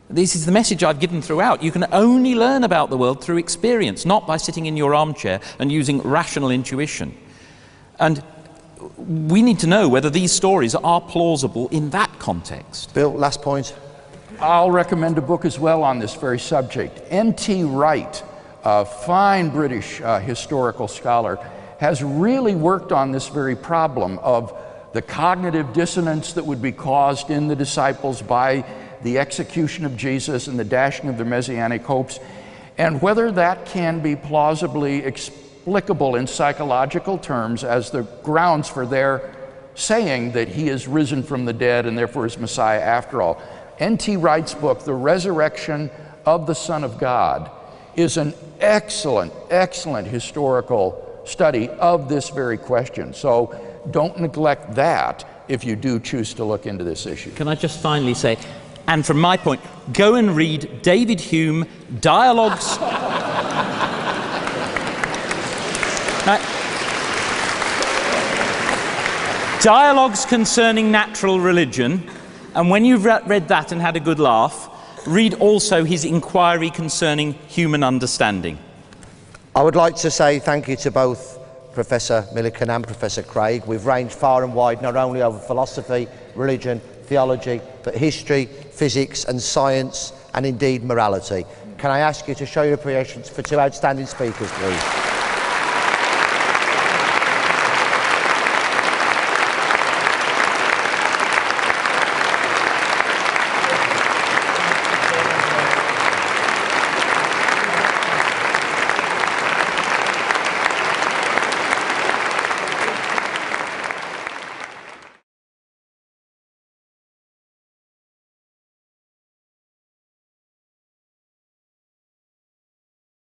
this is the message I've given throughout. You can only learn about the world through experience, not by sitting in your armchair and using rational intuition. And we need to know whether these stories are plausible in that context. Bill, last point. I'll recommend a book as well on this very subject. N.T. Wright, a fine British historical scholar, has really worked on this very problem of the cognitive dissonance that would be caused in the disciples by the execution of Jesus and the dashing of their messianic hopes, and whether that can be plausibly explicable in psychological terms as the grounds for their saying that he is risen from the dead and therefore is Messiah after all. N.T. Wright's book, The Resurrection of the Son of God, is an excellent, excellent historical study of this very question. So don't neglect that if you do choose to look into this issue. Can I just finally say, and from my point, go and read David Hume, Dialogues... Dialogues Concerning Natural Religion, and when you've read that and had a good laugh, read also his Inquiry Concerning Human Understanding. I would like to say thank you to both Professor Millican and Professor Craig. We've ranged far and wide, not only over philosophy, religion, theology, but history, physics and science, and indeed morality. Can I ask you to show your appreciation for 2 outstanding speakers, please?